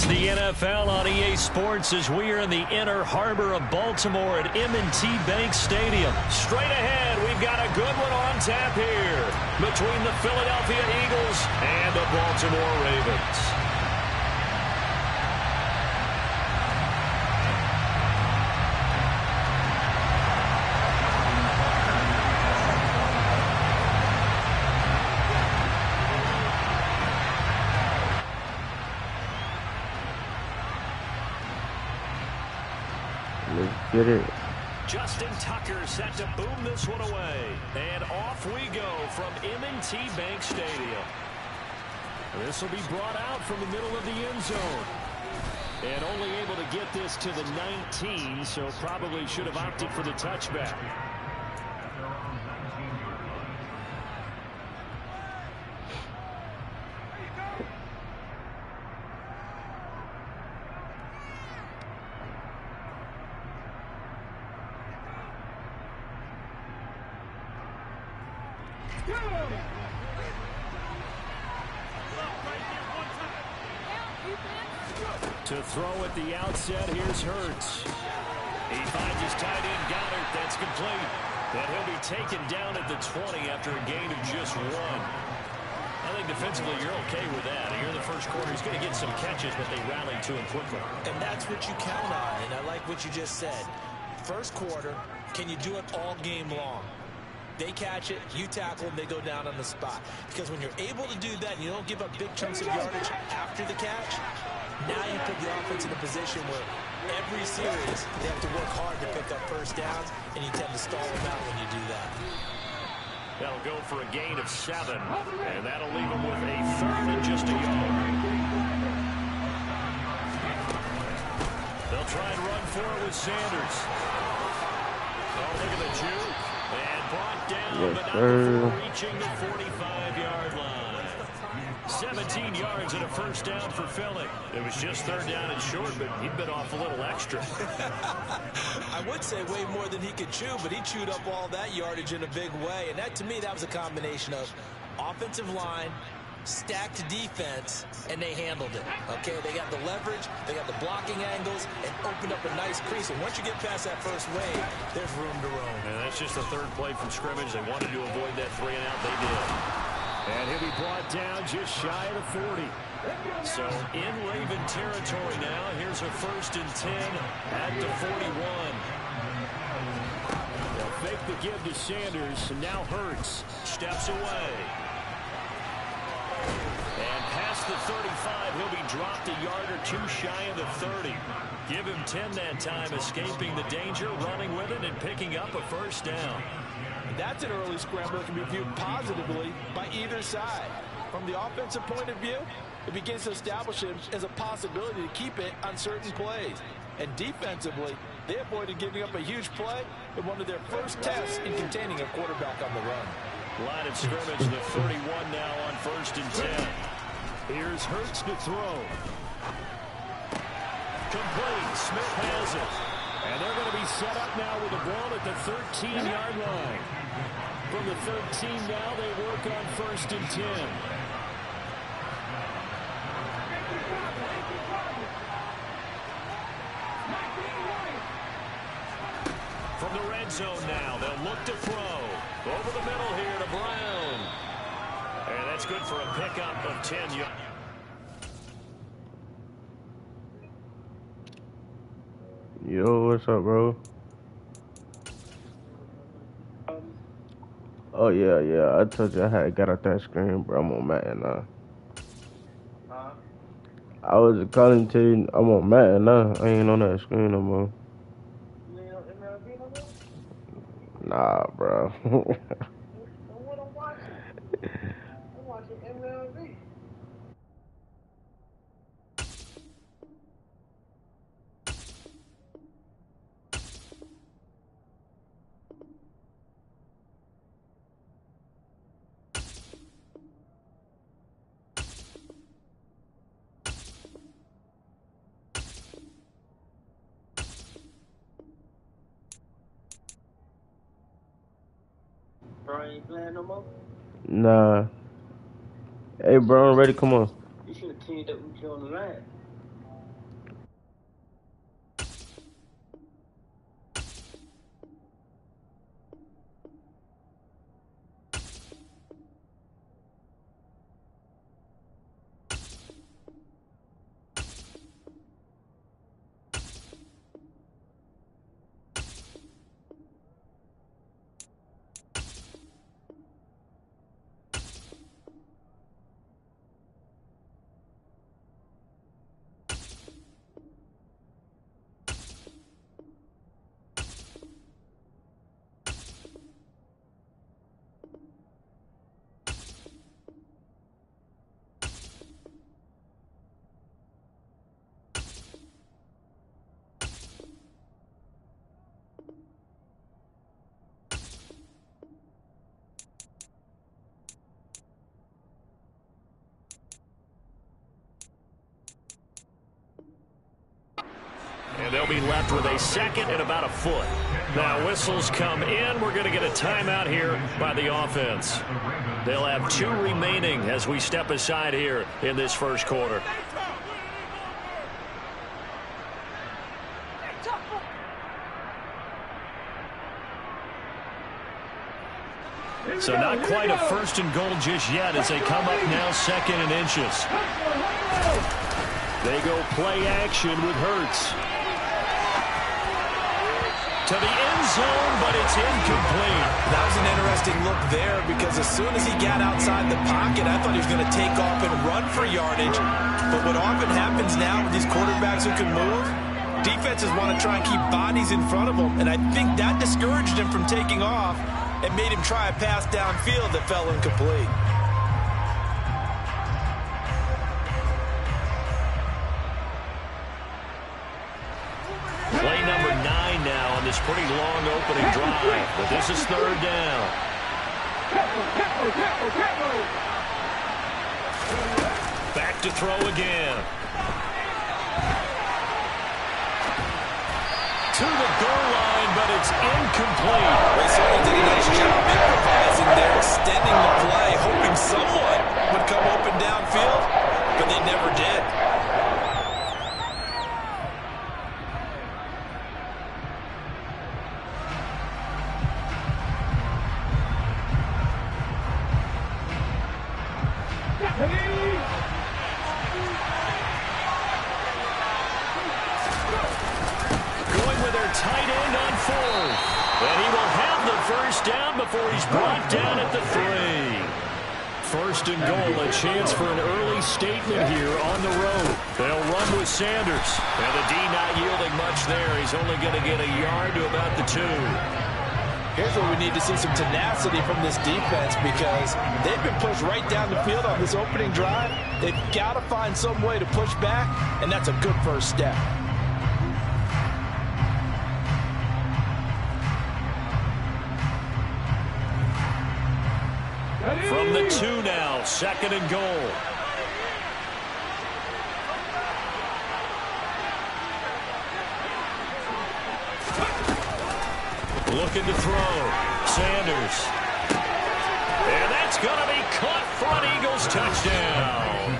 the NFL on EA Sports as we are in the inner harbor of Baltimore at M&T Bank Stadium. Straight ahead, we've got a good one on tap here between the Philadelphia Eagles and the Baltimore Ravens. Get it. Justin Tucker set to boom this one away. And off we go from M&T Bank Stadium. This will be brought out from the middle of the end zone. And only able to get this to the 19, so probably should have opted for the touchback. To throw at the outset, here's Hurts. He finds his tight end, Goddard. That's complete. And he'll be taken down at the 20 after a gain of just one. I think defensively you're okay with that. Here in the first quarter, he's going to get some catches, but they rallied to him quickly. And that's what you count on, and I like what you just said. First quarter, can you do it all game long? They catch it, you tackle them, they go down on the spot. Because when you're able to do that and you don't give up big chunks of yardage after the catch, now you put the offense in a position where every series they have to work hard to pick up first downs, and you tend to stall them out when you do that. That'll go for a gain of 7, and that'll leave them with a third and just a yard. They'll try and run for it with Sanders. Oh, look at the juke. And brought down, but not before reaching the 45-yard line. 17 yards and a first down for Philly. It was just third down and short, but he'd been off a little extra. I would say way more than he could chew, but he chewed up all that yardage in a big way. And that, to me, that was a combination of offensive line, stacked defense, and they handled it. Okay, they got the leverage, they got the blocking angles, and opened up a nice crease. And once you get past that first wave, there's room to roam. And that's just the third play from scrimmage. They wanted to avoid that 3-and-out. They did. And he'll be brought down just shy of the 40. So in Raven territory now. Here's a 1st and 10 at the 41. They'll fake the give to Sanders. And now Hurts steps away. And past the 35, he'll be dropped a yard or two shy of the 30. Give him 10 that time, escaping the danger, running with it, and picking up a first down. That's an early scramble that can be viewed positively by either side. From the offensive point of view, it begins to establish it as a possibility to keep it on certain plays. And defensively, they avoided giving up a huge play in one of their first tests in containing a quarterback on the run. Line of scrimmage, the 31 now on 1st and 10. Here's Hurts to throw. Complete. Smith has it. And they're going to be set up now with the ball at the 13-yard line. From the 13 now, they work on 1st and 10. From the red zone now, they'll look to throw. Over the middle here to Brown. And that's good for a pickup of 10 yards. Yo, what's up, bro? Oh, yeah. I told you I had got out that screen, bro. I'm on Madden now. I was calling to you, I'm on Madden now. I ain't on that screen no more. You ain't on MLB no more? Nah, bro. What I'm watching? I'm watching MLB. Bro, ain't playing no more? Nah. Hey, bro, I'm ready. Come on. You should have teamed up with you on the line. they'll be left with a second and about a foot. Now, whistles come in. We're going to get a timeout here by the offense. They'll have 2 remaining as we step aside here in this first quarter. So not quite a first and goal just yet as they come up now second and inches. They go play action with Hurts. To the end zone, but it's incomplete. That was an interesting look there because as soon as he got outside the pocket, I thought he was going to take off and run for yardage. But what often happens now with these quarterbacks who can move, defenses want to try and keep bodies in front of them, and I think that discouraged him from taking off. It made him try a pass downfield that fell incomplete. Play number 9 now on this pretty long opening drive, but this is third down. Back to throw again. To the goal line, but it's incomplete. They certainly did a nice job improvising there, extending the play, hoping someone would come open downfield, but they never did. Tight end on 4th. And he will have the first down before he's brought down at the 3. First and goal, a chance for an early statement here on the road. They'll run with Sanders. And the D not yielding much there. He's only going to get a yard to about the 2. Here's where we need to see some tenacity from this defense because they've been pushed right down the field on this opening drive. They've got to find some way to push back, and that's a good first step. From the 2 now, second and goal. Looking to throw. Sanders. And that's going to be caught for an Eagles touchdown.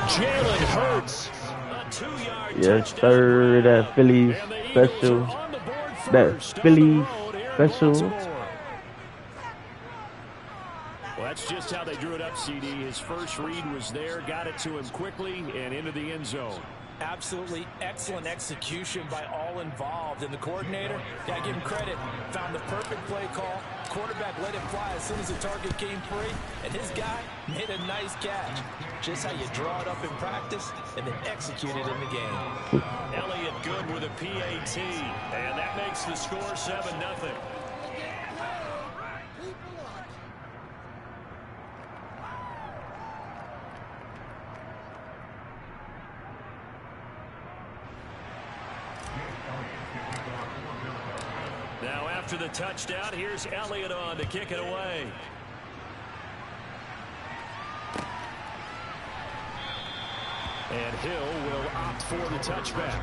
Jalen Hurts. A 2-yard Yes, sir. That Philly special. That Philly special. Well, that's just how they drew it up, CD. His first read was there, got it to him quickly, and into the end zone. Absolutely excellent execution by all involved. And the coordinator, gotta give him credit, found the perfect play call. Quarterback let it fly as soon as the target came free, and his guy made a nice catch. Just how you draw it up in practice and then execute it in the game. Elliott good with a PAT, and that makes the score 7-0. Now after the touchdown, here's Elliott on to kick it away. And Hill will opt for the touchback.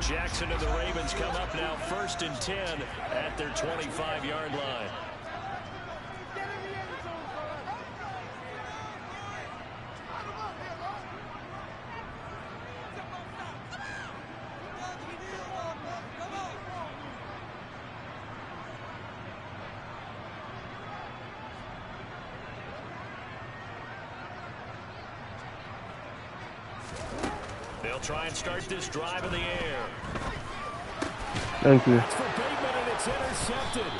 Jackson and the Ravens come up now 1st and 10 at their 25-yard line. They'll try and start this drive in the air. Thank you. That's for Bateman, and it's intercepted.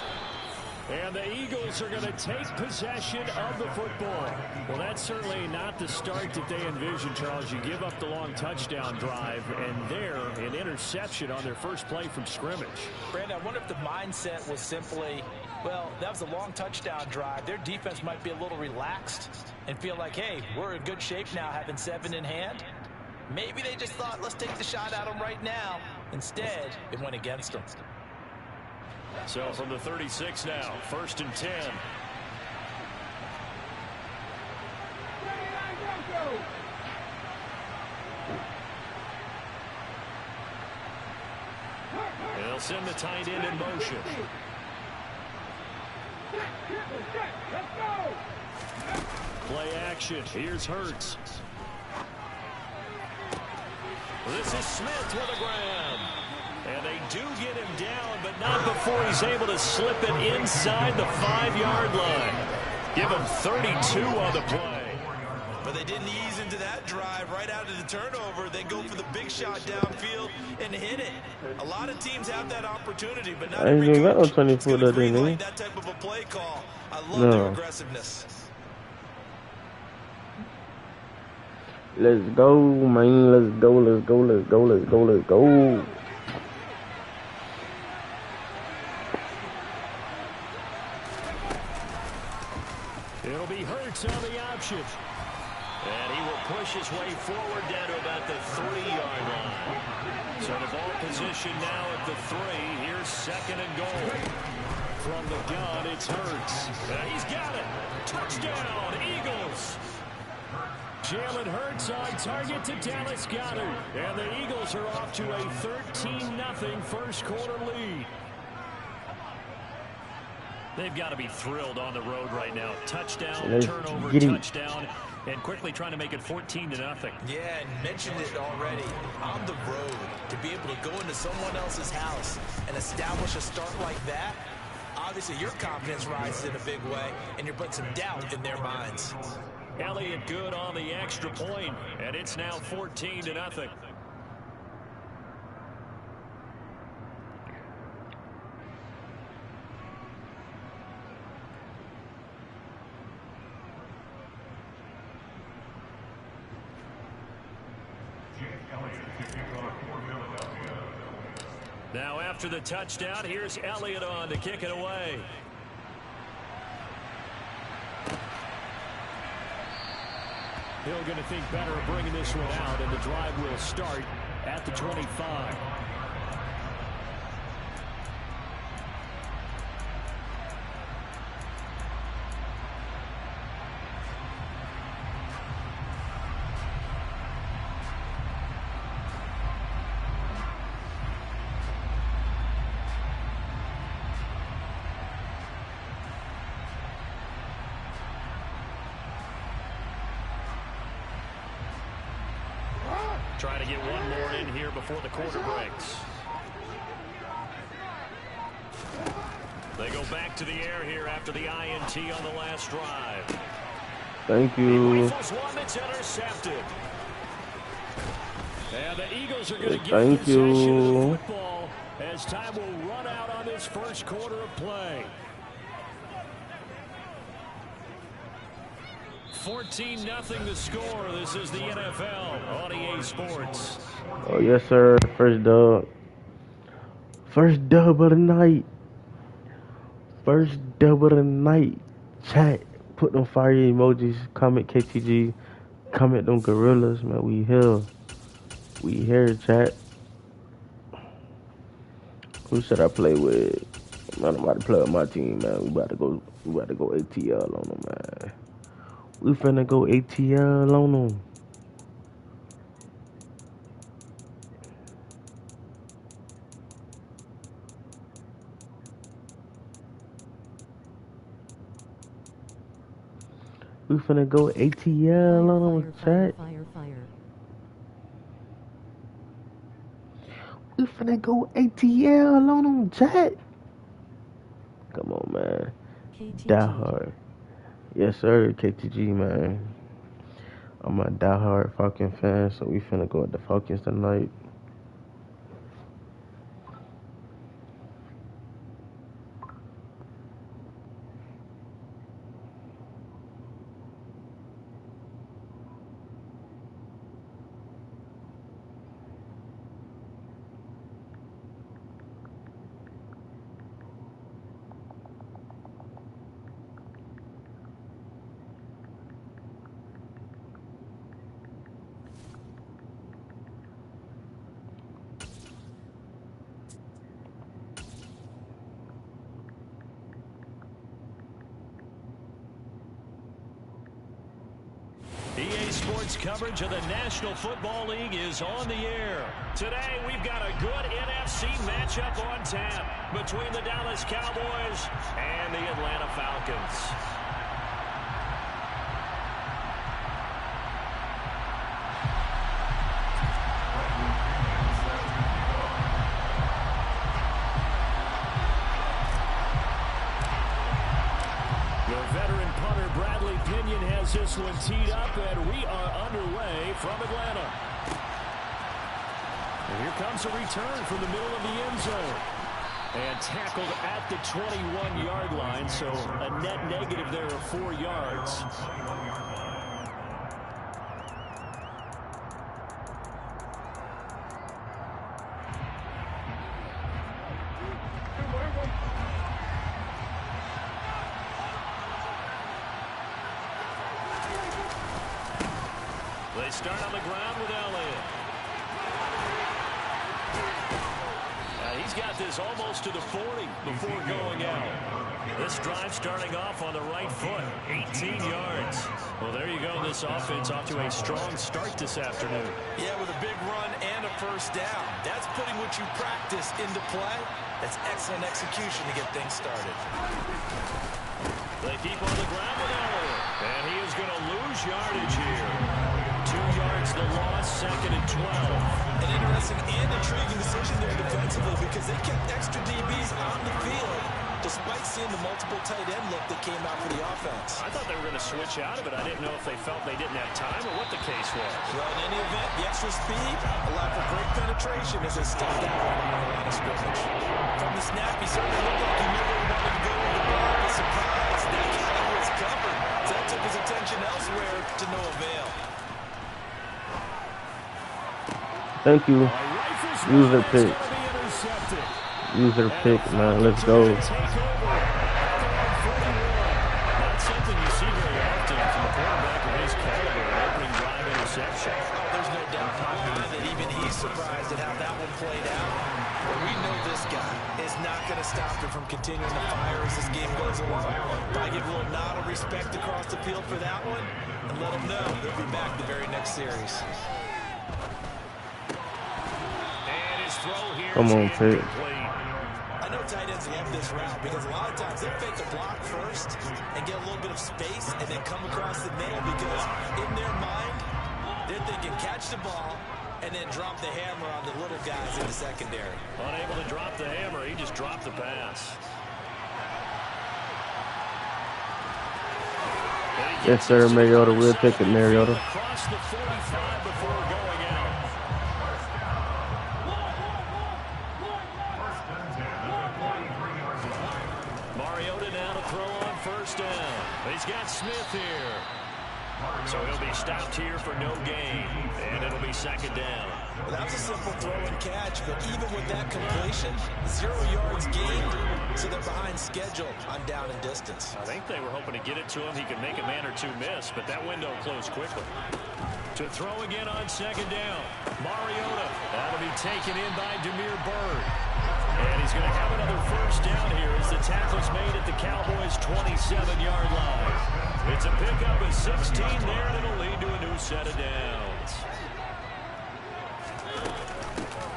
And the Eagles are going to take possession of the football. Well, that's certainly not the start that they envisioned, Charles. You give up the long touchdown drive, and there, an interception on their first play from scrimmage. Brandon, I wonder if the mindset was simply, Well, that was a long touchdown drive. Their defense might be a little relaxed and feel like, hey, we're in good shape now having 7 in hand. Maybe they just thought, let's take the shot at them right now. Instead, it went against them. So from the 36 now, 1st and 10. They'll send the tight end in motion. Play action. Here's Hurts. This is Smith with a grab. And they do get him down, but not before he's able to slip it inside the 5-yard line. Give him 32 on the play. But they didn't ease into that drive right out of the turnover. They go for the big shot downfield and hit it. A lot of teams have that opportunity, but not every coach is going to greenlight that type of a play call. I love their aggressiveness. Let's go, man. Let's go, let's go, let's go, let's go, let's go. It'll be Hurts on the option. And he will push his way forward down to about the 3-yard line. So the ball position now at the 3. Here's 2nd and goal. From the gun, it's Hurts. And he's got it. Touchdown, Eagles. Jalen Hurts on target to Dallas Goedert. And the Eagles are off to a 13-0 first quarter lead. They've got to be thrilled on the road right now. Touchdown, turnover, touchdown, and quickly trying to make it 14-0. Yeah, and mentioned it already. On the road, to be able to go into someone else's house and establish a start like that, obviously your confidence rises in a big way, and you're putting some doubt in their minds. Elliott good on the extra point, and it's now 14-0. Now after the touchdown, here's Elliott on to kick it away. Hill going to think better of bringing this one out, and the drive will start at the 25. Trying to get one more in here before the quarter breaks. They go back to the air here after the INT on the last drive. Thank you. He rifles one that's intercepted. And the Eagles are going to get possession of the football as time will run out on this first quarter of play. 14-0 the score. This is the NFL on EA Sports. Oh, yes, sir. First dub. First dub of the night. First dub of the night. Chat. Put them fire emojis. Comment KTG. Comment them gorillas, man. We here. We here, chat. Who should I play with? Man, I'm about to play with my team, man. We about to go ATL on them, man. We finna go ATL on them. We finna go ATL on them, chat. We finna go ATL on them, chat. Come on, man. Die hard. Yes, sir, KTG, man. I'm a diehard Falcon fan, so we finna go with the Falcons tonight. Sports coverage of the National Football League is on the air. Today, we've got a good NFC matchup on tap between the Dallas Cowboys and the Atlanta Falcons. This one teed up, and we are underway from Atlanta. And here comes a return from the middle of the end zone. And tackled at the 21-yard line, so a net negative there of 4 yards. They start on the ground with Elliott. He's got this almost to the 40 before going out. This drive starting off on the right foot, 18 yards. Well, there you go. This offense off to a strong start this afternoon. Yeah, with a big run and a first down. That's putting what you practice into play. That's excellent execution to get things started. They keep on the ground with Elliott. And he is going to lose yardage here. 2 yards the loss, 2nd and 12. An interesting and intriguing decision there defensively because they kept extra DBs on the field despite seeing the multiple tight end look that came out for the offense. I thought they were going to switch out of it. I didn't know if they felt they didn't have time or what the case was. Well, in any event, the extra speed allowed for great penetration as they stepped out on the line of scrimmage. From the snap, he certainly looked like he knew where he wanted to go with the ball. But surprise, that guy was covered. So that took his attention elsewhere to no avail. Thank you. User pick. User pick, man. Let's go. Not something you see very often from a quarterback of his caliber, an opening drive interception. There's no doubt in my mind that even he's surprised at how that one played out. But we know this guy is not going to stop him from continuing to fire as this game goes along. Probably give a little nod of respect across the field for that one and let him know he'll be back the very next series. Come on, Pitt. I know tight ends love this route because a lot of times they'll fake a block first and get a little bit of space and then come across the middle because in their mind, they're thinking catch the ball and then drop the hammer on the little guys in the secondary. Unable to drop the hammer, he just dropped the pass. Yes, sir, Mariota. We'll take it, Mariota. Across the 45 before going out. Mariota now to throw on first down. He's got Smith here. So he'll be stopped here for no gain. And it'll be 2nd down. Well, that was a simple throw and catch, but even with that completion, 0 yards gained, so they're behind schedule on down and distance. I think they were hoping to get it to him. He could make a man or two miss, but that window closed quickly. To throw again on 2nd down. Mariota. That'll be taken in by Demir Bird. And he's going to have another first down here as the tackle's made at the Cowboys' 27-yard line. It's a pickup of 16 there, and it'll lead to a new set of downs.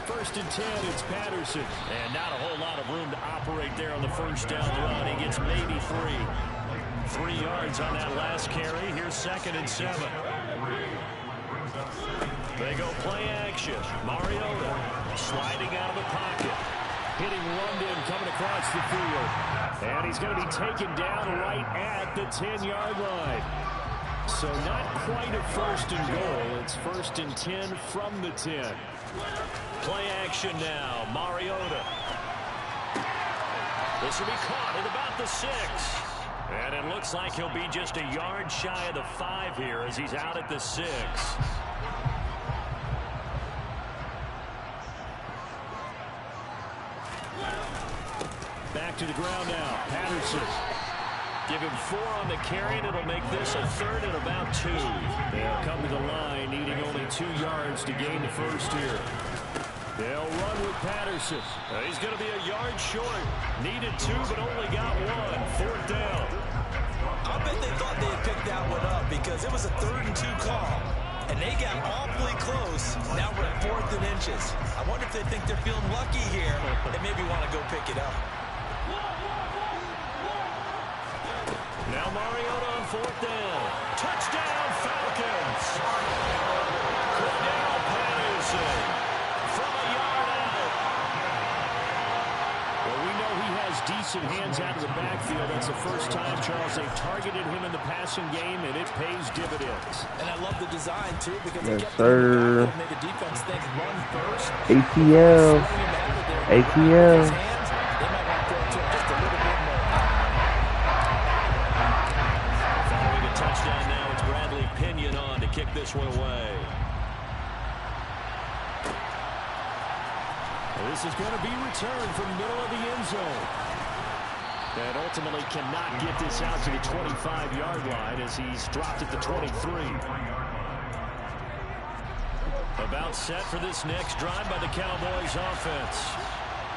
1st and 10, it's Patterson. And not a whole lot of room to operate there on the first down run. He gets maybe 3 yards on that last carry. Here's 2nd and 7. They go play action. Mariota sliding out of the pocket. Hitting London coming across the field. And he's going to be taken down right at the 10-yard line. So not quite a 1st and goal. It's 1st and 10 from the 10. Play action now. Mariota. This will be caught at about the 6. And it looks like he'll be just a yard shy of the 5 here as he's out at the 6. Back to the ground now. Patterson. Give him 4 on the carry, and it'll make this a 3rd and about 2. They'll come to the line, needing only 2 yards to gain the first here. They'll run with Patterson. He's going to be a yard short. Needed 2, but only got 1. 4th down. I'll bet they thought they had picked that one up because it was a 3rd and 2 call. And they got awfully close. Now we're at 4th and inches. I wonder if they think they're feeling lucky here and maybe want to go pick it up. Now Mariota on 4th down. Touchdown, Falcons. Cordell Patterson from a yard out. Well, we know he has decent hands out of the backfield. That's the first time, Charles, they've targeted him in the passing game, and it pays dividends. And I love the design, too, because Yes, they kept sir. made the defense think run first. ATL. ATL. They might want to throw it to him just a little bit more. Following a touchdown now, it's Bradley Pinion on to kick this one away. This is going to be returned from the middle of the end zone. And ultimately cannot get this out to the 25-yard line as he's dropped at the 23. About set for this next drive by the Cowboys offense.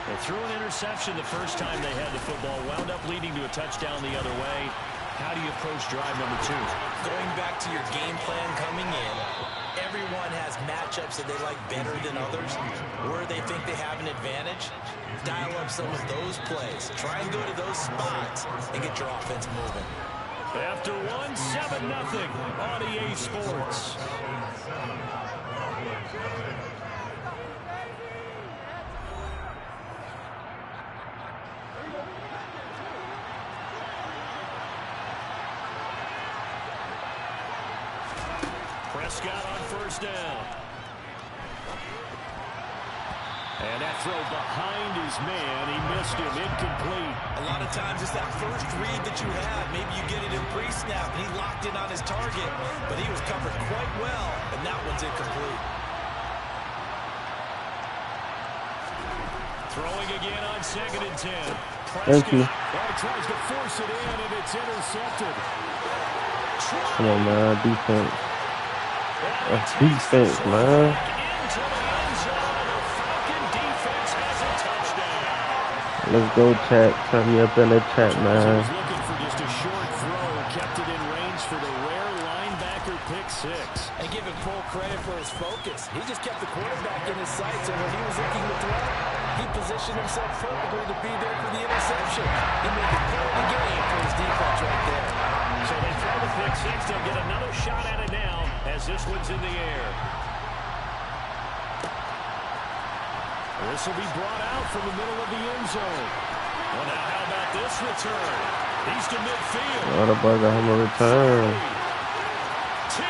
They threw an interception the first time they had the football, wound up leading to a touchdown the other way. How do you approach drive number 2? Going back to your game plan coming in, everyone has matchups that they like better than others, where they think they have an advantage. Dial up some of those plays. Try and go to those spots and get your offense moving. After 1, 7-0 on EA Sports. Prescott on 1st down. And that throw behind his man. He missed him. Incomplete. A lot of times it's that first read that you have. Maybe you get it in pre-snap, and he locked in on his target, but he was covered quite well, and that one's incomplete. Throwing again on 2nd and 10. Thank you. Prescott tries to force it in, and it's intercepted. Come on, man. Defense. That's defense, man. Into the end zone, and the Falcon defense has a touchdown. Let's go, chat. Turn me up in the chat, He man. was looking for just a short throw, kept it in range for the rare linebacker pick 6. And give him full credit for his focus. He just kept the quarterback in his sights, and when he was looking to throw, he positioned himself perfectly to be there for the interception. He made the play of the game for his defense right there. So they throw the pick 6. They'll get another shot at it now as this one's in the air. This will be brought out from the middle of the end zone. Well, now how about this return? He's to midfield. What about him a return? 10.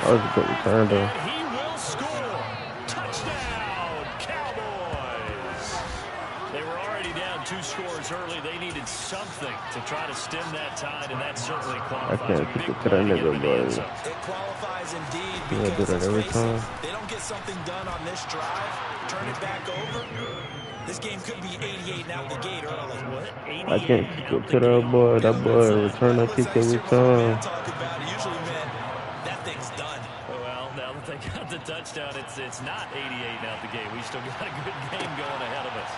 That was a good return, though. And he will score. Touchdown, Cowboys. They were already down 2 scores early. They needed something to try to stem that tide, and that certainly I qualifies. can't A keep big it to that play to get nigga, him in the end boy. zone. It qualifies indeed Yeah, do because, that let's every face time. it, they don't get something done on this drive, turn it back over. This game could be 88 and out the gate early. What? I can't keep it to that boy. That boy return that kick every time. Usually meant that thing's done. Well, now that they got the touchdown, it's not 88 out the gate. We still got a good game going ahead of us.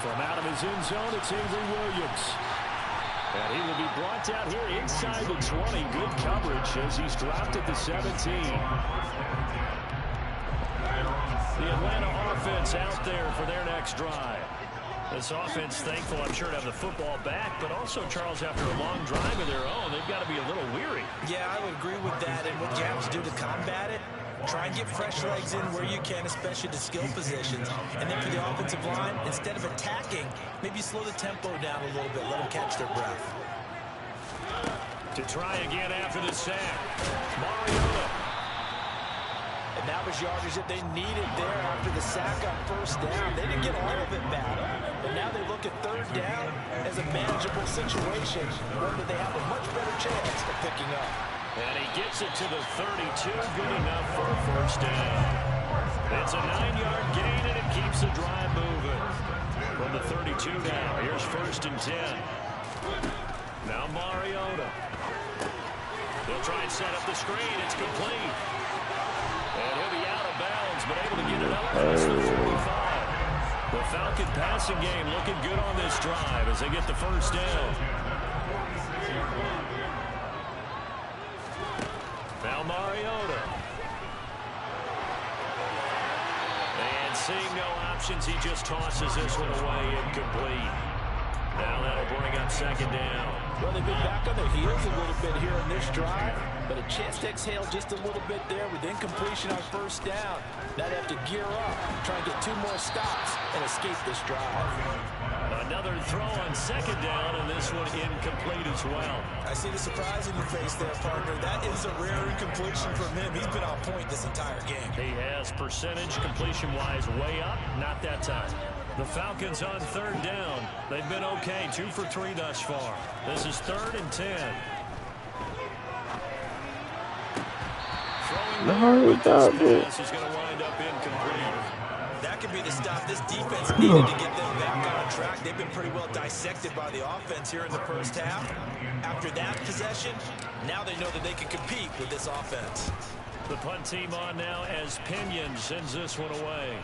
From out of his end zone, it's Avery Williams. And he will be brought down here inside the 20. Good coverage as he's dropped at the 17. The Atlanta offense out there for their next drive. This offense thankful, I'm sure, to have the football back, but also, Charles, after a long drive of their own, they've got to be a little weary. Yeah, I would agree with that. And what you have to do to combat it, try and get fresh legs in where you can, especially the skill positions. And then for the offensive line, instead of attacking, maybe slow the tempo down a little bit. Let them catch their breath. To try again after the sack. Mariota. And that was yardage that they needed there after the sack on 1st down. They didn't get all of it back. But now they look at 3rd down as a manageable situation, one that they have a much better chance of picking up. And he gets it to the 32. Good enough for a 1st down. It's a 9-yard gain, and it keeps the drive moving. From the 32 now, here's 1st and 10. Now Mariota. He'll try and set up the screen. It's complete. And he'll be out of bounds, but able to get it up across the 45. The Falcon passing game looking good on this drive as they get the 1st down. Now Mariota. And seeing no options, he just tosses this one away, incomplete. Now that'll bring up second down. Well, they've been back on their heels a little bit here in this drive, but a chance to exhale just a little bit there with incompletion on first down. Now they have to gear up, try and get 2 more stops, and escape this drive. Another throw on second down, and this one incomplete as well. I see the surprise in your face there, partner. That is a rare incompletion from him. He's been on point this entire game. He has percentage completion-wise way up, not that time. The Falcons on third down. They've been okay, 2 for 3 thus far. This is 3rd and 10. No, stop it. This is going to wind up incomplete. That could be the stop this defense needed to get them back on track. They've been pretty well dissected by the offense here in the first half. After that possession, now they know that they can compete with this offense. The punt team on now as Pinion sends this one away.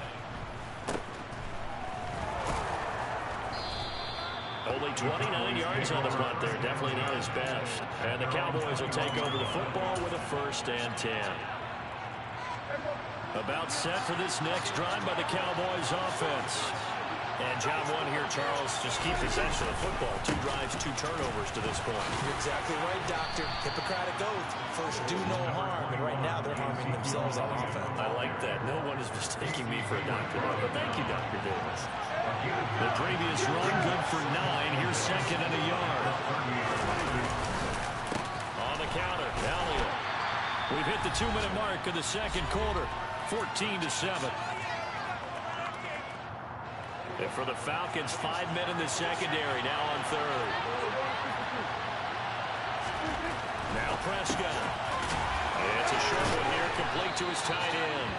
Only 29 yards on the punt there. Definitely not his best. And the Cowboys will take over the football with a 1st and 10. About set for this next drive by the Cowboys offense. And job 1 here, Charles. Just keep possession of the football. 2 drives, 2 turnovers to this point. You're exactly right, Doctor. Hippocratic oath. First, do no harm. And right now, they're harming themselves on offense. I like that. No one is mistaking me for a doctor. But thank you, Dr. Davis. The previous run good for 9. Here's 2nd and a yard. On the counter, Elliott. We've hit the 2-minute mark of the second quarter. 14-7. And for the Falcons, 5 men in the secondary, now on third. Now Prescott. It's a short one here, complete to his tight end.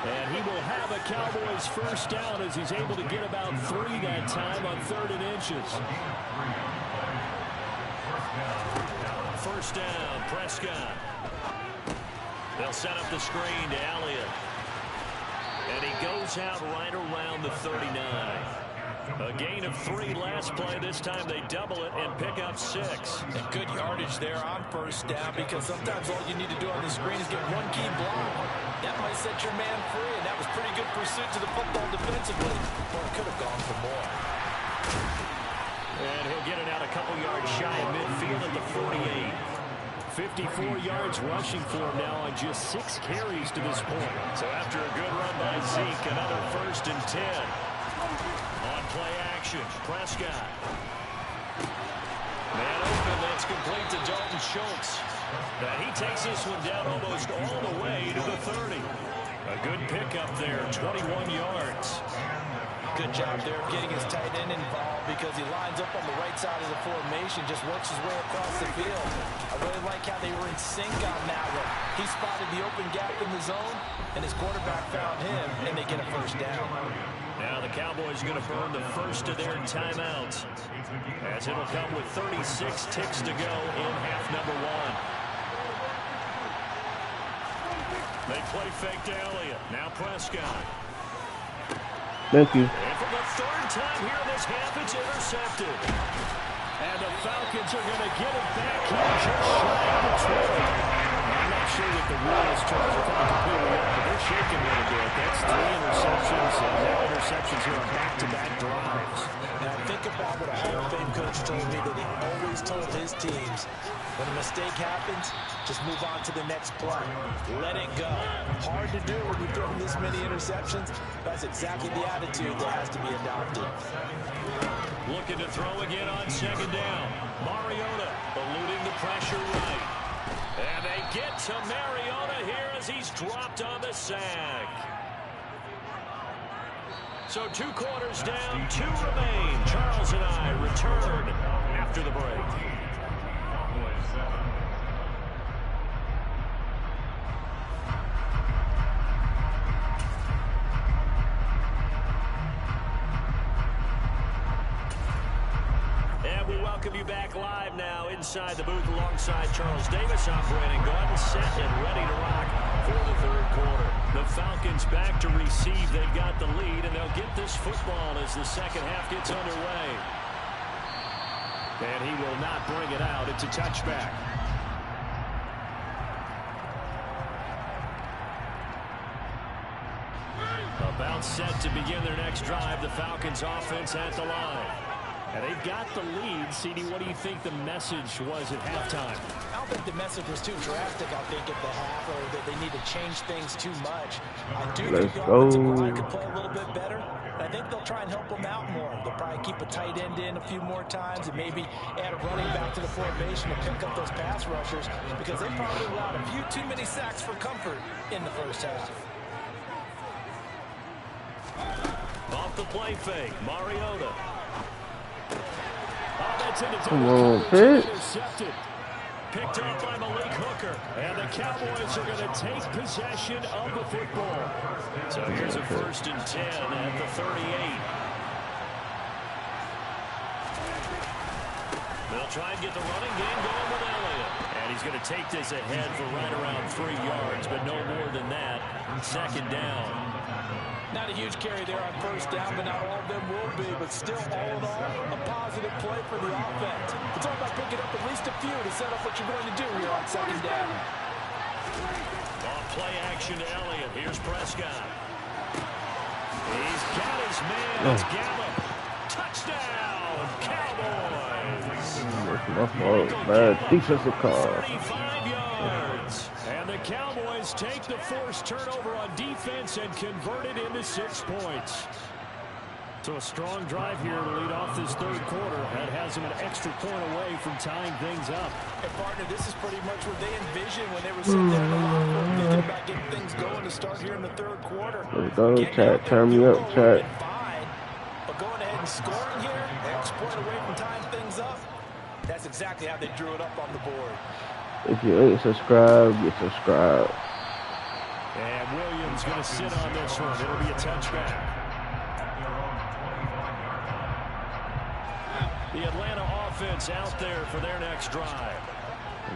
And he will have a Cowboys 1st down as he's able to get about 3 that time on 3rd and inches. 1st down, Prescott. They'll set up the screen to Elliott. And he goes out right around the 39. A gain of 3 last play. This time they double it and pick up 6. And good yardage there on 1st down, because sometimes all you need to do on the screen is get 1 key block. That might set your man free, and that was pretty good pursuit to the football defensively. But it could have gone for more. And he'll get it out a couple yards shy of midfield at the 48. 54 yards rushing for him now on just 6 carries to this point. So after a good run by Zeke, another 1st and 10. On play action, Prescott. Man open, that's complete to Dalton Schultz. And he takes this one down almost all the way to the 30. A good pickup there, 21 yards. Good job there of getting his tight end involved, because he lines up on the right side of the formation, just works his way across the field. I really like how they were in sync on that one. He spotted the open gap in the zone, and his quarterback found him, and they get a 1st down. Now the Cowboys going to burn the first of their timeouts, as it'll come with 36 ticks to go in half number 1. They play fake to Elliott. Now Prescott. Thank you. And for the 3rd time here in this half, it's intercepted. And the Falcons are going to get it back here just shy of the 20. I'm not sure that the rules, Charles, are coming completely up, but they're shaking a little bit. That's 3 interceptions, and now interceptions here on back-to-back drives. Now think about what a Hall of Fame coach told me, that he always told his teams, when a mistake happens, just move on to the next play. Let it go. Hard to do when you're throwing this many interceptions. That's exactly the attitude that has to be adopted. Looking to throw again on 2nd down. Mariota eluding the pressure right. And they get to Mariota here as he's dropped on the sack. So 2 quarters down, 2 remain. Charles and I return after the break. And we welcome you back live now inside the booth alongside Charles Davis. I'm Brandon Gordon, set and ready to rock for the 3rd quarter. The Falcons back to receive. They've got the lead, and they'll get this football as the second half gets underway. And he will not bring it out. It's a touchback. Now set to begin their next drive, the Falcons offense at the line. And they've got the lead. CD, what do you think the message was at halftime? I don't think the message was too drastic, I think, at the half, or that they need to change things too much. I do think the offensive line could play a little bit better. I think they'll try and help them out more. They'll probably keep a tight end in a few more times and maybe add a running back to the formation to pick up those pass rushers, because they probably allowed a few too many sacks for comfort in the first half. Off the play fake, Mariota. Oh, that's intercepted. Come on, Pitts. Intercepted. Picked up by Malik Hooker. And the Cowboys are going to take possession of the football. So here's a 1st and 10 at the 38. They'll try and get the running game going with Elliott. And he's going to take this ahead for right around 3 yards, but no more than that. 2nd down. Not a huge carry there on 1st down, but not all of them will be. But still, all in all, a positive play for the offense. It's all about picking up at least a few to set up what you're going to do here on 2nd down. On play action to Elliott. Here's Prescott. He's got his man. It's Gallup. Touchdown, Cowboys. My fault. Bad defensive call. 35 yards. And the Cowboys take the forced turnover on defense and convert it into 6 points. So a strong drive here to lead off this 3rd quarter. That has them an extra point away from tying things up. And partner, this is pretty much what they envisioned when they were sitting there in the locker room thinking about getting things going to start here in the 3rd quarter. Let's go, chat. Turn me up, chat. But going ahead and scoring here, extra point away from tying things up, that's exactly how they drew it up on the board. If you ain't subscribed, get subscribed. And Williams going to sit on this one. It'll be a touchback. The Atlanta offense out there for their next drive.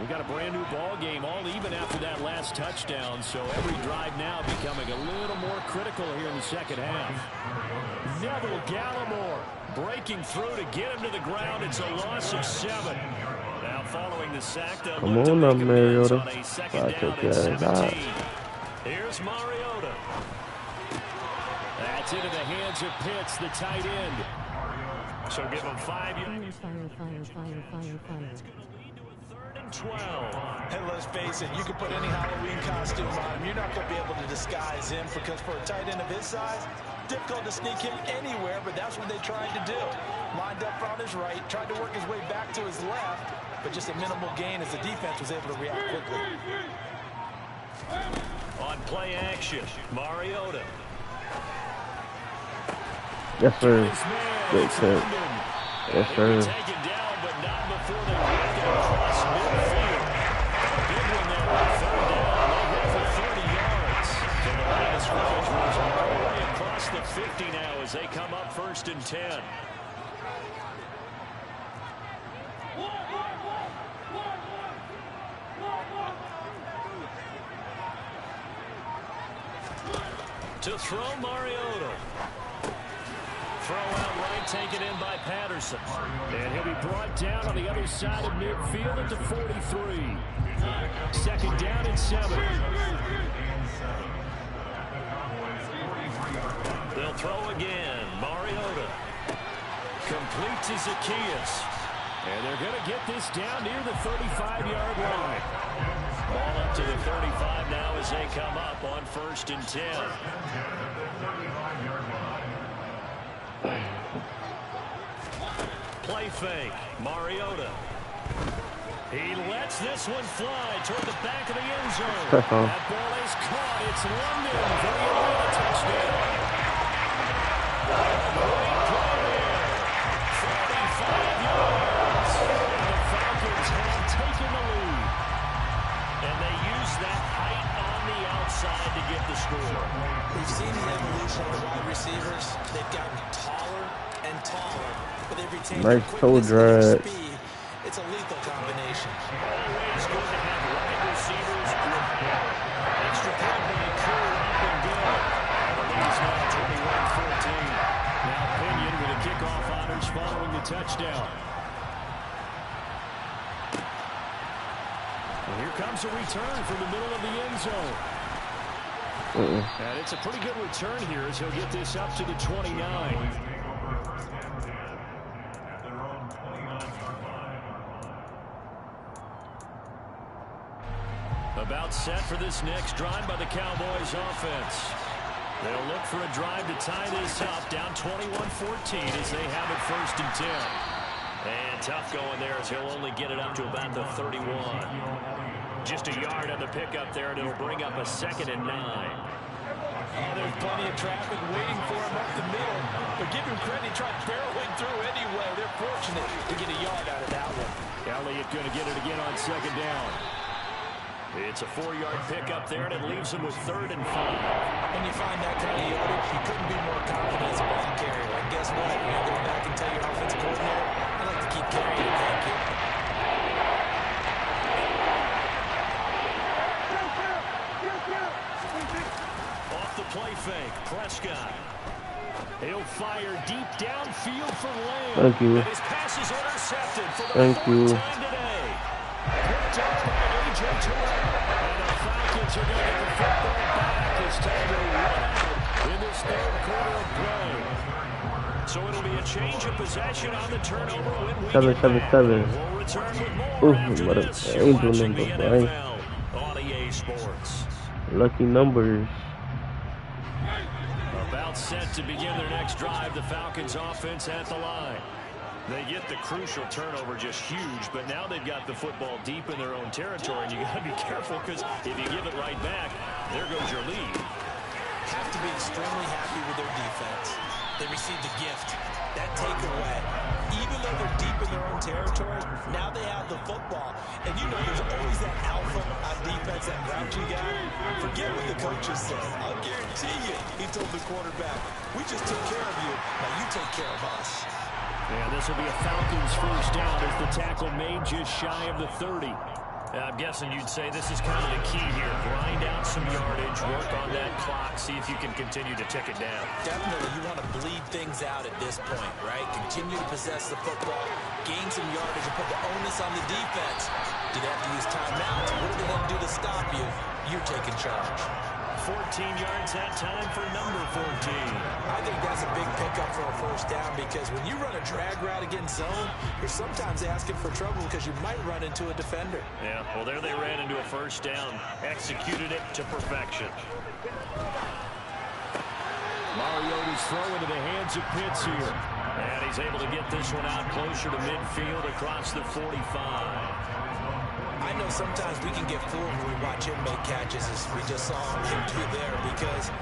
We got a brand new ball game, all even after that last touchdown. So every drive now becoming a little more critical here in the 2nd half. Neville Gallimore breaking through to get him to the ground. It's a loss of 7. Now following the sack, they'll Come look to on make up, amends Mariota. on a 2nd down and 17. Here's Mariota. That's into the hands of Pitts, the tight end. So give him 5 yards. It's going to lead to a 3rd and 12. And let's face it, you can put any Halloween costume on him. You're not going to be able to disguise him, because for a tight end of his size, difficult to sneak him anywhere, but that's what they tried to do. Lined up on his right, tried to work his way back to his left, but just a minimal gain as the defense was able to react quickly. On play action, Mariota. Yes, sir. Great set. Yes, sir. Taken down, but not before they get it across midfield. Big one there on 3rd down. They go for 30 yards. So the line of scrimmage was all the way across the 50 now as they come up 1st and 10. To throw Mariota. Throw out right, taken in by Patterson. And he'll be brought down on the other side of midfield at the 43. 2nd down and 7. They'll throw again. Mariota. Complete to Zacchaeus. And they're going to get this down near the 35-yard line. Ball up to the 35 now as they come up on 1st and 10. Play fake. Mariota. He lets this one fly toward the back of the end zone. That ball is caught. It's London for the Atlanta touchdown. Great play there. 45 yards. And the Falcons have taken the lead. And they use that height on the outside to get the score. We've seen the evolution of the wide receivers. They've gotten taller and taller, but they've retained nice toe drag. speed. It's a lethal combination. Always good to have wide receivers with extra point by Crew up and good. The lead's now 21-14. Now Pinion with a kickoff honors following the touchdown. And here comes a return from the middle of the end zone. And it's a pretty good return here as he'll get this up to the 29. About set for this next drive by the Cowboys offense. They'll look for a drive to tie this up, down 21-14 as they have it 1st and 10. And tough going there as he'll only get it up to about the 31. Just a yard on the pickup there, and it'll bring up a 2nd and 9. Oh, there's plenty of traffic waiting for him up the middle. But give him credit, he tried barreling through anyway. They're fortunate to get a yard out of that one. Elliott going to get it again on 2nd down. It's a 4-yard pickup there, and it leaves him with 3rd and 5. When you find that kind of yardage, you couldn't be more confident as a ball carrier. And guess what? You're going to go back and tell your offensive coordinator, I'd like to keep carrying it, thank you. Off the play fake, Prescott. He'll fire deep downfield for Lamb. Thank you. And his pass is intercepted for the Thank 4th you. time today. Picked up by A.J. Terrell. And the Falcons are going to get the football back as time to run out in this 3rd quarter of play. So it'll be a change of possession on the turnover when we get back. 7-7-7. We'll return with more after what this. an You're angel watching the number, boy. NFL on EA Sports. Lucky numbers. About set to begin their next drive, the Falcons offense at the line. They get the crucial turnover, just huge, but now they've got the football deep in their own territory, and you got to be careful because if you give it right back, there goes your lead. Have to be extremely happy with their defense. They received a gift. That takeaway, even though they're deep in their own territory, now they have the football. And you know there's always that alpha on defense, that grouchy guy. Forget what the coaches say. I'll guarantee you, he told the quarterback, we just took care of you. Now you take care of us. And this will be a Falcons 1st down as the tackle made just shy of the 30. I'm guessing you'd say this is kind of the key here. Grind out some yardage, work on that clock, see if you can continue to tick it down. Definitely, you want to bleed things out at this point, right? Continue to possess the football, gain some yardage, and put the onus on the defense. Do they have to use timeouts? What do they have to do to stop you? You're taking charge. 14 yards that time for number 14. I think that's a big pickup for a 1st down because when you run a drag route against zone, you're sometimes asking for trouble because you might run into a defender. Yeah, well, there they ran into a 1st down. Executed it to perfection. Mariota's throw into the hands of Pitts here. And he's able to get this one out closer to midfield across the 45. I know sometimes we can get fooled when we watch him make catches as we just saw him do there because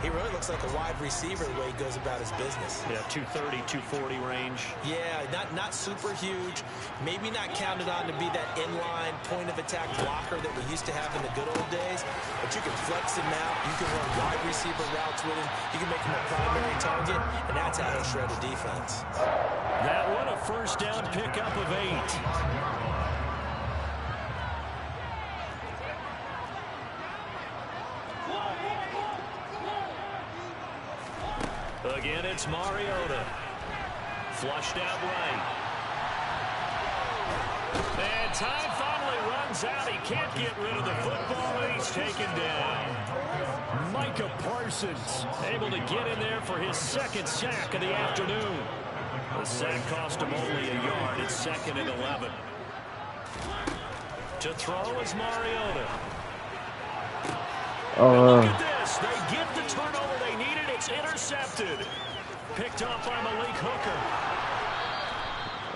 he really looks like a wide receiver the way he goes about his business. Yeah, 230, 240 range. Yeah, not super huge. Maybe not counted on to be that inline point-of-attack blocker that we used to have in the good old days. But you can flex him out. You can run wide receiver routes with him. You can make him a primary target, and that's how he'll shred a defense. That one a 1st down pickup of 8. Again, it's Mariota. Flushed out right. And time finally runs out. He can't get rid of the football, and he's taken down. Micah Parsons able to get in there for his 2nd sack of the afternoon. The sack cost him only a yard. It's 2nd and 11. To throw is Mariota. Look at this. They get the turnover they needed. It's intercepted. Picked off by Malik Hooker.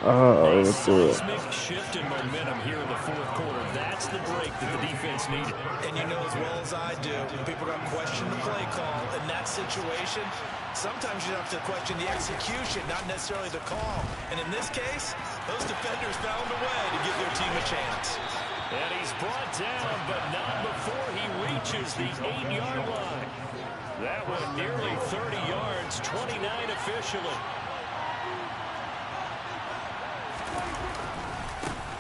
A seismic shift in momentum here in the 4th quarter. That's the break that the defense needed. And you know as well as I do, when people are going to question the play call in that situation, sometimes you have to question the execution, not necessarily the call. And in this case, those defenders found a way to give their team a chance. And he's brought down, but not before he reaches the 8-yard line. That one nearly 30 yards, 29 officially.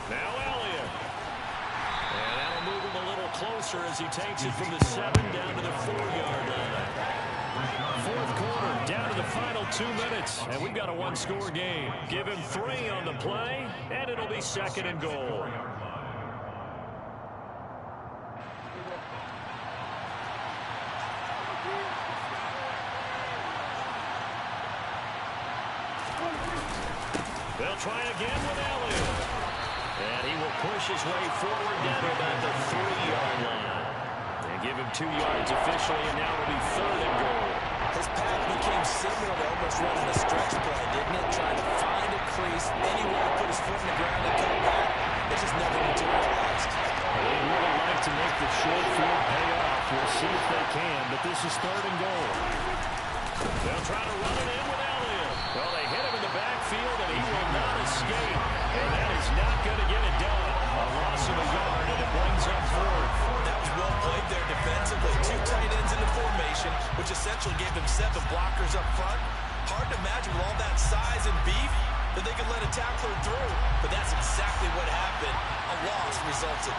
Now Elliott. And that'll move him a little closer as he takes it from the 7 down to the 4-yard line. 4th quarter, down to the final 2 minutes. And we've got a 1-score game. Give him 3 on the play, and it'll be 2nd and goal. They'll try again with Elliott. And he will push his way forward down to about the 3-yard line. They give him 2 yards officially, and now it'll be 3rd and goal. His path became similar to almost running a stretch play, didn't it? Trying to find a crease, anywhere to put his foot in the ground and come back. It just never materialized. They really like to make the short field pay off. We'll see if they can, but this is 3rd and goal. They'll try to run it in with Elliott. Well, they hit him in the backfield, and he will not escape. And that is not going to get it done. A loss of a yard, and it brings up 4th. That was well played there defensively. 2 tight ends in the formation, which essentially gave them 7 blockers up front. Hard to imagine with all that size and beef that they could let a tackler through. But that's exactly what happened. A loss resulted.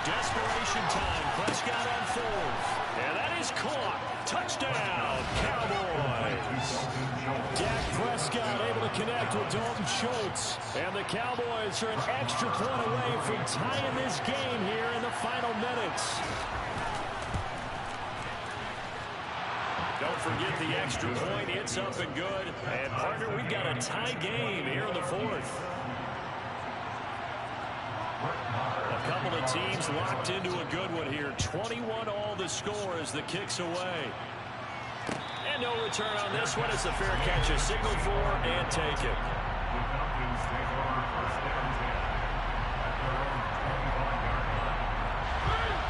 Desperation time. Prescott on 4th. And that is caught. Touchdown, Cowboys. Dak Prescott able to connect with Dalton Schultz. And the Cowboys are an extra point away from tying this game here in the final minutes. Don't forget the extra point. It's up and good. And, partner, we've got a tie game here in the 4th. A couple of teams locked into a good one here. 21-all the score as the kick's away. And no return on this one as the fair catch is signaled for and taken.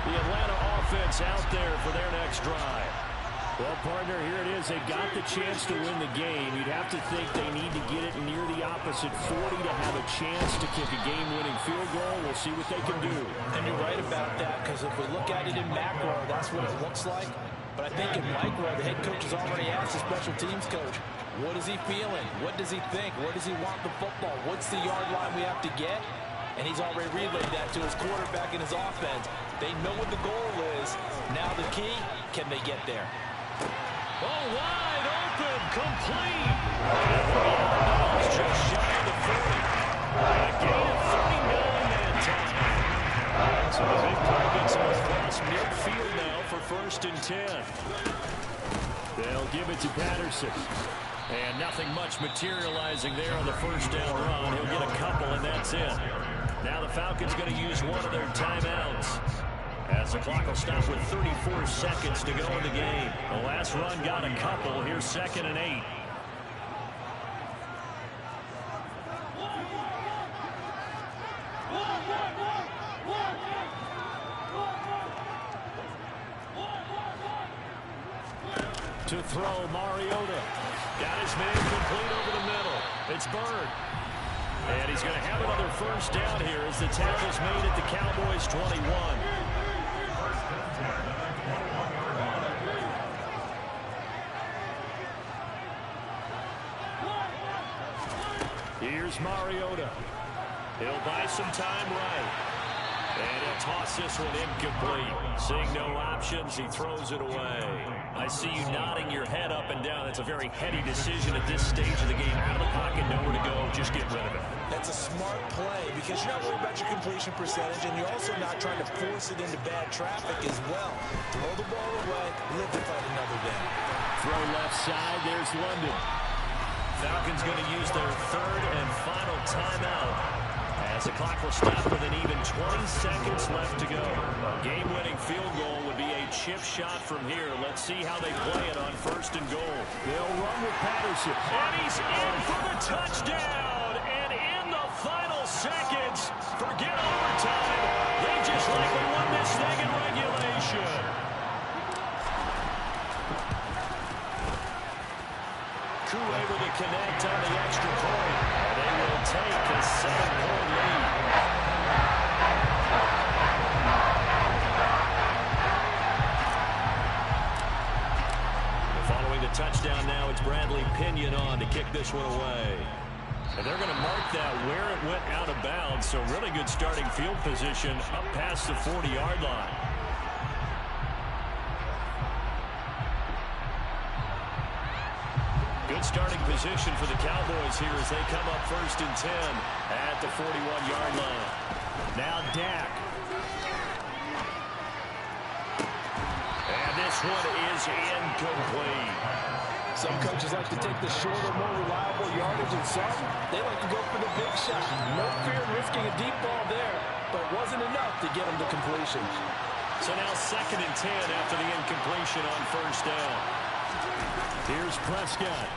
The Atlanta offense out there for their next drive. Well, partner, here it is. They got the chance to win the game. You'd have to think they need to get it near the opposite 40 to have a chance to kick a game-winning field goal. We'll see what they can do. And you're right about that, because if we look at it in macro, that's what it looks like. But I think in micro, the head coach has already asked the special teams coach, what is he feeling? What does he think? Where does he want the football? What's the yard line we have to get? And he's already relayed that to his quarterback and his offense. They know what the goal is. Now the key, can they get there? Oh, wide open, complete. And the just shy of the 40. A gain of 39 that time. So the big play gets him across midfield now for 1st and 10. They'll give it to Patterson. And nothing much materializing there on the 1st down run. He'll get a couple, and that's it. Now the Falcons going to use one of their timeouts, as the clock will stop with 34 seconds to go in the game. The last run got a couple. Here's 2nd and 8. To throw, Mariota. Got his man complete over the middle. It's Bird. And he's going to have another 1st down here as the tackle's made at the Cowboys' 21. Here's Mariota. He'll buy some time right. And he'll toss this one incomplete. Seeing no options, he throws it away. I see you nodding your head up and down. That's a very heady decision at this stage of the game. Out of the pocket, nowhere to go. Just get rid of it. That's a smart play because you're not worried about your completion percentage, and you're also not trying to force it into bad traffic as well. Throw the ball away, live to fight another day. Throw left side. There's London. Falcons going to use their 3rd and final timeout, as the clock will stop with an even 20 seconds left to go. A game-winning field goal would be a chip shot from here. Let's see how they play it on 1st and goal. They'll run with Patterson. And he's in for the touchdown. And in the final seconds, forget overtime. They just likely won this thing in regulation. Koo able to connect on the extra point. They will take a 7-point lead. Following the touchdown now, it's Bradley Pinion on to kick this one away. And they're going to mark that where it went out of bounds. So really good starting field position up past the 40-yard line. Good starting position for the Cowboys here as they come up 1st and 10 at the 41-yard line. Now Dak. And this one is incomplete. Some coaches like to take the shorter, more reliable yardage, and some, they like to go for the big shot. No fear in risking a deep ball there, but it wasn't enough to get them to completion. So now 2nd and 10 after the incompletion on 1st down. Here's Prescott.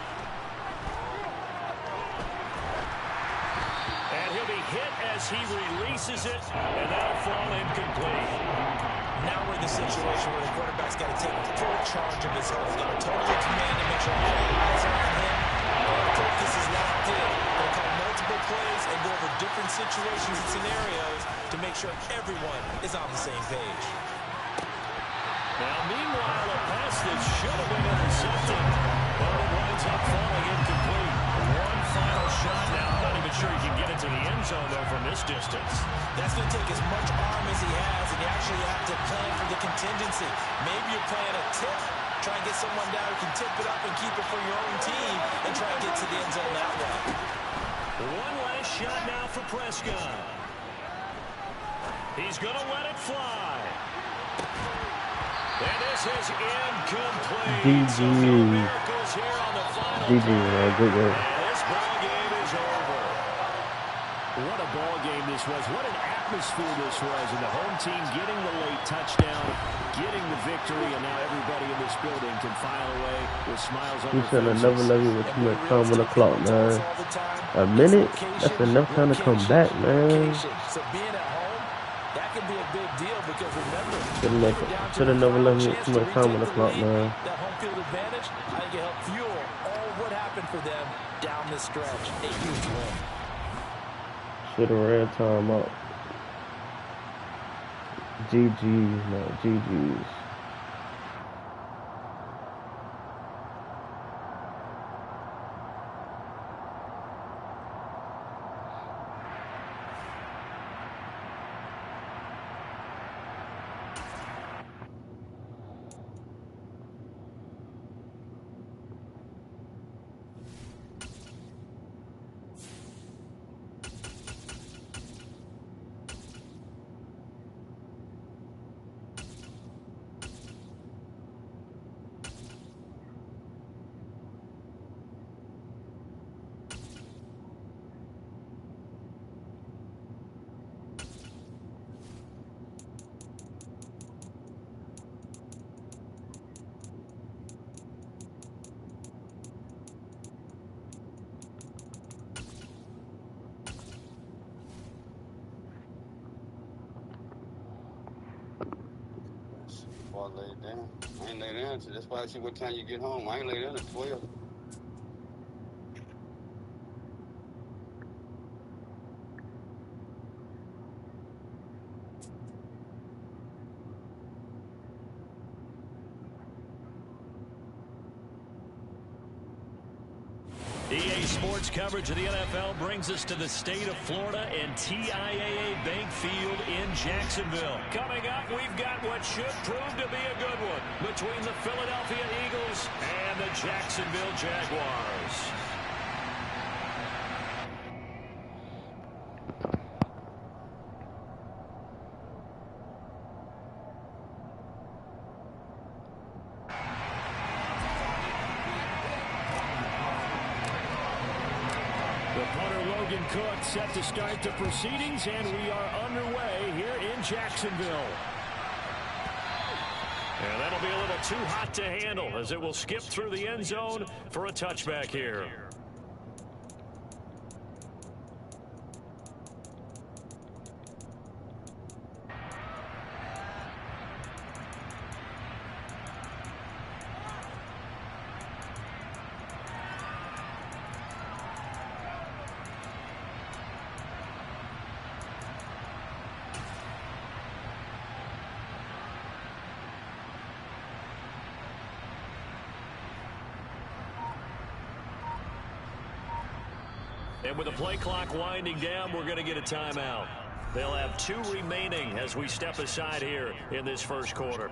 And he'll be hit as he releases it, and that'll fall incomplete. Now we're in the situation where the quarterback's got to take full charge of his own. He's got to totally command and make sure all eyes are on him. All focus is locked in. They'll call multiple plays and go over different situations and scenarios to make sure everyone is on the same page. Now, meanwhile, a pass that should have been intercepted, but it winds up falling incomplete. One final shot now. I'm not even sure he can get it to the end zone, though, from this distance. That's going to take as much arm as he has, and you actually have to plan for the contingency. Maybe you're playing a tip, try and get someone down who can tip it up and keep it for your own team, and try and get to the end zone that way. One last shot now for Prescott. He's going to let it fly. And this is incomplete. GG. So no miracles here on the final GG, man. Good game. And this ball game is over. What a ball game this was. What an atmosphere this was. And the home team getting the late touchdown, getting the victory, and now everybody in this building can file away with smiles on We their should faces. never let you with too much time on the clock, man. A minute? That's enough time to come back, man. So being at home, that can be a big deal because remember, Should have never let me with too much time on the clock, man. that home field advantage, I think it helped fuel all what happened for them down this stretch. A huge win. Should have ran time up. GG's, man. GG's. Before I lay down. I ain't lay down till that's why I see what time you get home. I ain't lay down at 12. EA Sports coverage of the NFL brings us to the state of Florida and TIAA Bank Field in Jacksonville. Coming up, we've got what should prove to be a good one between the Philadelphia Eagles and the Jacksonville Jaguars. Cook set to start the proceedings, and we are underway here in Jacksonville. And that'll be a little too hot to handle as it will skip through the end zone for a touchback here. And with the play clock winding down, we're going to get a timeout. They'll have 2 remaining as we step aside here in this first quarter.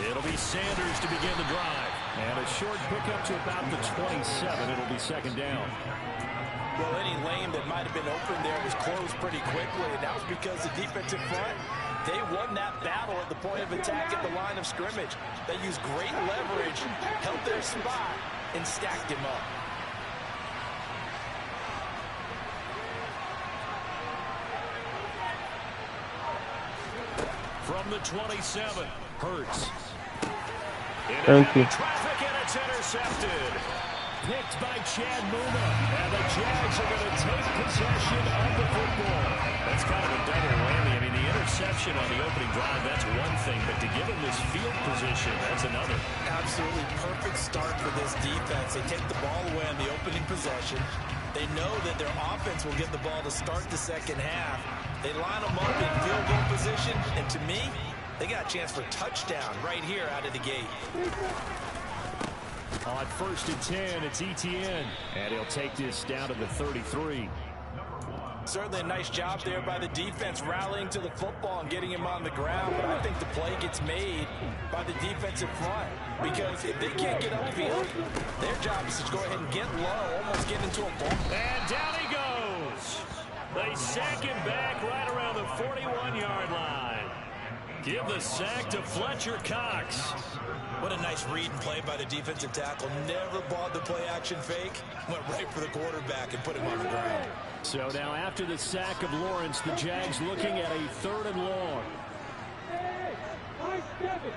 It'll be Sanders to begin the drive. And a short pickup to about the 27. It'll be second down. Well, any lane that might have been open there was closed pretty quickly, and that was because the defensive front, they won that battle at the point of attack at the line of scrimmage. They used great leverage, held their spot, and stacked him up. From the 27, Hurts. Thank you. Traffic, and it's intercepted. Picked by Chad Muma, and the Jags are going to take possession of the football. That's kind of a double whammy. I mean, the interception on the opening drive, that's one thing, but to give him this field position, that's another. Absolutely perfect start for this defense. They take the ball away on the opening possession. They know that their offense will get the ball to start the second half. They line them up in field goal position, and to me, they got a chance for touchdown right here out of the gate. On 1st and 10, it's Etienne, and he'll take this down to the 33. Certainly a nice job there by the defense rallying to the football and getting him on the ground, but I think the play gets made by the defensive front, because if they can't get upfield, their job is to go ahead and get low, almost get into a ball. And down he goes. They sack him back right around the 41-yard line. Give the sack to Fletcher Cox. What a nice read and play by the defensive tackle. Never bought the play action fake. Went right for the quarterback and put him on the ground. So now after the sack of Lawrence, the Jags looking at a 3rd and long. Hey, stop it.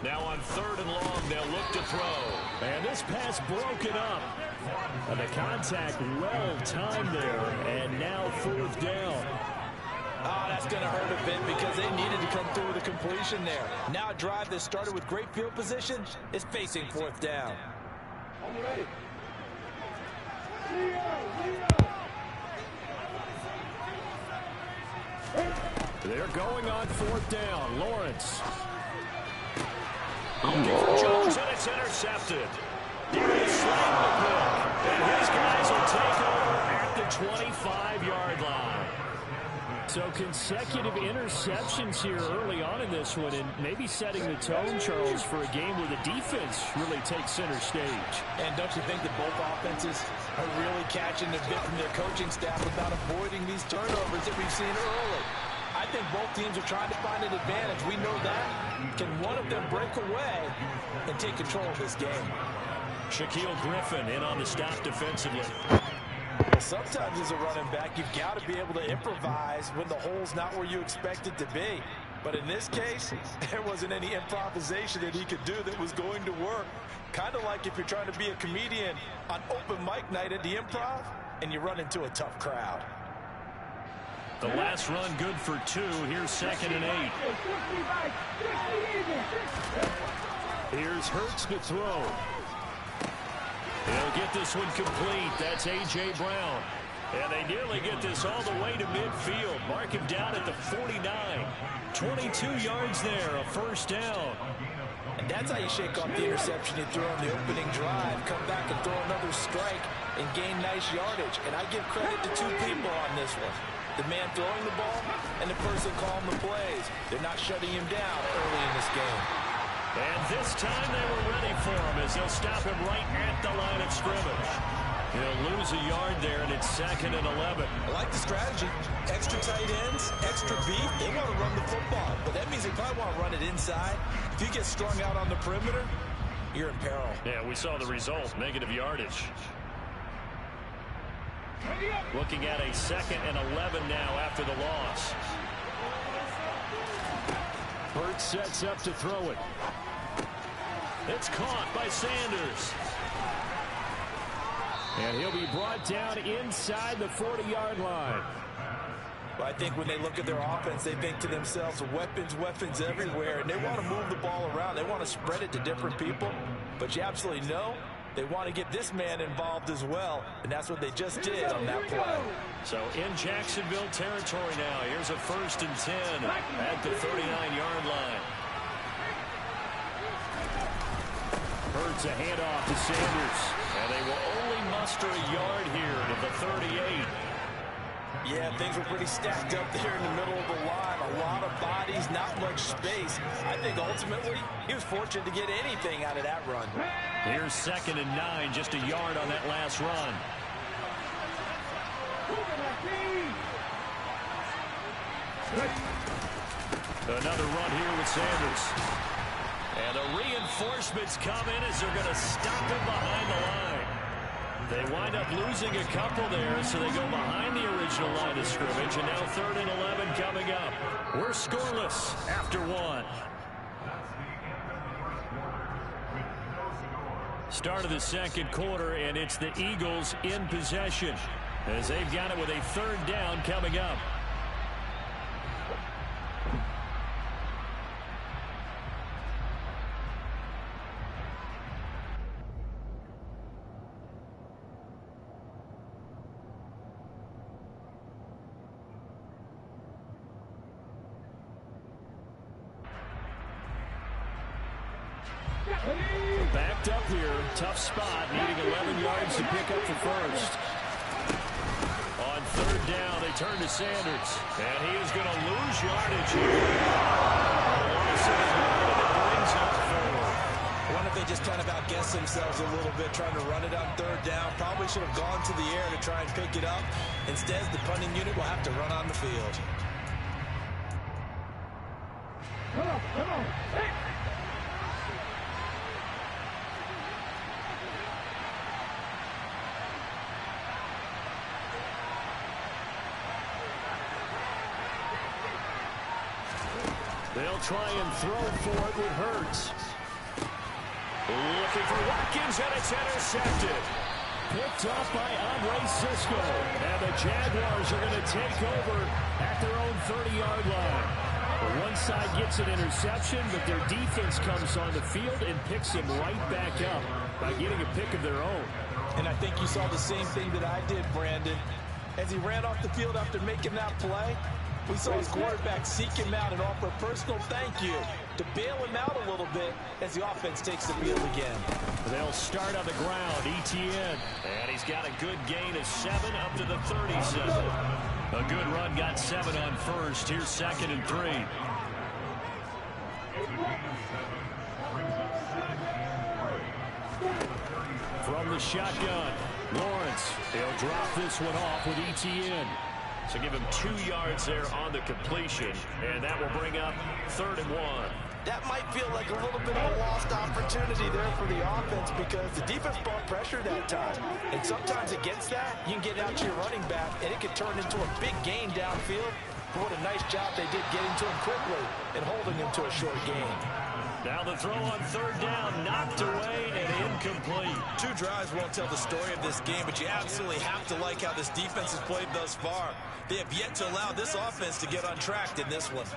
Now on 3rd and long, they'll look to throw. And this pass broken up. And the contact well timed there. And now 4th down. Oh, that's going to hurt a bit because they needed to come through with a completion there. Now a drive that started with great field position is facing 4th down. I'm ready. They're going on 4th down. Lawrence. Jones, and it's intercepted. Darius slammed the pick. And his guys will take over at the 25-yard line. So consecutive interceptions here early on in this one, and maybe setting the tone, Charles, for a game where the defense really takes center stage. And don't you think that both offenses are really catching a bit from their coaching staff about avoiding these turnovers that we've seen early? I think both teams are trying to find an advantage. We know that. Can one of them break away and take control of this game? Shaquille Griffin in on the stop defensively. Well, sometimes as a running back, you've got to be able to improvise when the hole's not where you expect it to be. But in this case, there wasn't any improvisation that he could do that was going to work. Kind of like if you're trying to be a comedian on open mic night at the Improv and you run into a tough crowd. The last run good for 2. Here's 2nd and 8. Here's Hurts to throw. He'll get this one complete. That's A.J. Brown. And they nearly get this all the way to midfield. Mark him down at the 49. 22 yards there, a 1st down. And that's how you shake off the interception you threw on the opening drive. Come back and throw another strike and gain nice yardage. And I give credit to 2 people on this one. The man throwing the ball and the person calling the plays. They're not shutting him down early in this game. And this time they were ready for him as they'll stop him right at the line of scrimmage. He'll lose a yard there, and it's 2nd and 11. I like the strategy. Extra tight ends, extra beef. They want to run the football, but that means they probably want to run it inside. If you get strung out on the perimeter, you're in peril. Yeah, we saw the result, negative yardage. Looking at a 2nd and 11 now after the loss. Burt sets up to throw it. It's caught by Sanders. And he'll be brought down inside the 40-yard line. Well, I think when they look at their offense, they think to themselves, weapons everywhere, and they want to move the ball around. They want to spread it to different people. But you absolutely know they want to get this man involved as well, and that's what they just did on that play. So in Jacksonville territory now. Here's a 1st and 10 at the 39-yard line. Hurts a handoff to Sanders, and they will only muster a yard here to the 38. Yeah, things were pretty stacked up there in the middle of the line. A lot of bodies, not much space. I think ultimately he was fortunate to get anything out of that run. Here's 2nd and 9, just a yard on that last run. Another run here with Sanders. And the reinforcements come in as they're going to stop him behind the line. They wind up losing a couple there, so they go behind the original line of scrimmage, and now 3rd and 11 coming up. We're scoreless after 1. Start of the 2nd quarter, and it's the Eagles in possession as they've got it with a 3rd down coming up. Backed up here, tough spot, needing 11 yards to pick up the first. On 3rd down, they turn to Sanders, and he is going to lose yardage here. I wonder if they just kind of outguessed themselves a little bit trying to run it on 3rd down. Probably should have gone to the air to try and pick it up. Instead, the punting unit will have to run on the field. Come on. Hey. They'll try and throw for it with Hurts. Looking for Watkins, and it's intercepted. Picked off by Andre Cisco. And the Jaguars are going to take over at their own 30-yard line. One side gets an interception, but their defense comes on the field and picks them right back up by getting a pick of their own. And I think you saw the same thing that I did, Brandon. As he ran off the field after making that play, we saw his quarterback seek him out and offer a personal thank you to bail him out a little bit as the offense takes the field again. They'll start on the ground, ETN. And he's got a good gain of 7 up to the 37. A good run, got 7 on first. Here's 2nd and 3. From the shotgun, Lawrence. He'll drop this one off with ETN. So give him 2 yards there on the completion, and that will bring up 3rd and 1. That might feel like a little bit of a lost opportunity there for the offense because the defense brought pressure that time. And sometimes against that, you can get out to your running back, and it can turn into a big gain downfield. But what a nice job they did getting to him quickly and holding him to a short gain. Now the throw on 3rd down, knocked away and incomplete. 2 drives won't tell the story of this game, but you absolutely have to like how this defense has played thus far. They have yet to allow this offense to get untracked in this one.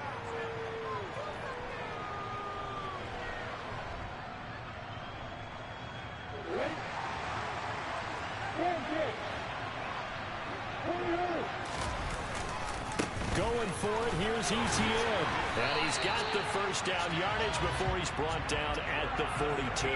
Going for it, here's ETN. And he's got the first down yardage before he's brought down at the 42.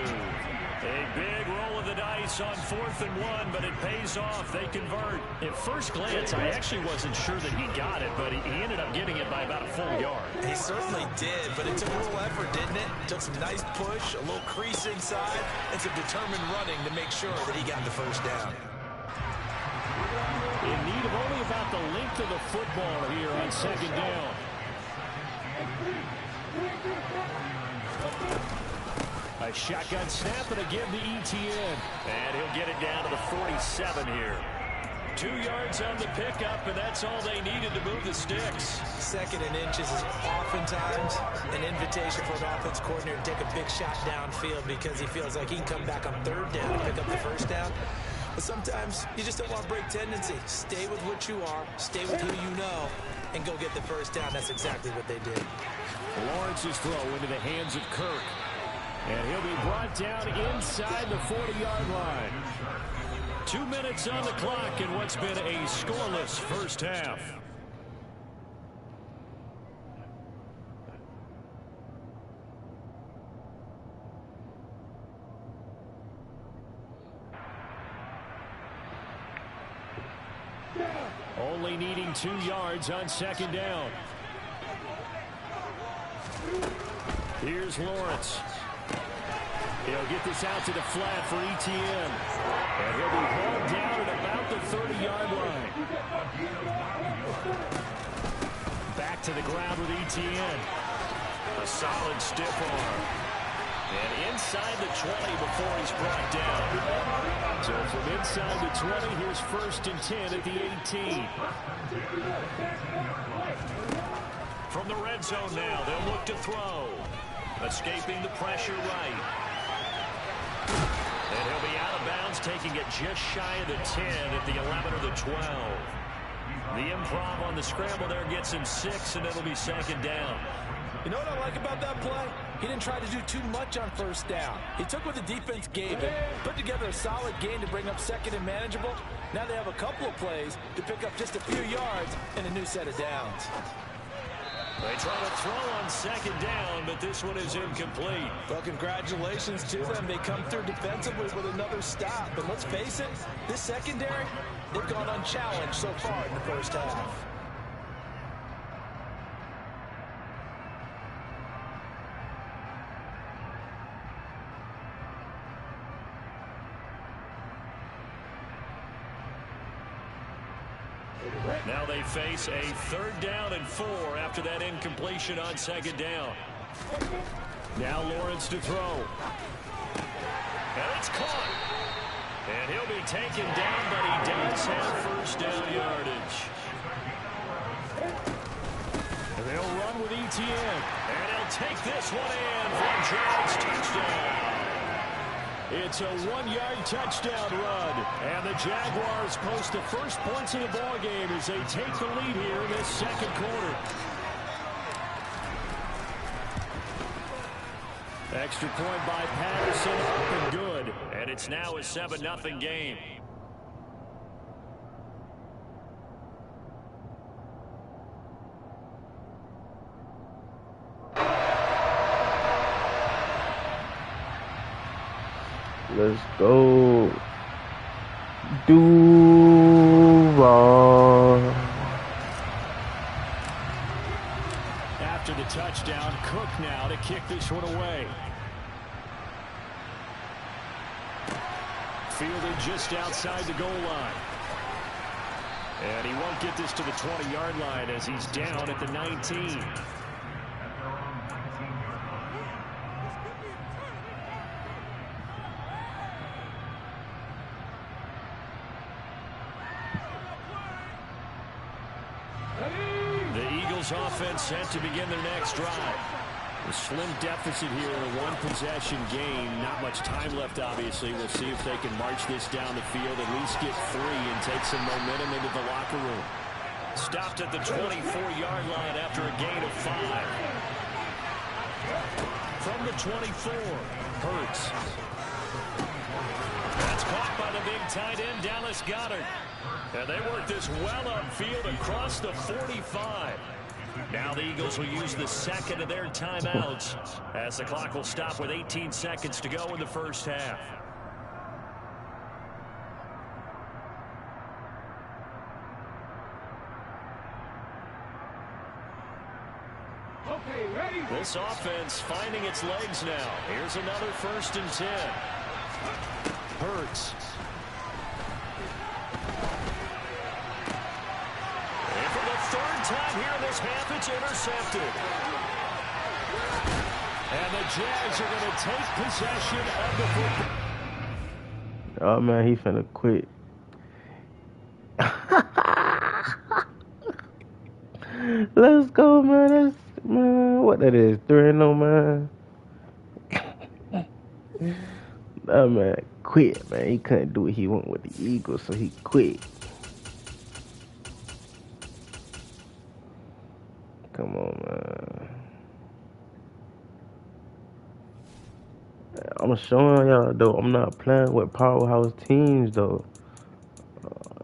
A big roll of the dice on 4th and 1, but it pays off. They convert. At first glance, I actually wasn't sure that he got it, but he ended up getting it by about a full yard. He certainly did, but it took a little effort, didn't it? Took some nice push, a little crease inside, and some determined running to make sure that he got the first down. In need of only about the length of the football here on 2nd down. A shotgun snap and again to ETN. And he'll get it down to the 47 here. 2 yards on the pickup, and that's all they needed to move the sticks. 2nd and inches is oftentimes an invitation for an offense coordinator to take a big shot downfield because he feels like he can come back on 3rd down and pick up the first down. But sometimes you just don't want to break tendency. Stay with what you are, stay with who you know, and go get the first down. That's exactly what they did. Lawrence's throw into the hands of Kirk. And he'll be brought down inside the 40-yard line. 2 minutes on the clock in what's been a scoreless first half. Only needing 2 yards on 2nd down. Here's Lawrence. He'll get this out to the flat for ETN. And he'll be hauled down at about the 30-yard line. Back to the ground with ETN. A solid stiff arm. And inside the 20 before he's brought down. So from inside the 20, here's 1st and 10 at the 18. From the red zone now, they'll look to throw. Escaping the pressure right. And he'll be out of bounds, taking it just shy of the 10 at the 11 or the 12. The improv on the scramble there gets him 6, and it'll be 2nd down. You know what I like about that play? He didn't try to do too much on 1st down. He took what the defense gave him, put together a solid gain to bring up 2nd and manageable. Now they have a couple of plays to pick up just a few yards and a new set of downs. They try to throw on 2nd down, but this one is incomplete. Well, congratulations to them. They come through defensively with another stop. But let's face it, this secondary, they've gone unchallenged so far in the 1st half. Now they face a 3rd down and 4 after that incompletion on 2nd down. Now Lawrence to throw. And it's caught. And he'll be taken down, but he does have 1st down yardage. And they'll run with ETN. And he'll take this one in for a Giants touchdown. It's a 1-yard touchdown run, and the Jaguars post the first points of the ball game as they take the lead here in this 2nd quarter. Extra point by Patterson, up and good, and it's now a 7-0 game. Let's go. Duval. After the touchdown, Cook now to kick this one away. Fielded just outside the goal line. And he won't get this to the 20-yard line as he's down at the 19. Offense set to begin their next drive. A slim deficit here in a 1-possession game. Not much time left, obviously. We'll see if they can march this down the field, at least get 3 and take some momentum into the locker room. Stopped at the 24-yard line after a gain of 5. From the 24, Hurts. That's caught by the big tight end, Dallas Goedert. And they work this well upfield across the 45. Now the Eagles will use the 2nd of their timeouts as the clock will stop with 18 seconds to go in the 1st half. Okay, ready? This offense finding its legs now. Here's another 1st and 10. Hurts. Time here in this half, it's intercepted. And the Jags are going to take possession of the football. Oh man, he finna quit. Let's go, man. That's, man, what that is? 3-0, man. That man quit, man. He couldn't do what he wanted with the Eagles, so he quit. Come on, man. I'm showing y'all, though, I'm not playing with powerhouse teams, though.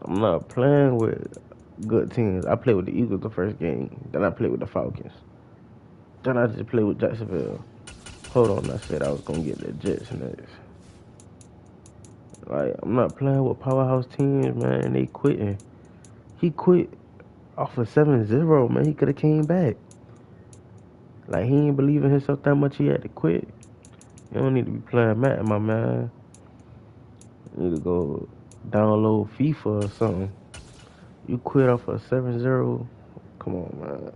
I'm not playing with good teams. I played with the Eagles the first game. Then I played with the Falcons. Then I just played with Jacksonville. Hold on, I said I was going to get the Jets next. Like, I'm not playing with powerhouse teams, man. They quitting. He quit off of 7-0, man. He could have came back. Like, he ain't believe in himself that much he had to quit. You don't need to be playing Madden, my man. You need to go download FIFA or something. You quit off of 7-0. Come on, man.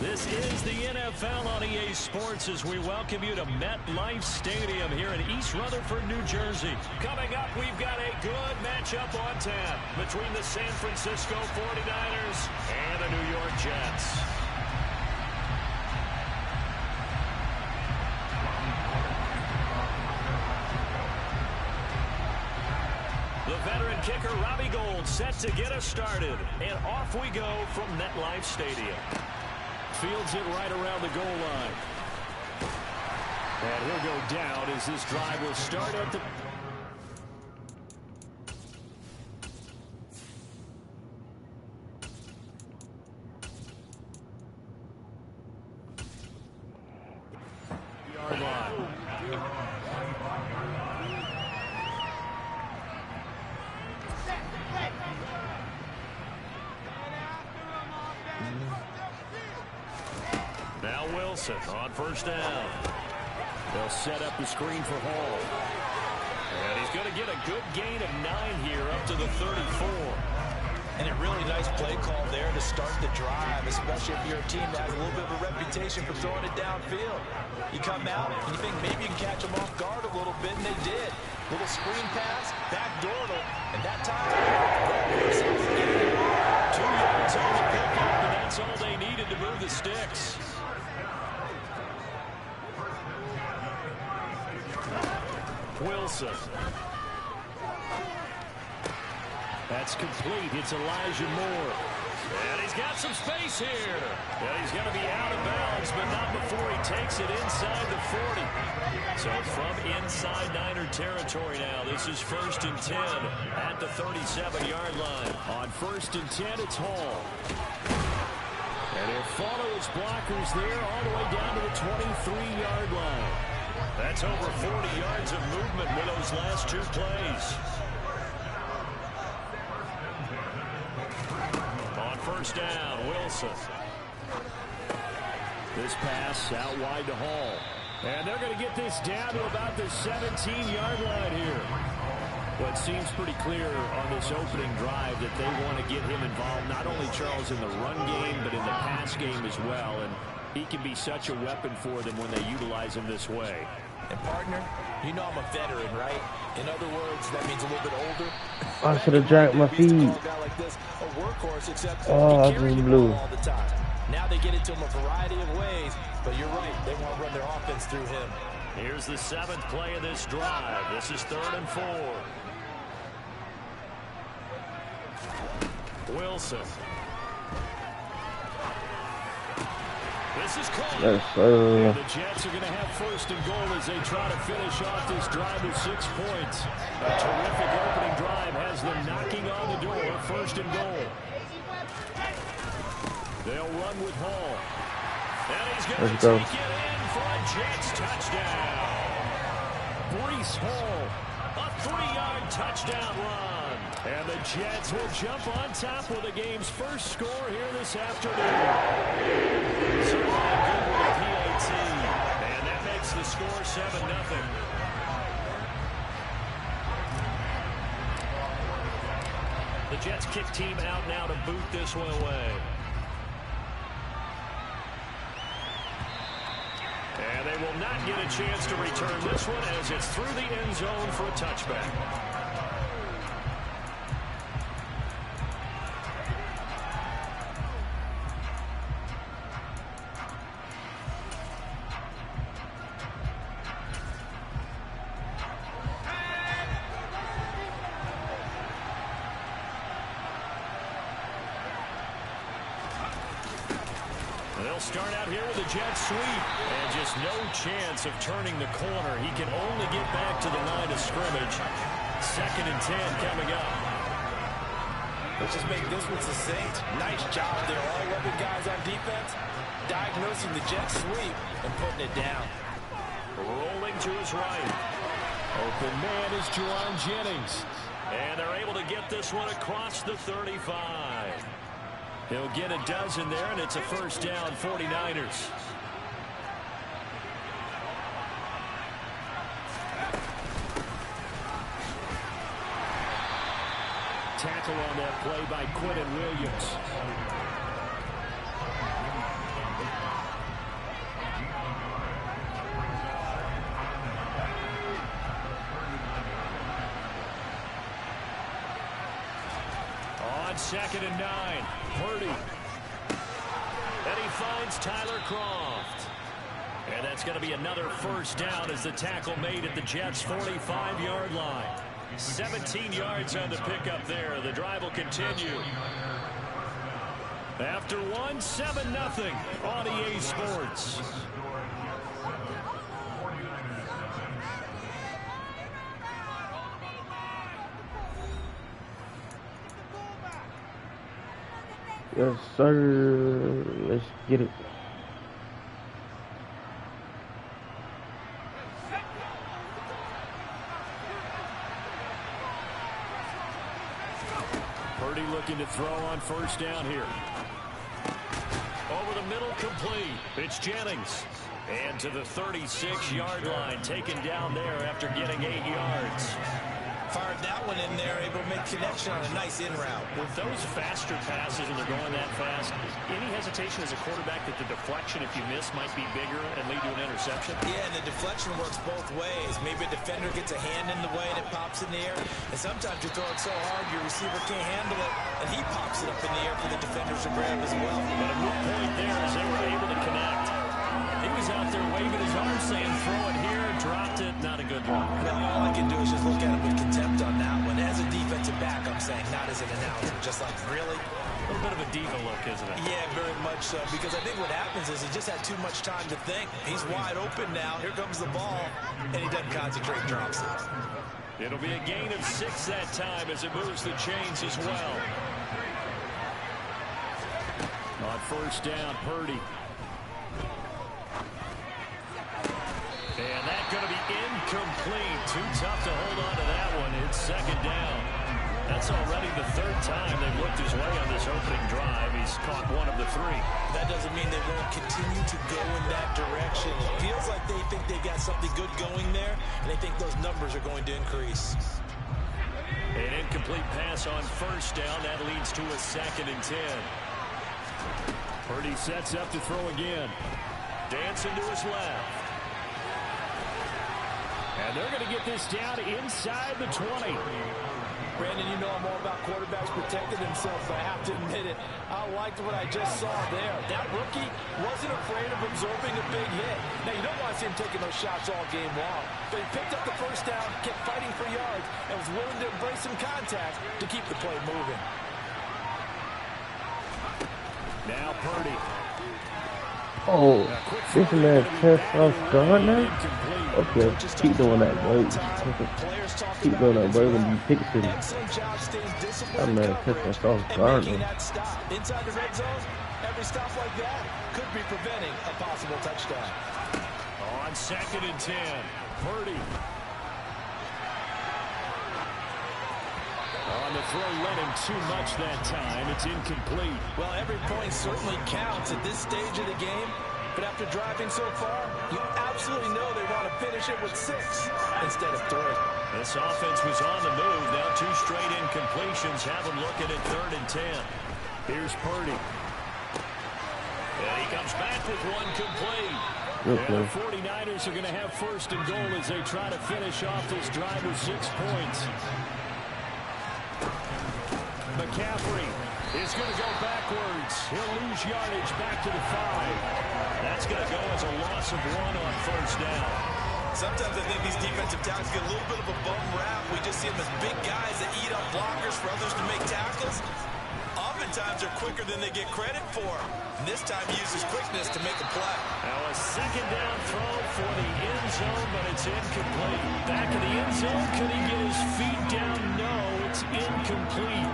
This is the NFL on EA Sports as we welcome you to MetLife Stadium here in East Rutherford, New Jersey. Coming up, we've got a good matchup on tap between the San Francisco 49ers and the New York Jets. The veteran kicker Robbie Gould set to get us started. And off we go from MetLife Stadium. Fields it right around the goal line. And he'll go down as this drive will start at the... yard line. Now Wilson on first down. They'll set up the screen for Hall. And he's going to get a good gain of 9 here up to the 34. And a really nice play call there to start the drive, especially if you're a team that has a little bit of a reputation for throwing it downfield. You come out and you think maybe you can catch them off guard a little bit, and they did. Little screen pass, backdoor them, and that time, 2 yards on the pickup, and that's all they needed to move the sticks. Wilson. That's complete. It's Elijah Moore. And he's got some space here. And he's going to be out of bounds, but not before he takes it inside the 40. So from inside Niner territory now, this is 1st and 10 at the 37-yard line. On 1st and 10, it's Hall. And he'll follow his blockers there all the way down to the 23-yard line. That's over 40 yards of movement with those last 2 plays. On first down, Wilson. This pass out wide to Hall. And they're going to get this down to about the 17-yard line here. Well, it seems pretty clear on this opening drive that they want to get him involved, not only Charles in the run game, but in the pass game as well. And he can be such a weapon for them when they utilize him this way. And partner, you know I'm a veteran, right? In other words, that means a little bit older. I should have dragged my feet. Like this, a workhorse, except oh, I he carries just the blew. ball all the time. Now they get it to him a variety of ways, but you're right, they want to run their offense through him. Here's the 7th play of this drive. This is 3rd and 4. Wilson. This is caught. Yes, sir. The Jets are going to have 1st and goal as they try to finish off this drive with 6 points. A terrific opening drive has them knocking on the door. 1st and goal. They'll run with Hall. And he's going to take it in for a Jets touchdown. Breece Hall, a 3-yard touchdown run. And the Jets will jump on top with the game's first score here this afternoon. Certainly good with a PAT. And that makes the score 7-0. The Jets kick team out now to boot this one away. And they will not get a chance to return this one as it's through the end zone for a touchback. They'll start out here with a jet sweep. And just no chance of turning the corner. He can only get back to the line of scrimmage. 2nd and 10 coming up. Let's just make this one succinct. Nice job there. All 11 guys on defense diagnosing the jet sweep and putting it down. Rolling to his right. Open man is Juwan Jennings. And they're able to get this one across the 35. He'll get a dozen there, and it's a first down, 49ers. Tackle on that play by Quinton Williams. On 2nd and 9, Purdy. And he finds Tyler Croft. And that's going to be another first down as the tackle made at the Jets' 45-yard line. 17 yards on the pickup there. The drive will continue. After one, 7-0 on EA Sports. Yes, sir. Let's get it. Purdy looking to throw on first down here. Over the middle, complete. It's Jennings. And to the 36-yard line, taken down there after getting 8 yards. Fired that one in there, able to make connection on a nice in route. With those faster passes when they're going that fast, any hesitation as a quarterback that the deflection, if you miss, might be bigger and lead to an interception? Yeah, and the deflection works both ways. Maybe a defender gets a hand in the way and it pops in the air. And sometimes you throw it so hard your receiver can't handle it, and he pops it up in the air for the defenders to grab as well. But a good point there as they were able to connect. He was out there waving his arm saying, throw it here, dropped it, not a good one. No, all I can do is just look at him with contempt on that one. As a defensive back, I'm saying, not as an announcer. Just like, really? A little bit of a diva look, isn't it? Yeah, very much so. Because I think what happens is he just had too much time to think. He's wide open now. Here comes the ball. And he doesn't concentrate, drops it. It'll be a gain of 6 that time as it moves the chains as well. On first down, Purdy. And that's going to be incomplete. Too tough to hold on to that one. It's 2nd down. That's already the 3rd time they've looked his way on this opening drive. He's caught one of the 3. That doesn't mean they won't continue to go in that direction. It feels like they think they got something good going there, and they think those numbers are going to increase. An incomplete pass on first down. That leads to a 2nd and 10. Purdy sets up to throw again. Dancing to his left. And they're going to get this down inside the 20. Brandon, you know I'm all about quarterbacks protecting themselves, but I have to admit it. I liked what I just saw there. That rookie wasn't afraid of absorbing a big hit. Now, you don't want to see him taking those shots all game long, but he picked up the first down, kept fighting for yards, and was willing to embrace some contact to keep the play moving. Oh, this man test us gone now? Okay, keep doing that, boy. Keep doing that, boy, when you pick city. That man test us off guard now. Inside the red zone, every stop like that could be preventing a possible touchdown. On 2nd and 10, Purdy. On the throw, let him too much that time. It's incomplete. Well, every point certainly counts at this stage of the game. But after driving so far, you absolutely know they want to finish it with 6 instead of 3. This offense was on the move. Now 2 straight incompletions have them looking at 3rd and 10. Here's Purdy. And he comes back with one complete. And the 49ers are going to have 1st and goal as they try to finish off this drive with 6 points. McCaffrey is going to go backwards. He'll lose yardage back to the 5. That's going to go as a loss of 1 on first down. Sometimes I think these defensive tackles get a little bit of a bum rap. We just see them as big guys that eat up blockers for others to make tackles. Often sometimes are quicker than they get credit for. And this time he uses quickness to make a play. Now a second down throw for the end zone, but it's incomplete. Back in the end zone, could he get his feet down? No, it's incomplete.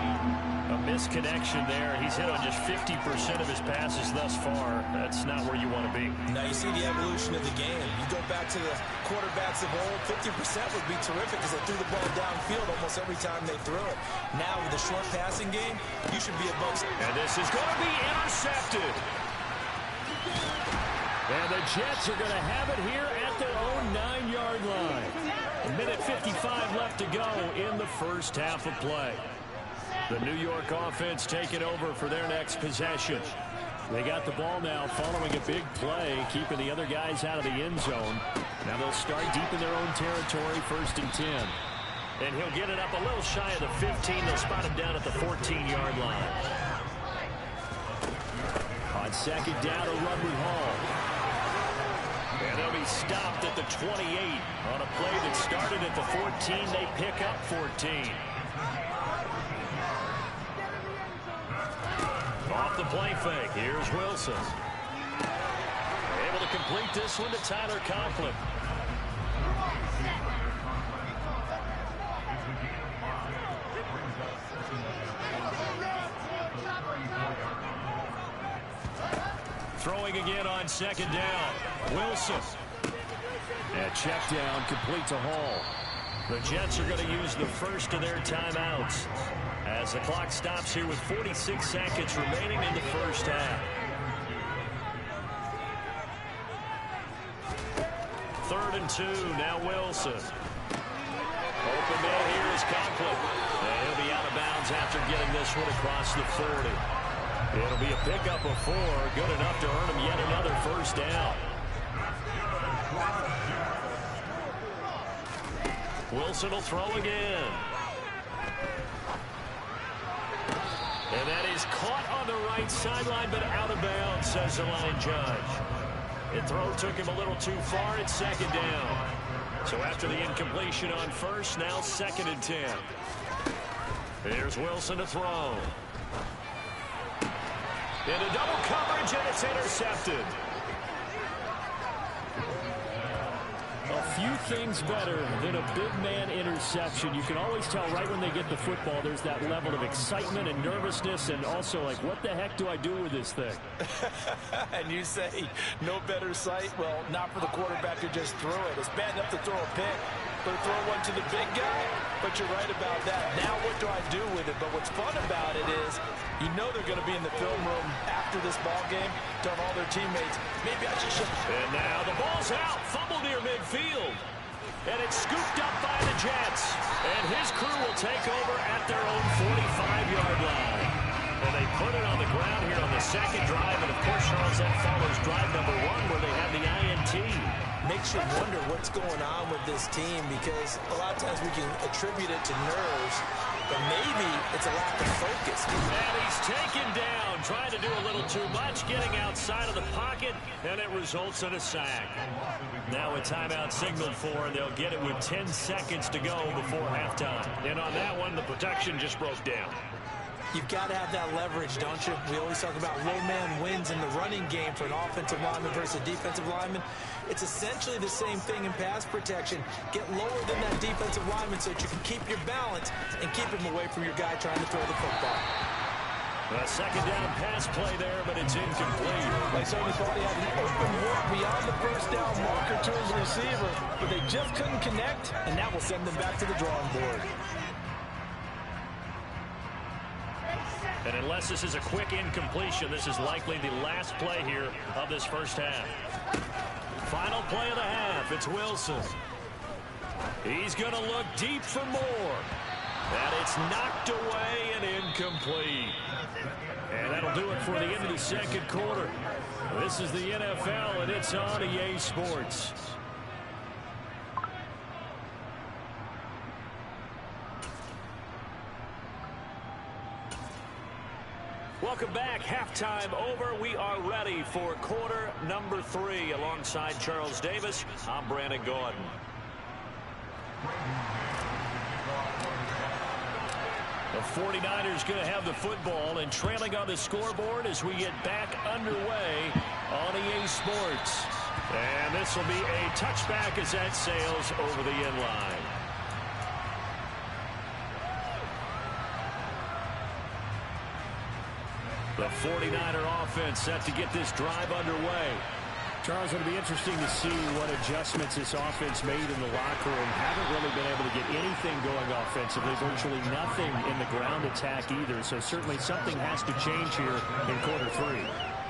A misconnection there. He's hit on just 50% of his passes thus far. That's not where you want to be. Now you see the evolution of the game. You go back to the quarterbacks of old, 50% would be terrific because they threw the ball downfield almost every time they threw it. Now with the short passing game, you should be amongst. And this is going to be intercepted. And the Jets are going to have it here at their own 9-yard line. A minute 55 left to go in the first half of play. The New York offense taking over for their next possession. They got the ball now following a big play, keeping the other guys out of the end zone. Now they'll start deep in their own territory, 1st and 10. And he'll get it up a little shy of the 15. They'll spot him down at the 14-yard line. On second down, a run with Hall. And they'll be stopped at the 28. On a play that started at the 14, they pick up 14. Off the play fake, here's Wilson. Able to complete this one to Tyler Conklin. Throwing again on second down. Wilson. And check down, complete to Hall. The Jets are going to use the first of their timeouts as the clock stops here with 46 seconds remaining in the first half. 3rd and 2, now Wilson. Open man here is Conklin. And he'll be out of bounds after getting this one across the 40. It'll be a pickup of 4, good enough to earn him yet another first down. Wilson will throw again. And that is caught on the right sideline, but out of bounds, says the line judge. The throw took him a little too far. It's second down. So after the incompletion on first, now 2nd and 10. Here's Wilson to throw. Into double coverage, and it's intercepted. A few things better than a big man interception. You can always tell right when they get the football, there's that level of excitement and nervousness, and also like, what the heck do I do with this thing? And you say, no better sight? Well, not for the quarterback who just threw it. It's bad enough to throw a pick, but to throw one to the big guy? But you're right about that. Now what do I do with it? But what's fun about it is, you know they're going to be in the film room after this ball game, telling all their teammates, maybe I should. And now the ball's out, fumble near midfield. And it's scooped up by the Jets. And his crew will take over at their own 45-yard line. And they put it on the ground here on the second drive. And, of course, Charles, that follows drive number 1 where they have the INT. Makes you wonder what's going on with this team because a lot of times we can attribute it to nerves, but maybe it's a lack of focus. And he's taken down, trying to do a little too much, getting outside of the pocket, and it results in a sack. Now a timeout signaled for, and they'll get it with 10 seconds to go before halftime. And on that one, the protection just broke down. You've got to have that leverage, don't you? We always talk about low man wins in the running game for an offensive lineman versus a defensive lineman. It's essentially the same thing in pass protection. Get lower than that defensive lineman so that you can keep your balance and keep him away from your guy trying to throw the football. A second down pass play there, but it's incomplete. They certainly thought he had an open look beyond the first down marker to his receiver, but they just couldn't connect, and that will send them back to the drawing board. And unless this is a quick incompletion, this is likely the last play here of this first half. Final play of the half, it's Wilson. He's going to look deep for more. And it's knocked away and incomplete. And that'll do it for the end of the second quarter. This is the NFL, and it's on EA Sports. Welcome back. Halftime over. We are ready for quarter number 3 alongside Charles Davis. I'm Brandon Gordon. The 49ers going to have the football and trailing on the scoreboard as we get back underway on EA Sports. And this will be a touchback as that sails over the end line. The 49er offense set to get this drive underway. Charles, it'll be interesting to see what adjustments this offense made in the locker room. Haven't really been able to get anything going offensively, virtually nothing in the ground attack either. So certainly something has to change here in quarter 3.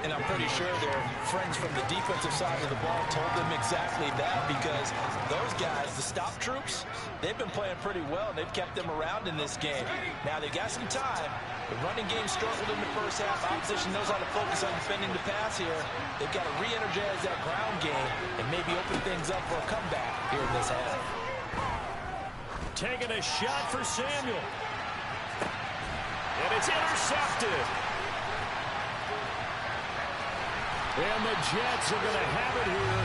And I'm pretty sure their friends from the defensive side of the ball told them exactly that, because those guys, the stop troops, they've been playing pretty well. They've kept them around in this game. Now they've got some time. The running game struggled in the first half. Opposition knows how to focus on defending the pass here. They've got to re-energize that ground game and maybe open things up for a comeback here in this half. Taking a shot for Samuel. And it's intercepted. And the Jets are going to have it here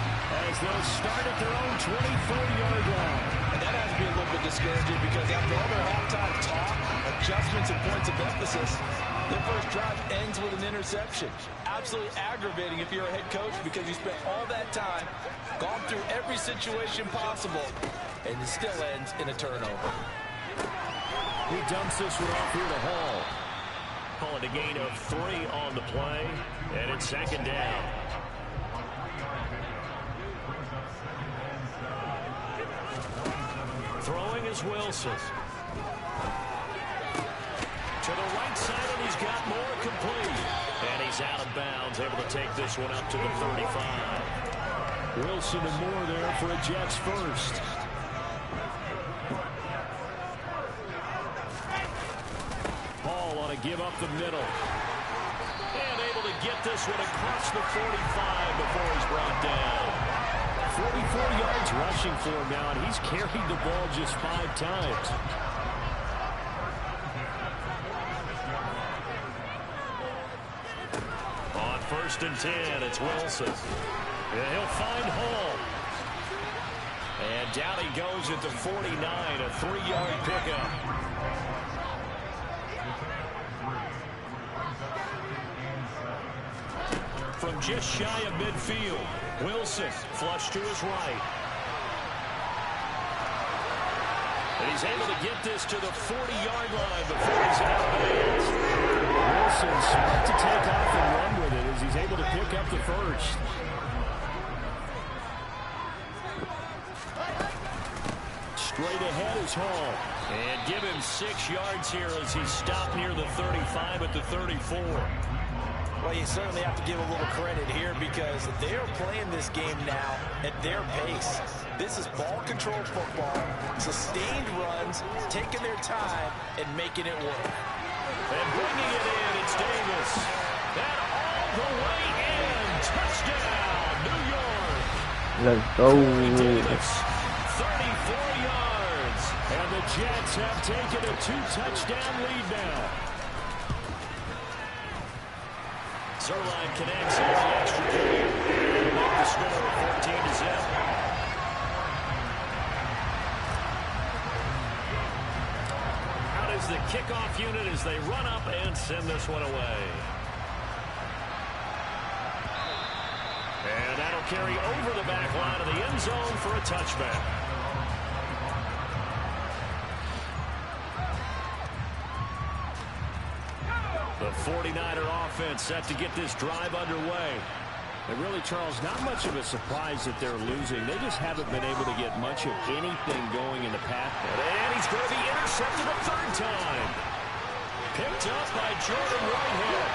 as they'll start at their own 24-yard line. And that has to be a little bit discouraging, because after all their halftime talk, adjustments and points of emphasis, their first drive ends with an interception. Absolutely aggravating if you're a head coach, because you spent all that time, gone through every situation possible, and it still ends in a turnover. He dumps this one off here to Hall. Calling a gain of 3 on the play, and it's second down. Throwing is Wilson. To the right side, and he's got more complete. And he's out of bounds, able to take this one up to the 35. Wilson and more there for a Jets first. Give up the middle. And able to get this one across the 45 before he's brought down. 44 yards rushing for him now, and he's carried the ball just 5 times. On 1st and 10, it's Wilson. And he'll find Hall. And down he goes at the 49, a 3-yard pickup. From just shy of midfield, Wilson flush to his right. And he's able to get this to the 40-yard line before he's out of bounds. Wilson smart to take off and run with it as he's able to pick up the first. Straight ahead is Hall. And give him 6 yards here as he stopped near the 35 at the 34. Well, you certainly have to give a little credit here, because they are playing this game now at their pace. This is ball control football, sustained runs, taking their time and making it work. And bringing it in, it's Davis. And all the way in. Touchdown, New York. Let's go. Davis, 34 yards. And the Jets have taken a 2-touchdown lead now. Zerline connects on the extra point. Make the score 14-0. Out is the kickoff unit as they run up and send this one away. And that'll carry over the back line of the end zone for a touchback. The 49er offense set to get this drive underway. And really, Charles, not much of a surprise that they're losing. They just haven't been able to get much of anything going in the pass. And he's going to be intercepted a 3rd time. Picked up by Jordan Whitehead.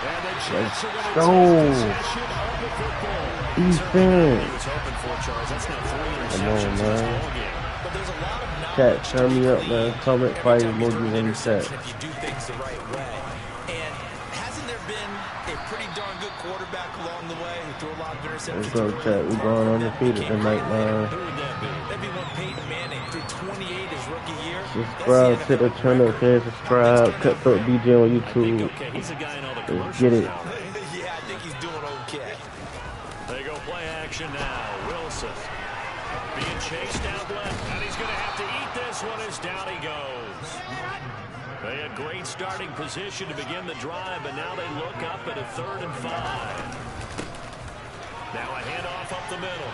And the Jets are going to take possession of the football. Defense. He was hoping for, Charles. That's now 3 interceptions in this ball game. But there's a lot of Chat, turn me up, man. Comment, fire emojis in the chat. if you do things the right way. And hasn't there been a pretty darn good quarterback along the way who threw a lot of interceptions? Let's go, chat. We're going undefeated tonight, man. Who would that be? That'd be when Peyton Manning threw 28 his rookie year. Subscribe to the channel, okay? Subscribe. Cutthroat DJ on YouTube. Okay, he's a guy in all the Let's get it. Yeah, I think he's doing okay. They go play action now. Wilson being chased out left, and he's going to have to eat this one as down he goes. They had great starting position to begin the drive, but now they look up at a 3rd and 5. Now a handoff up the middle.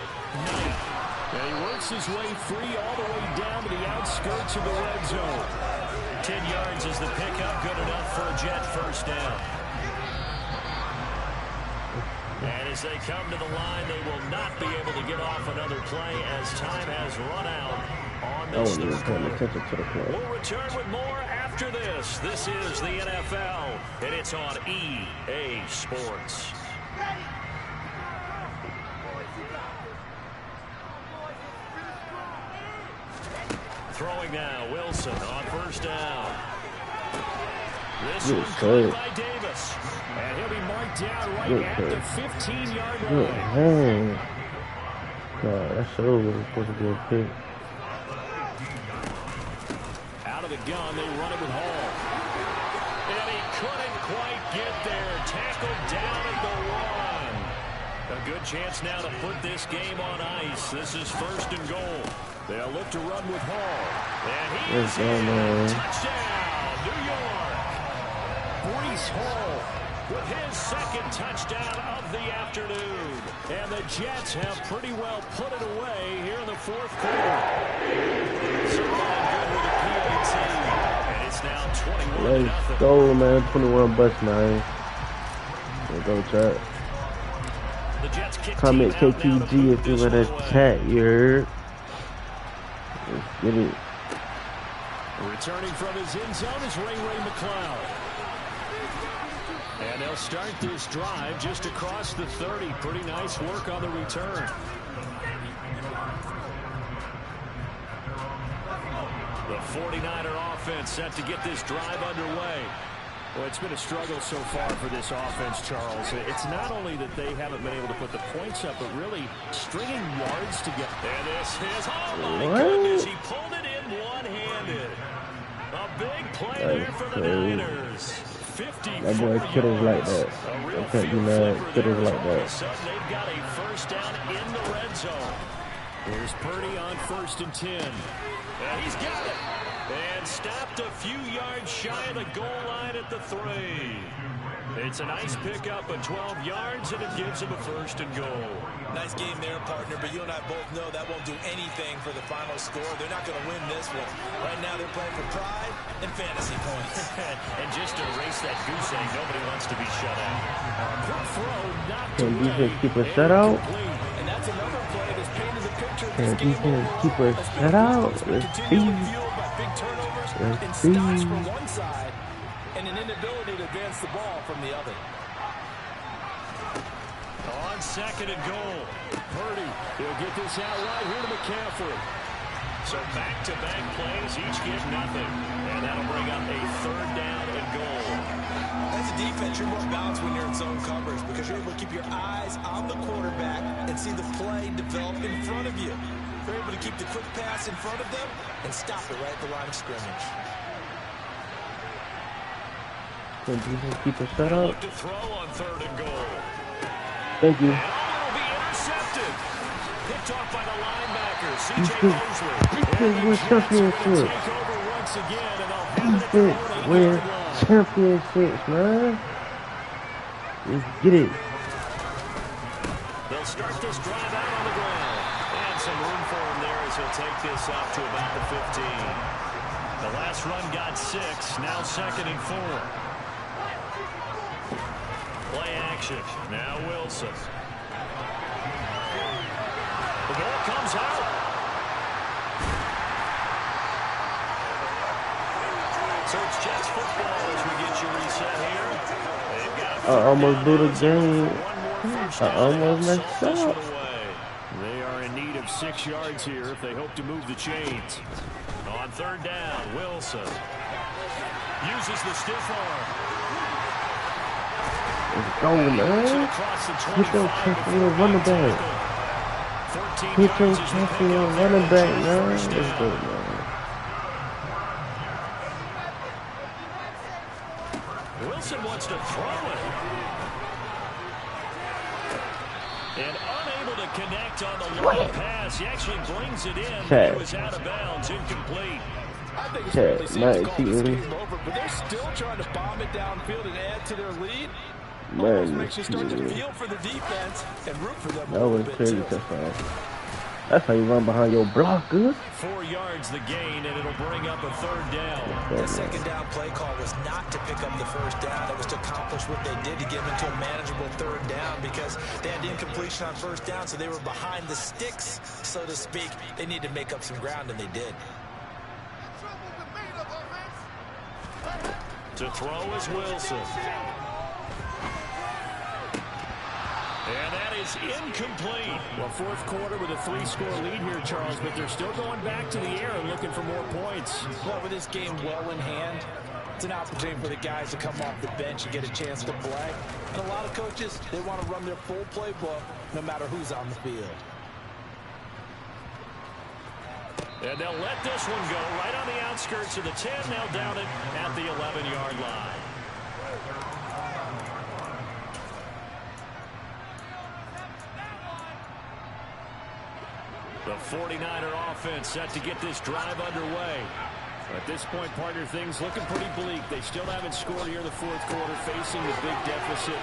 And he works his way free all the way down to the outskirts of the red zone. 10 yards is the pickup, good enough for a Jet first down. And as they come to the line, they will not be able to get off another play as time has run out on this third quarter. We'll return with more after this. This is the NFL, and it's on EA Sports. Throwing now, Wilson on first down. This one's caught by Davis. And he'll be marked down right at the 15-yard line. God, that show was supposed to be a pick. Out of the gun, they run it with Hall. And he couldn't quite get there. Tackled down at the 1. A good chance now to put this game on ice. This is 1st and goal. They'll look to run with Hall. And he's in. Touchdown, New York. Breece Hall with his 2nd touchdown of the afternoon. And the Jets have pretty well put it away here in the 4th quarter. Survived good with a PAT. And it's now 21-0. Let's go, man. 21 bucks, man. Let's go, chat. Comment KTG if you want to chat, you heard. Let's get it. Returning from his end zone is Ray McCloud. And they'll start this drive just across the 30. Pretty nice work on the return. The 49er offense set to get this drive underway. Well, it's been a struggle so far for this offense, Charles. It's not only that they haven't been able to put the points up, but really stringing yards together. And this is, oh my goodness, he pulled it in one-handed. A big play there for the Niners. 54 that boy Kittle's like that. I can't be mad. Kittle's like that. They've got a first down in the red zone. Here's Purdy on 1st and 10. And he's got it. And stopped a few yards shy of the goal line at the 3. It's a nice pickup of 12 yards, and it gives him a 1st and goal. Nice game there, partner, but you and I both know that won't do anything for the final score. They're not going to win this one. Right now they're playing for pride and fantasy points. And just to erase that goose egg, nobody wants to be shut out. Quick throw, not to Can defense keep a shutout? And that's another play that's painted the picture of Can this game defense overall. keep a shutout? Let's see. Big turnovers Let's and see. stops from one side and an inability to advance the ball from the other. On 2nd and goal, Purdy, he'll get this out right here to McCaffrey. So back-to-back plays, each give nothing. And that'll bring up a 3rd down and goal. As a defense, you're more balanced when you're in zone coverage because you're able to keep your eyes on the quarterback and see the play develop in front of you. They're able to keep the quick pass in front of them and stop it right at the line of scrimmage. Can defense keep a shutout? Look to throw on 3rd and goal. Thank you. And it'll be intercepted. Picked off by the linebacker, C.J. Mosley. Defense win championships. Take over once again, and they'll have it at Defense the win 8-yard line. championships, man. Let's get it. They'll start this drive out on the ground. And some room for him there as he'll take this up to about the 15. The last run got 6. Now 2nd and 4. Play action. Now Wilson. The ball comes out. So it's Jets football as we get you reset here. They've got I almost blew the game. one more first I down. almost They'll messed salt this up. one away. They are in need of 6 yards here if they hope to move the chains. On 3rd down, Wilson uses the stiff arm. Let's go, man. Put your chest in the running back. Put your chest in the running back, man. Let's go, man. Wilson wants to throw it. And unable to connect on the long pass. He actually brings it in. He was out of bounds, incomplete. I think it's Chat, fairly safe to Madden call this cheating. game over, but they're still trying to bomb it downfield and add to their lead. Almost Madden makes you start to cheating. feel for the defense and root for them a That little was bit crazy too. touchdown. That's how you run behind your blockers. 4 yards the gain, and it'll bring up a third down. The second down play call was not to pick up the first down. It was to accomplish what they did to get them into a manageable third down because they had incompletion on first down, so they were behind the sticks, so to speak. They needed to make up some ground, and they did. To throw is Wilson. And that is incomplete. Well, fourth quarter with a 3-score lead here, Charles, but they're still going back to the air and looking for more points. Well, with this game well in hand, it's an opportunity for the guys to come off the bench and get a chance to play. And a lot of coaches, they want to run their full playbook no matter who's on the field. And they'll let this one go right on the outskirts of the 10. Now down it at the 11-yard line. The 49er offense set to get this drive underway. At this point, partner, things looking pretty bleak. They still haven't scored here in the fourth quarter, facing the big deficit.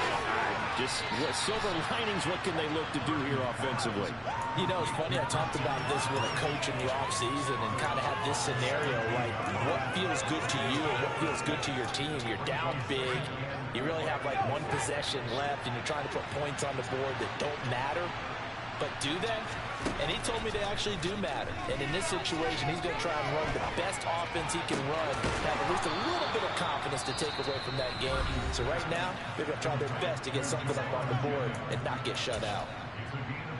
Just silver linings, what can they look to do here offensively? You know, it's funny, I talked about this with a coach in the offseason and kind of had this scenario, like what feels good to you and what feels good to your team. You're down big. You really have like one possession left, and you're trying to put points on the board that don't matter. But do they? And he told me they actually do matter. And in this situation, he's going to try and run the best offense he can run, have at least a little bit of confidence to take away from that game. So right now, they're going to try their best to get something up on the board and not get shut out.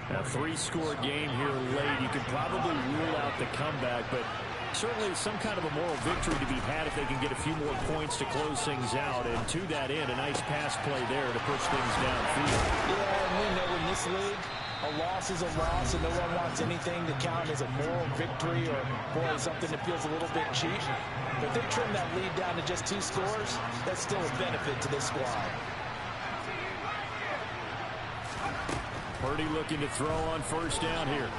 A 3-score game here late. You could probably rule out the comeback, but certainly some kind of a moral victory to be had if they can get a few more points to close things out. And to that end, a nice pass play there to push things downfield. Yeah, and we know in this league, a loss is a loss, and no one wants anything to count as a moral victory or, boy, something that feels a little bit cheap. But if they trim that lead down to just 2 scores, that's still a benefit to this squad. Purdy looking to throw on first down here.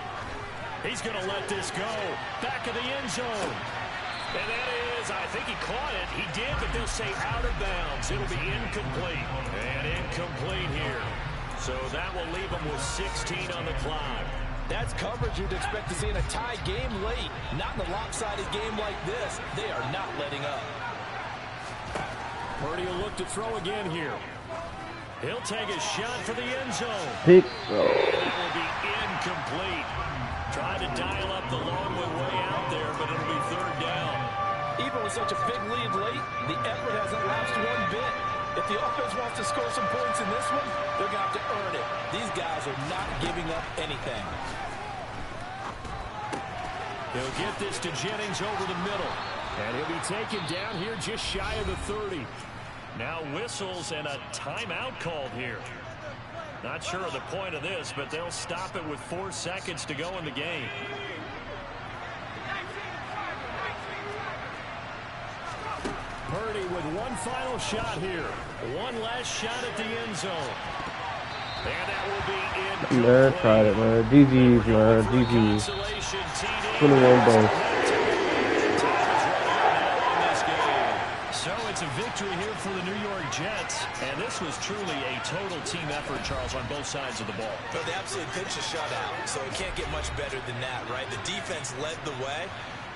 He's going to let this go. Back of the end zone. And that is, I think he caught it. He did, but they'll say out of bounds. It'll be incomplete. And incomplete here. So that will leave them with 16 on the clock. That's coverage you'd expect to see in a tie game late. Not in a lopsided game like this. They are not letting up. Purdy will look to throw again here. He'll take a shot for the end zone. Pick. And it will be incomplete. Tried to dial up the long way out there, but it'll be third down. Even with such a big lead late, the effort hasn't lapsed one bit. If the offense wants to score some points in this one, they're going to have to earn it. These guys are not giving up anything. He'll get this to Jennings over the middle. And he'll be taken down here just shy of the 30. Now whistles and a timeout called here. Not sure of the point of this, but they'll stop it with 4 seconds to go in the game. Purdy with one final shot here. One last shot at the end zone. And that will be in. Man, tried it, man. GG's, man. GG's. 21 balls. So it's a victory here for the New York Jets. And this was truly a total team effort, Charles, on both sides of the ball. But they absolutely pitched a shutout, so it can't get much better than that, right? The defense led the way,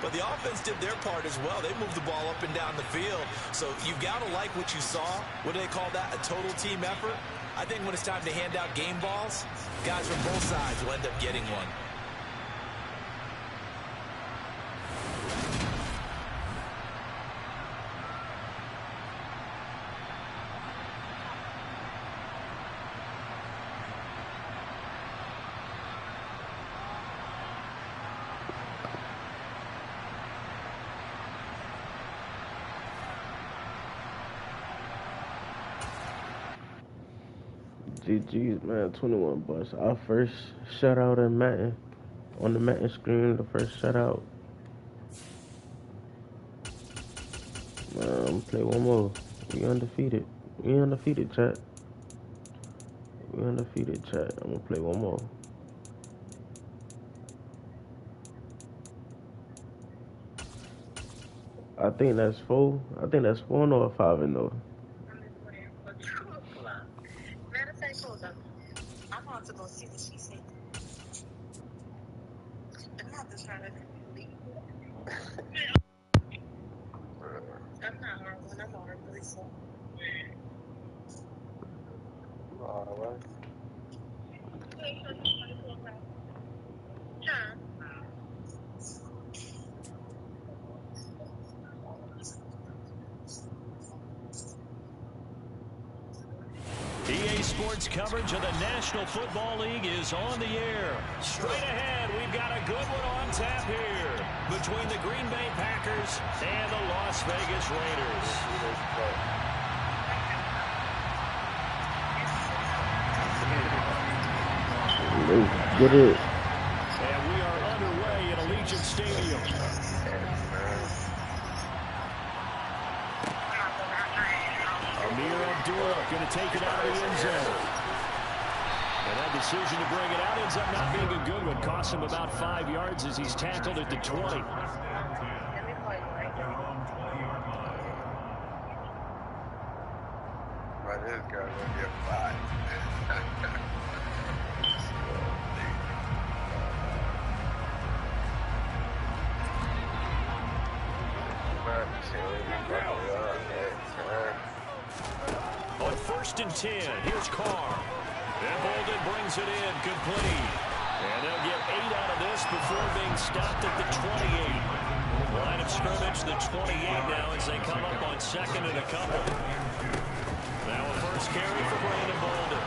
but the offense did their part as well. They moved the ball up and down the field. So you've got to like what you saw. What do they call that? A total team effort? I think when it's time to hand out game balls, guys from both sides will end up getting one. GG's, man. 21 bucks. Our first shutout in Madden. On the Madden screen, the first shutout. Man, I'm gonna play one more. We undefeated. We undefeated, chat. We undefeated, chat. I'm gonna play one more. I think that's 4. I think that's 4 or 5 and 0. Matter of fact, hold up. I'm about to go see what she said. I'm not just trying to leave. I'm not arguing. I'm arguing. So. What? Huh? EA Sports coverage of the National Football League is on the air. Straight ahead, we've got a good one on tap here between the Green Bay Packers and the Las Vegas Raiders. Let's get it. And we are underway at Allegiant Stadium. Amir Abdullah going to take it out of the end zone. And that decision to bring it out ends up not being a good one. Costs him about 5 yards as he's tackled at the 20. Right, this guy's going to get 5. On 1st and 10, here's Carr. And Bolden brings it in, complete. And they'll get 8 out of this before being stopped at the 28. Line of scrimmage, the 28 now as they come up on 2nd and a couple. Now a first carry for Brandon Bolden.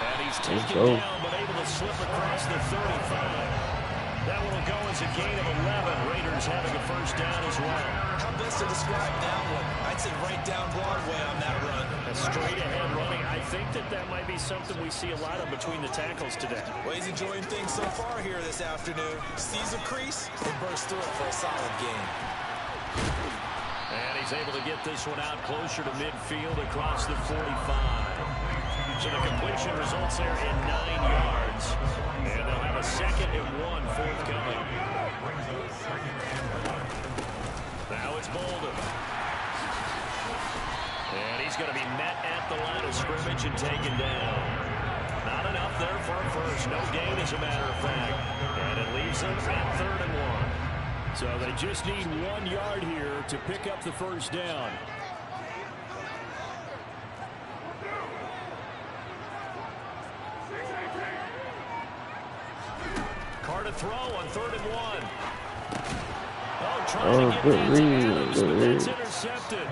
And he's taken down, but able to slip across the 35. That one will go as a gain of 11. Raiders having a first down as well. How best to describe that one? I'd say right down Broadway on that run. A straight-ahead running. I think that might be something we see a lot of between the tackles today. Well, he's enjoying things so far here this afternoon. Sees a crease and bursts through it for a solid gain. And he's able to get this one out closer to midfield across the 45. So the completion results there in 9 yards. And they'll have a 2nd and 1 forthcoming. Now it's Bolden. And he's going to be met at the line of scrimmage and taken down. Not enough there for a first. No gain, as a matter of fact. And it leaves them at 3rd and 1. So they just need 1 yard here to pick up the first down. Carr to throw on 3rd and 1. Oh, trying to get that to Adams, but that's intercepted.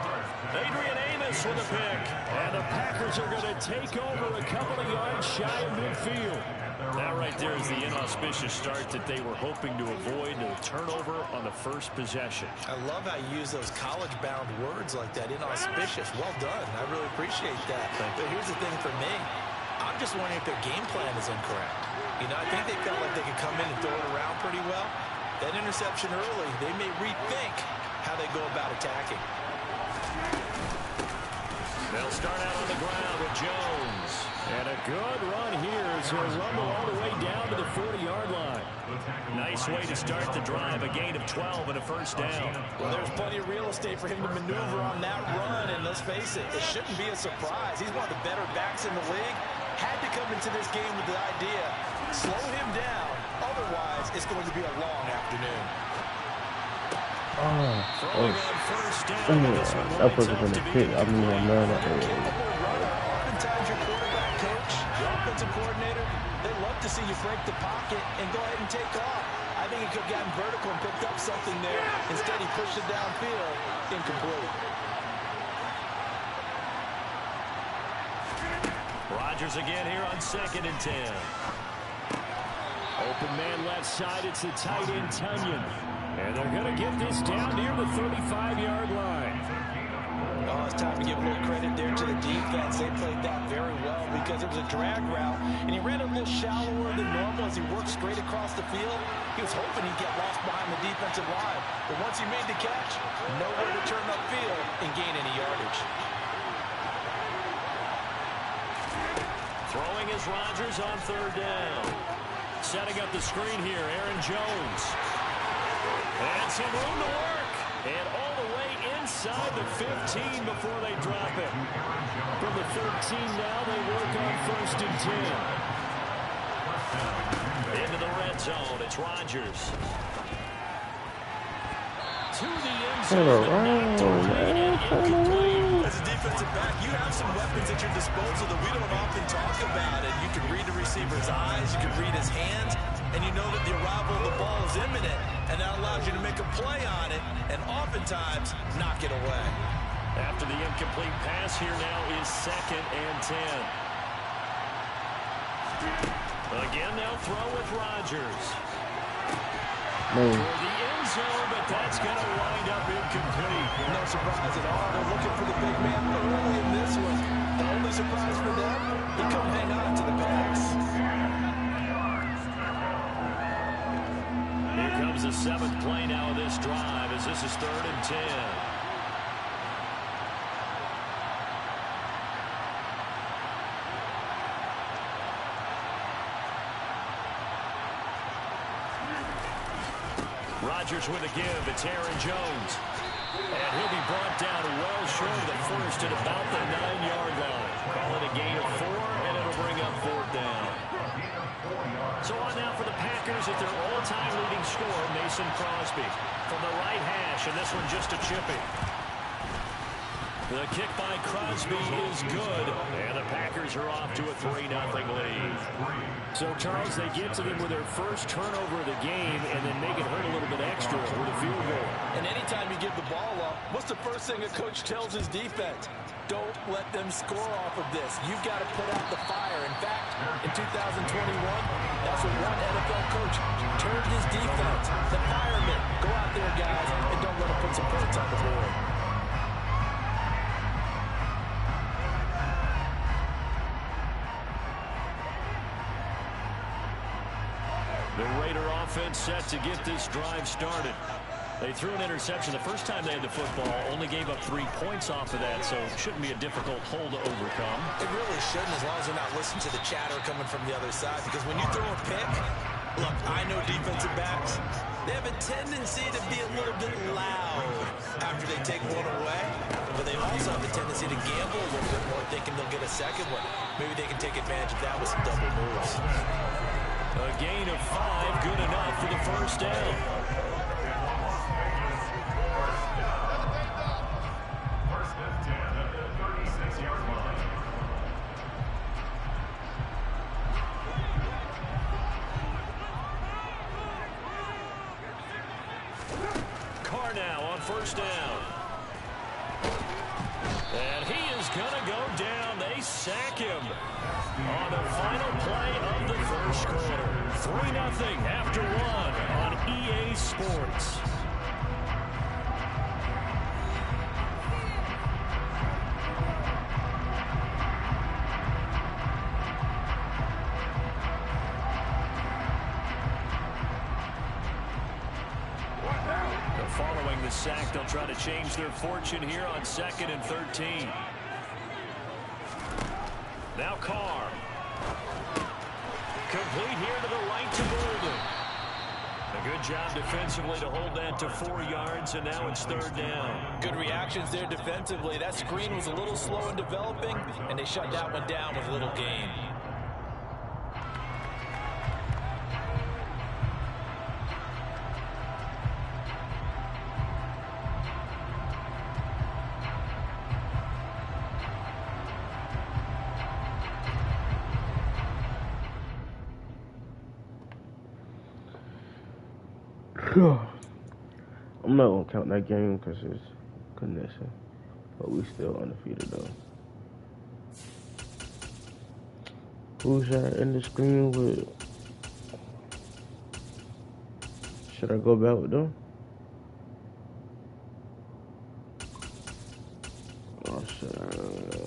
Adrian Amos with a pick. And the Packers are going to take over a couple of yards shy of midfield. That right there is the inauspicious start that they were hoping to avoid. A turnover on the first possession. I love how you use those college-bound words like that, inauspicious. Well done. I really appreciate that. But here's the thing for me. I'm just wondering if their game plan is incorrect. You know, I think they felt like they could come in and throw it around pretty well. That interception early, they may rethink how they go about attacking. They'll start out on the ground with Jones. And a good run here as he'll rumble all the way down to the 40-yard line. Nice way to start the drive. A gain of 12 and a first down. Well, there's plenty of real estate for him to maneuver on that run. And let's face it, it shouldn't be a surprise. He's one of the better backs in the league. Had to come into this game with the idea, slow him down. Otherwise, it's going to be a long afternoon. Throwing on first down. That was going to pick. I mean, I'm not. Oftentimes, your quarterback coach, your offensive coordinator, they love to see you break the pocket and go ahead and take off. I think he could have gotten vertical and picked up something there. Instead, he pushed it downfield, incomplete. Rodgers again here on 2nd and 10. Open man left side, it's the tight end Tunyon. And they're going to get this down near the 35-yard line. Oh, it's time to give a little credit there to the defense. They played that very well because it was a drag route, and he ran a little shallower than normal as he worked straight across the field. He was hoping he'd get lost behind the defensive line, but once he made the catch, nowhere to turn upfield and gain any yardage. Throwing is Rodgers on 3rd down. Setting up the screen here, Aaron Jones. And some room to work. And all the way inside the 15 before they drop it. From the 13 now, they work on 1st and 10. Into the red zone, it's Rodgers. To the end zone, incomplete. As a defensive back, you have some weapons at your disposal that we don't often talk about. And you can read the receiver's eyes, you can read his hands, and you know that the arrival of the ball is imminent, and that allows you to make a play on it, and oftentimes knock it away. After the incomplete pass, here now is 2nd and 10. Again, they'll throw with Rodgers. For the end zone, but that's going to wind up incomplete. No surprise at all. They're looking for the big man early in this one. The only surprise for them, he couldn't hang on to the pass. Here comes the 7th play now of this drive as this is 3rd and 10. Rodgers with a give. It's Aaron Jones. And he'll be brought down well short of the first at about the 9-yard line. Call it a gain of 4, and it'll bring up 4th down. So on now for the Packers at their all-time leading scorer, Mason Crosby. From the right hash, and this one just a chippy. The kick by Crosby is good, and the Packers are off to a 3-0 lead. So, Charles, they get to them with their first turnover of the game and then make it hurt a little bit extra with a field goal. And anytime you give the ball up, what's the first thing a coach tells his defense? Don't let them score off of this. You've got to put out the fire. In fact, in 2021, that's what one NFL coach turned his defense. The firemen. Go out there, guys, and don't let them put some points on the board. The Raider offense set to get this drive started. They threw an interception the first time they had the football, only gave up 3 points off of that, so it shouldn't be a difficult hole to overcome. It really shouldn't, as long as they're not listening to the chatter coming from the other side, because when you throw a pick, look, I know defensive backs, they have a tendency to be a little bit loud after they take one away, but they also have a tendency to gamble a little bit more, thinking they'll get a second one. Maybe they can take advantage of that with some double moves. A gain of 5, good enough for the first down. Carr now on first down. And he is going to go down. They sack him on the final play of the first quarter. 3-0 after 1 on EA Sports. Following the sack, they'll try to change their fortune here on 2nd and 13. Now Carr. Complete here to the right to Bolden. A good job defensively to hold that to 4 yards, and now it's 3rd down. Good reactions there defensively. That screen was a little slow in developing, and they shut that one down with little gain. I'm not gonna count that game because it's condition, but we still undefeated though. Who's that in the screen with? Should I go back with them? Oh shit! I don't know.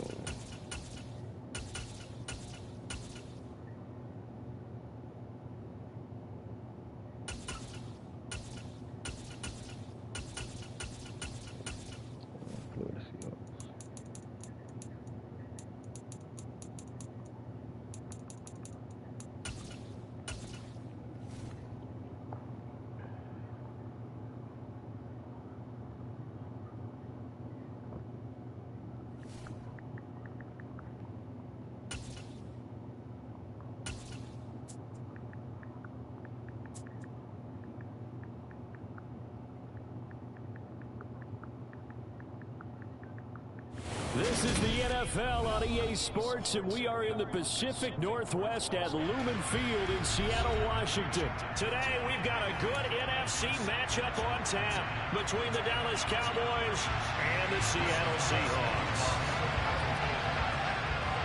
This is the NFL on EA Sports, and we are in the Pacific Northwest at Lumen Field in Seattle, Washington. Today, we've got a good NFC matchup on tap between the Dallas Cowboys and the Seattle Seahawks.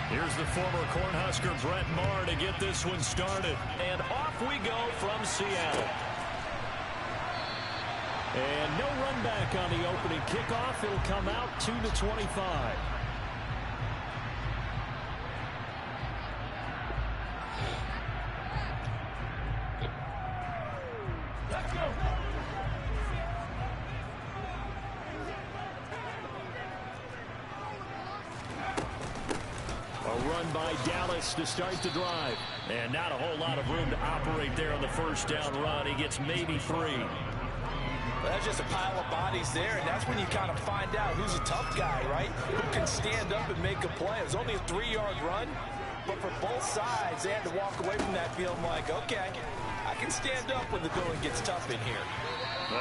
Here's the former Cornhusker Brett Maher to get this one started. And off we go from Seattle. And no run back on the opening kickoff. It'll come out to the 25. Let's go. A run by Dallas to start the drive. And not a whole lot of room to operate there on the first down run. He gets maybe 3. Well, that's just a pile of bodies there, and that's when you kind of find out who's a tough guy, right? Who can stand up and make a play. It was only a 3-yard run, but for both sides, they had to walk away from that field like, okay, I can stand up when the going gets tough in here.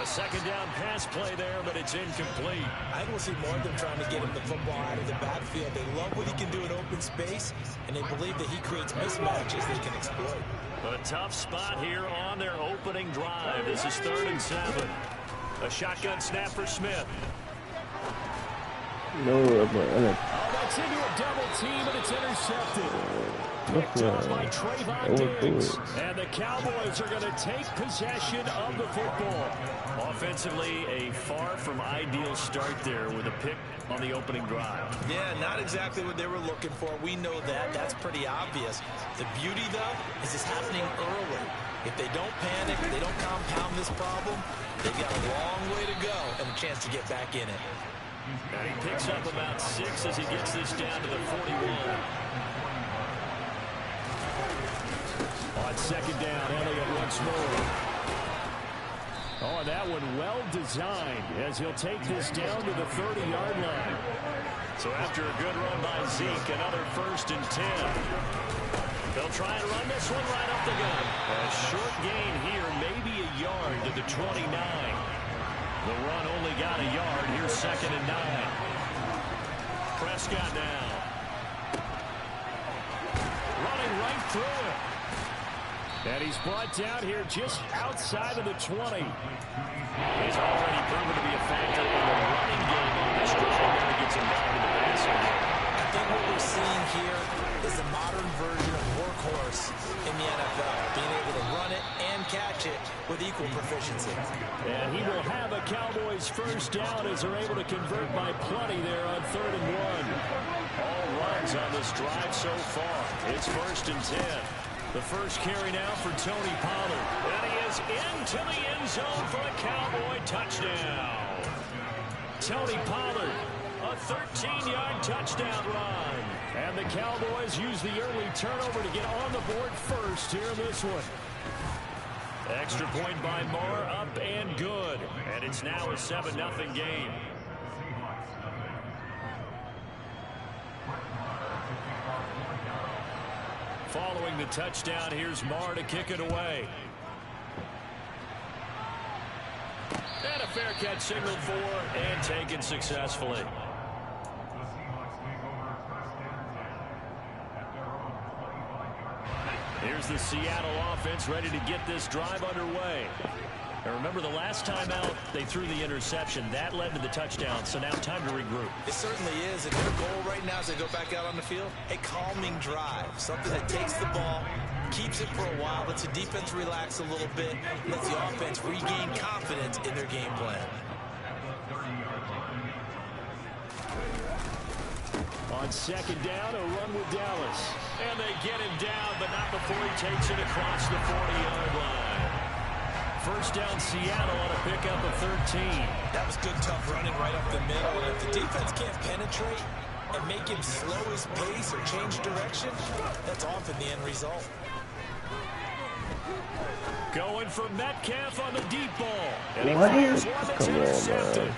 A second down pass play there, but it's incomplete. I think we'll see more of them trying to get him the football out of the backfield. They love what he can do in open space, and they believe that he creates mismatches they can exploit. A tough spot here on their opening drive. This is 3rd and 7. A shotgun snap for Smith. No, That's into a double team, and it's intercepted. Picked up by Trayvon Diggs. And the Cowboys are going to take possession of the football. Offensively, a far from ideal start there with a pick on the opening drive. Yeah, not exactly what they were looking for. We know that. That's pretty obvious. The beauty, though, is it's happening early. If they don't panic, they don't compound this problem, they've got a long way to go and a chance to get back in it. And he picks up about 6 as he gets this down to the 41. On second down, Elliott once more. Oh, that one well designed as he'll take this down to the 30-yard line. So after a good run by Zeke, another 1st and 10. They'll try and run this one right up the gut. A short gain here, maybe a yard to the 29. The run only got a yard. Here's 2nd and 9. Prescott now. Running right through it. And he's brought down here just outside of the 20. He's already proven to be a factor in the running game on this drive. Never gets involved in the passing game. I think what we're seeing here is a modern version of workhorse in the NFL, being able to run it and catch it with equal proficiency. And he will have a Cowboys first down as they're able to convert by plenty there on 3rd and 1. All runs on this drive so far. It's 1st and 10. The first carry now for Tony Pollard. And he is into the end zone for a Cowboy touchdown. Tony Pollard, a 13-yard touchdown run. And the Cowboys use the early turnover to get on the board first here in this one. Extra point by Maher, up and good. And it's now a 7-0 game. Following the touchdown, here's Maher to kick it away. And a fair catch signaled for and taken successfully. Here's the Seattle offense ready to get this drive underway. And remember, the last time out, they threw the interception. That led to the touchdown, so now time to regroup. It certainly is, and their goal right now as they go back out on the field, a calming drive, something that takes the ball, keeps it for a while, lets the defense relax a little bit, lets the offense regain confidence in their game plan. On second down, a run with Dallas. And they get him down, but not before he takes it across the 40-yard line. First down, Seattle on a pickup of 13. That was good, tough running right up the middle. And if the defense can't penetrate and make him slow his pace or change direction, that's often the end result. Going for Metcalf on the deep ball. And he What? fires one that's Come on, intercepted. man.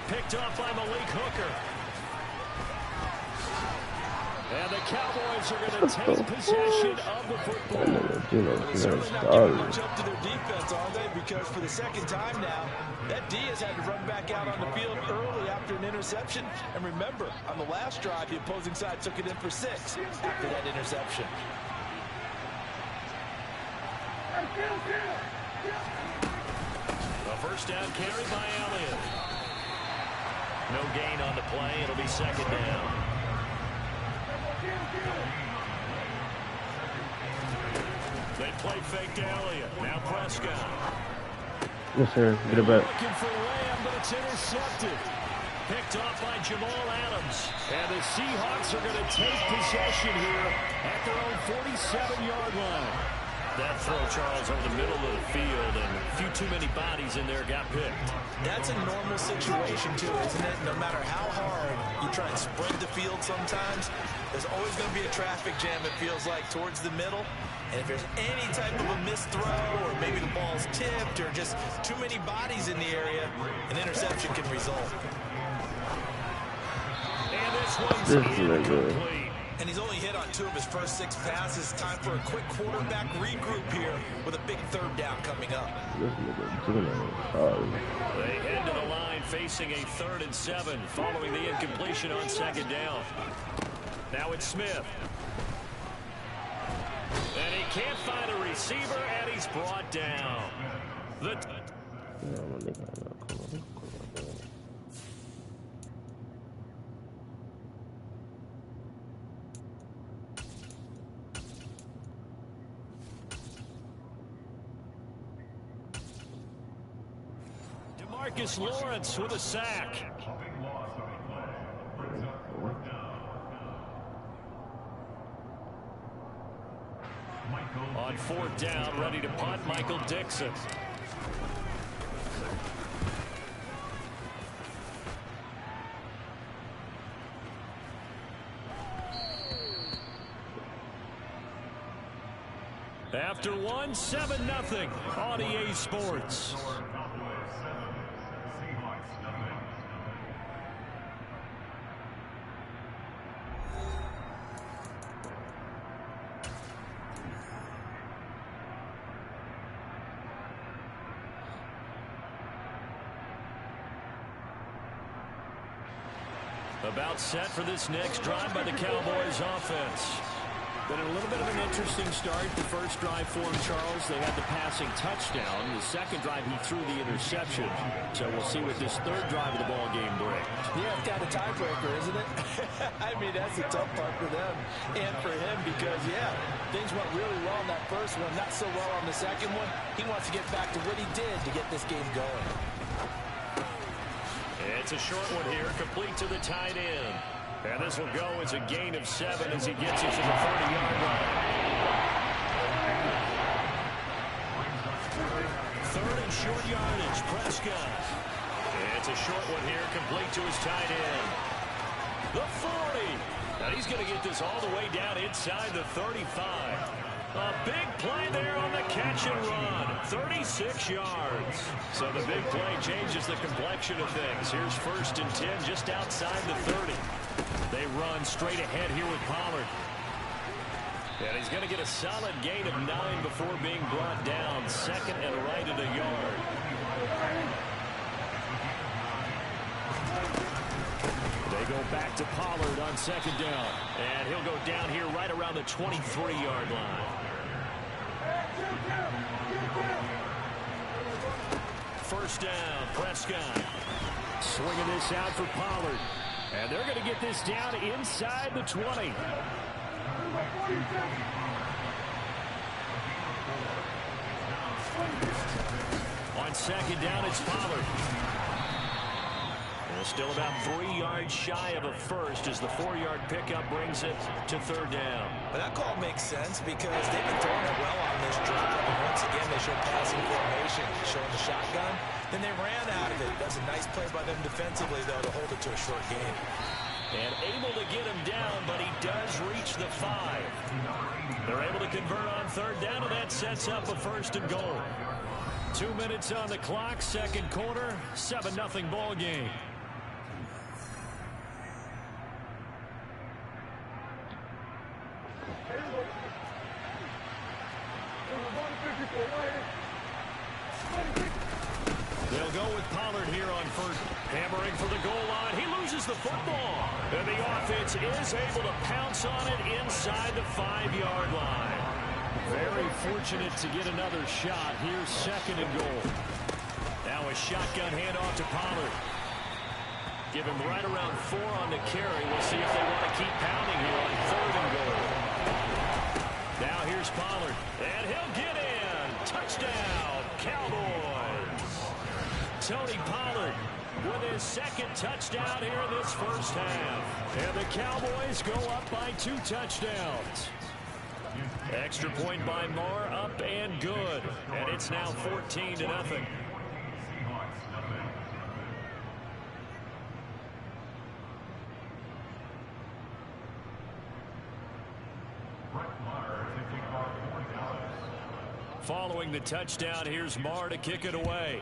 Picked off by Malik Hooker. And the Cowboys are going to take possession of the football. They're certainly not giving much up to their defense, are they? Because for the second time now, that D has had to run back out on the field early after an interception. And remember, on the last drive, the opposing side took it in for 6 after that interception. A first down carry by Elliott. No gain on the play. It'll be second down. They play fake to Elliott. Now Prescott. Yes, sir. Get it back. Looking for Lamb, but it's intercepted. Picked off by Jamal Adams. And the Seahawks are going to take possession here at their own 47-yard line. That throw, Charles, over the middle of the field, and a few too many bodies in there got picked. That's a normal situation, too, isn't it? No matter how hard you try and spread the field sometimes, there's always going to be a traffic jam, it feels like, towards the middle. And if there's any type of a missed throw, or maybe the ball's tipped, or just too many bodies in the area, an interception can result. And this one's incomplete. And he's only hit on 2 of his first 6 passes. Time for a quick quarterback regroup here with a big third down coming up. They head to the line facing a 3rd and 7 following the incompletion on second down. Now it's Smith. And he can't find a receiver, and he's brought down. Demarcus Lawrence with a sack. On 4th down, ready to punt, Michael Dixon. After 1, 7-0 on EA Sports. About set for this next drive by the Cowboys offense. Been a little bit of an interesting start. The first drive for him, Charles, they had the passing touchdown. The second drive, he threw the interception. So we'll see what this third drive of the ball game brings. Yeah, it's kind of a tiebreaker, isn't it? I mean, that's the tough part for them and for him because, yeah, things went really well in that first one, not so well on the second one. He wants to get back to what he did to get this game going. It's a short one here, complete to the tight end. And this will go as a gain of 7 as he gets it to the 30-yard line. 3rd and short yardage, Prescott. It's a short one here, complete to his tight end. The 40. Now he's going to get this all the way down inside the 35. A big play there on the catch and run. 36 yards. So the big play changes the complexion of things. Here's 1st and 10 just outside the 30. They run straight ahead here with Pollard. And he's going to get a solid gain of 9 before being brought down. 2nd and right at a yard. They go back to Pollard on 2nd down. And he'll go down here right around the 23-yard line. First down, Prescott. Swinging this out for Pollard. And they're going to get this down inside the 20. On 2nd down, it's Pollard. And still about 3 yards shy of a first as the 4-yard pickup brings it to 3rd down. But that call makes sense because they've been throwing it well on this drive. And once again, they show passing formation, showing the shotgun. Then they ran out of it. That's a nice play by them defensively, though, to hold it to a short game. And able to get him down, but he does reach the 5. They're able to convert on 3rd down, and that sets up a 1st and goal. 2 minutes on the clock, 2nd quarter, 7-0 ball game. They'll go with Pollard here on first. Hammering for the goal line. He loses the football. And the offense is able to pounce on it inside the 5-yard line. Very fortunate to get another shot. Here's second and goal. Now a shotgun handoff to Pollard. Give him right around 4 on the carry. We'll see if they want to keep pounding here on third and goal. Now here's Pollard. And he'll get in. Touchdown, Cowboys. Tony Pollard with his second touchdown here in this first half. And the Cowboys go up by 2 touchdowns. Extra point by Marr, up and good. And it's now 14-0. Following the touchdown, here's Marr to kick it away.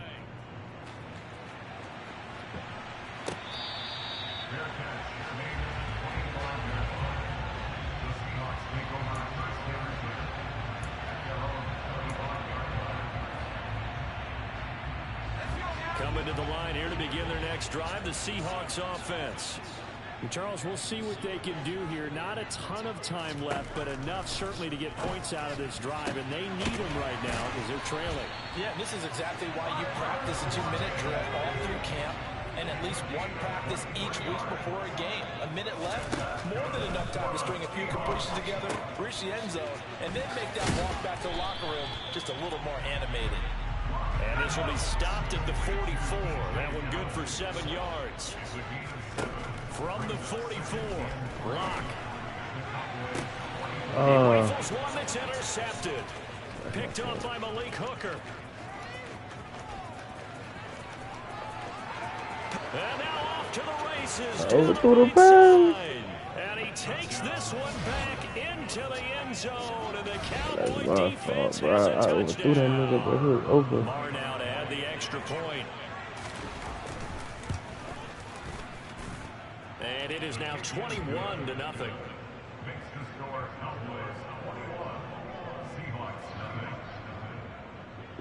Coming to the line here to begin their next drive, the Seahawks offense. Charles, we'll see what they can do here. Not a ton of time left, but enough certainly to get points out of this drive, and they need them right now because they're trailing. Yeah, this is exactly why you practice a 2-minute drill all through camp and at least one practice each week before a game. A minute left, more than enough time to string a few completions together, reach the end zone, and then make that walk back to the locker room just a little more animated. And this will be stopped at the 44. That one good for 7 yards. From the 44, Locke. He rifles one that's intercepted. Picked up by Malik Hooker. And now off to the races to the right side. And he takes this one back into the end zone. And the Cowboy defense has a touchdown. Marr now to add the extra point. And it is now 21-0.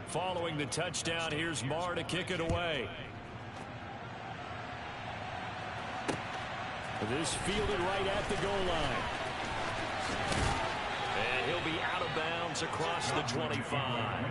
Following the touchdown, here's Marr to kick it away. This fielded right at the goal line. And he'll be out of bounds across the 25.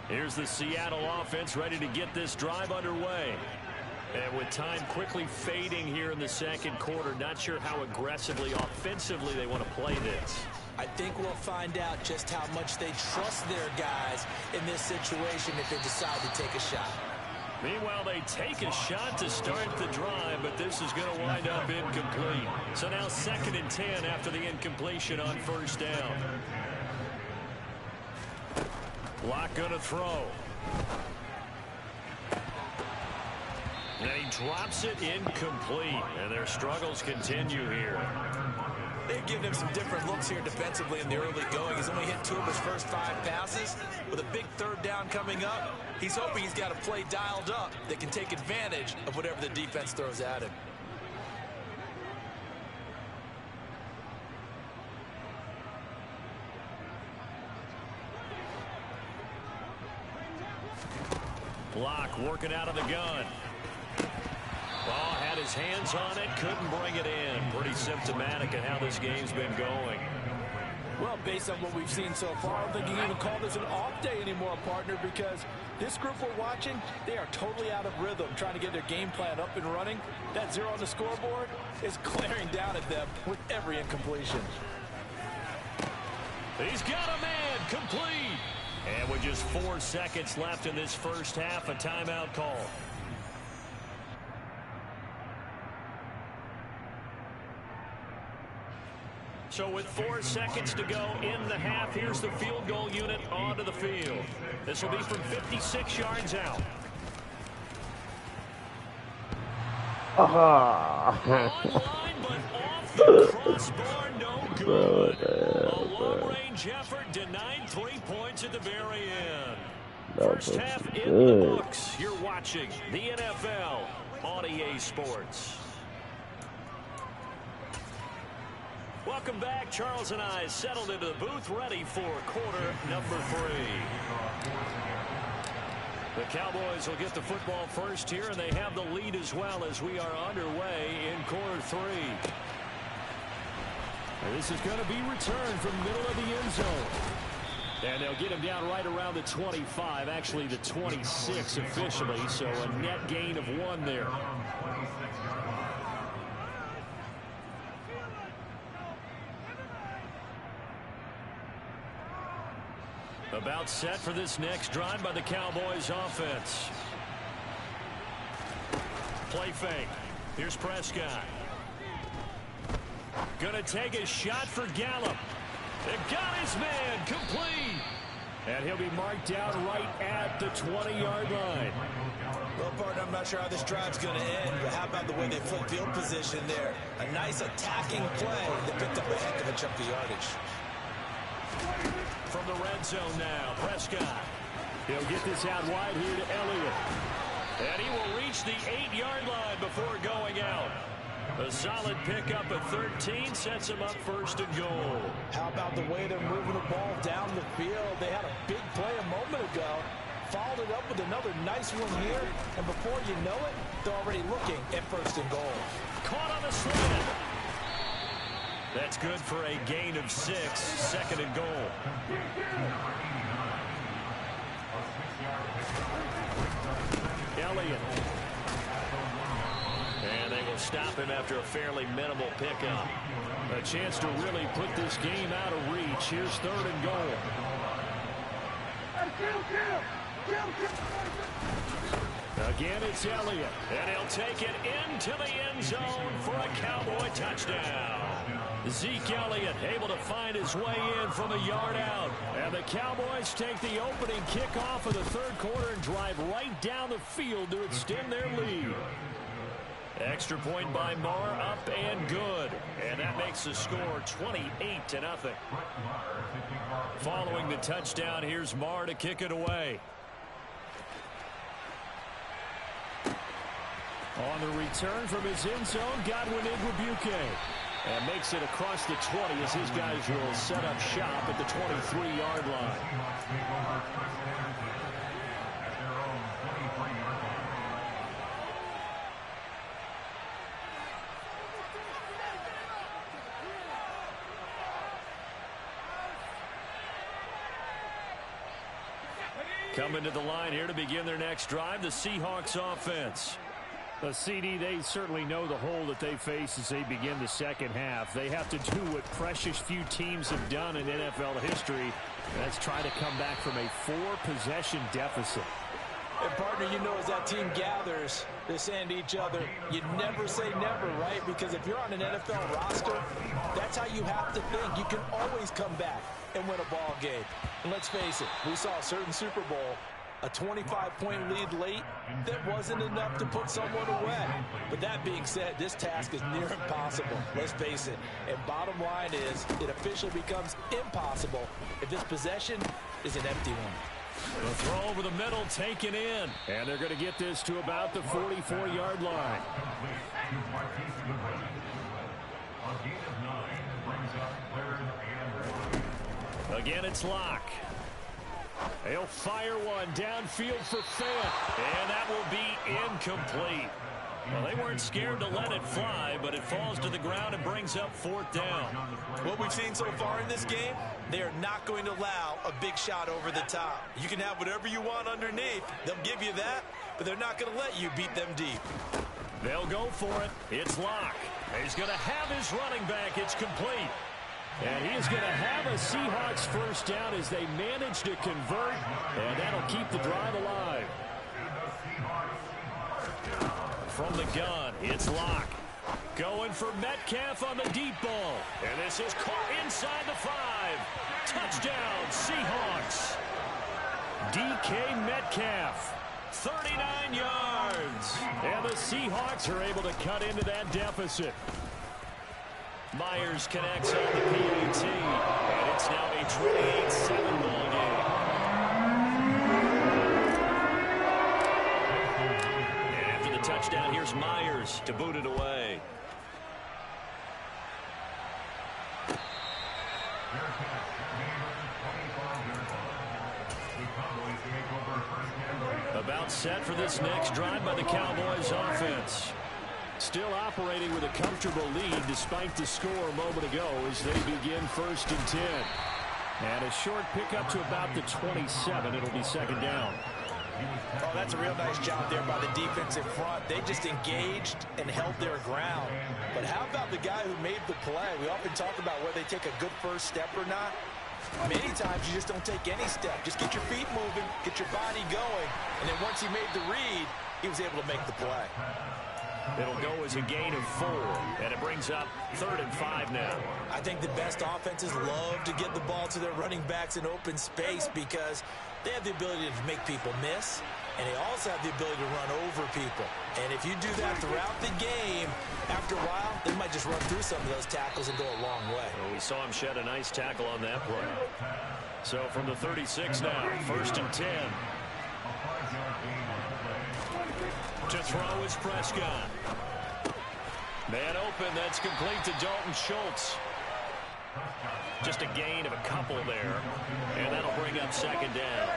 Here's the Seattle offense ready to get this drive underway. And with time quickly fading here in the second quarter, not sure how aggressively, offensively they want to play this. I think we'll find out just how much they trust their guys in this situation if they decide to take a shot. Meanwhile, they take a shot to start the drive, but this is going to wind up incomplete. So now 2nd and 10 after the incompletion on first down. Locke going to throw. And he drops it incomplete. And their struggles continue here. They've given him some different looks here defensively in the early going. He's only hit 2 of his first 5 passes. With a big 3rd down coming up, he's hoping he's got a play dialed up that can take advantage of whatever the defense throws at him. Locke working out of the gun. Ball had his hands on it, couldn't bring it in. Pretty symptomatic of how this game's been going. Well, based on what we've seen so far, I don't think you can even call this an off day anymore, partner, because this group we're watching, they are totally out of rhythm, trying to get their game plan up and running. That 0 on the scoreboard is glaring down at them with every incompletion. He's got a man, complete. And with just 4 seconds left in this first half, a timeout call. So with 4 seconds to go in the half, here's the field goal unit onto the field. This will be from 56 yards out. Ah. On line, but off the crossbar, no good. long-range effort denied 3 points at the very end. That First was half in good. the books. You're watching the NFL on EA Sports. Welcome back. Charles and I settled into the booth, ready for quarter number 3. The Cowboys will get the football first here, and they have the lead as well as we are underway in quarter 3. And this is going to be returned from the middle of the end zone. And they'll get him down right around the 25, actually the 26 officially, so a net gain of 1 there. About set for this next drive by the Cowboys offense. Play fake. Here's Prescott. Gonna take a shot for Gallup. It got his man complete. And he'll be marked down right at the 20-yard line. Well, partner, I'm not sure how this drive's going to end, but how about the way they flip field position there? A nice attacking play that picked up a heck of a chunk of yardage. From the red zone now, Prescott. He'll get this out wide here to Elliott. And he will reach the 8-yard line before going out. A solid pickup at 13 sets him up first and goal. How about the way they're moving the ball down the field? They had a big play a moment ago. Followed it up with another nice one here. And before you know it, they're already looking at first and goal. Caught on the slant. That's good for a gain of 6, second and goal. Elliott. And they will stop him after a fairly minimal pickup. A chance to really put this game out of reach. Here's third and goal. Again, it's Elliott. And he'll take it into the end zone for a Cowboy touchdown. Zeke Elliott able to find his way in from a yard out. And the Cowboys take the opening kickoff of the third quarter and drive right down the field to extend their lead. Extra point by Marr, up and good. And that makes the score 28-0. Following the touchdown, here's Marr to kick it away. On the return from his end zone, Godwin Igwebuike. And makes it across the 20 as his guys will set up shop at the 23-yard line. Coming to the line here to begin their next drive, the Seahawks offense. The CD, they certainly know the hole that they face as they begin the second half. They have to do what precious few teams have done in NFL history. That's try to come back from a 4-possession deficit. And partner, you know, as that team gathers, they're saying to each other, you never say never, right? Because if you're on an NFL roster, that's how you have to think. You can always come back and win a ball game. And let's face it, we saw a certain Super Bowl, a 25-point lead late, that wasn't enough to put someone away. But that being said, this task is near impossible. Let's face it. And bottom line is, it officially becomes impossible if this possession is an empty one. The throw over the middle taken in. And they're going to get this to about the 44-yard line. Again, it's Locke. He'll fire one downfield for Fant. And that will be incomplete. Well, they weren't scared to let it fly, but it falls to the ground and brings up fourth down. What we've seen so far in this game, they are not going to allow a big shot over the top. You can have whatever you want underneath. They'll give you that, but they're not going to let you beat them deep. They'll go for it. It's Locke. He's going to have his running back. It's complete. And he is going to have a Seahawks first down as they manage to convert, and that'll keep the drive alive. From the gun, it's Locke. Going for Metcalf on the deep ball. And this is caught inside the 5. Touchdown, Seahawks. DK Metcalf, 39 yards. And the Seahawks are able to cut into that deficit. Myers connects on the PAT. And it's now And here's Myers to boot it away. About set for this next drive by the Cowboys offense. Still operating with a comfortable lead despite the score a moment ago as they begin 1st and 10. And a short pickup to about the 27. It'll be second down. Oh, that's a real nice job there by the defense in front. They just engaged and held their ground. But how about the guy who made the play? We often talk about whether they take a good first step or not. Many times you just don't take any step. Just get your feet moving, get your body going, and then once he made the read, he was able to make the play. It'll go as a gain of 4, and it brings up 3rd and 5 now. I think the best offenses love to get the ball to their running backs in open space because they have the ability to make people miss, and they also have the ability to run over people. And if you do that throughout the game, after a while, they might just run through some of those tackles and go a long way. Well, we saw him shed a nice tackle on that play. So from the 36 now, 1st and 10. To throw is Prescott. Man open, that's complete to Dalton Schultz. Just a gain of a couple there, and that'll bring up second down.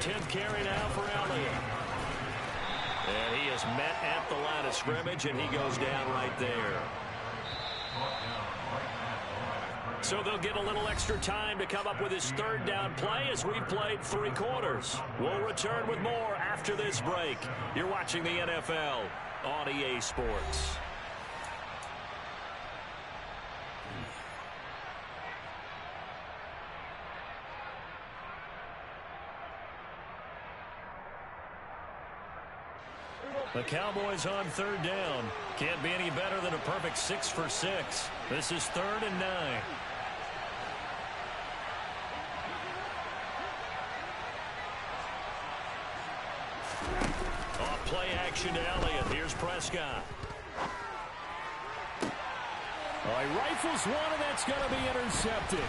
10th carry now for Elliott. And he is met at the line of scrimmage, and he goes down right there. So they'll get a little extra time to come up with his 3rd down play as we've played 3 quarters. We'll return with more after this break. You're watching the NFL on EA Sports. The Cowboys on 3rd down. Can't be any better than a perfect 6 for 6. This is 3rd and 9. Off play action to Elliott. Here's Prescott. Oh, he rifles one, and that's going to be intercepted.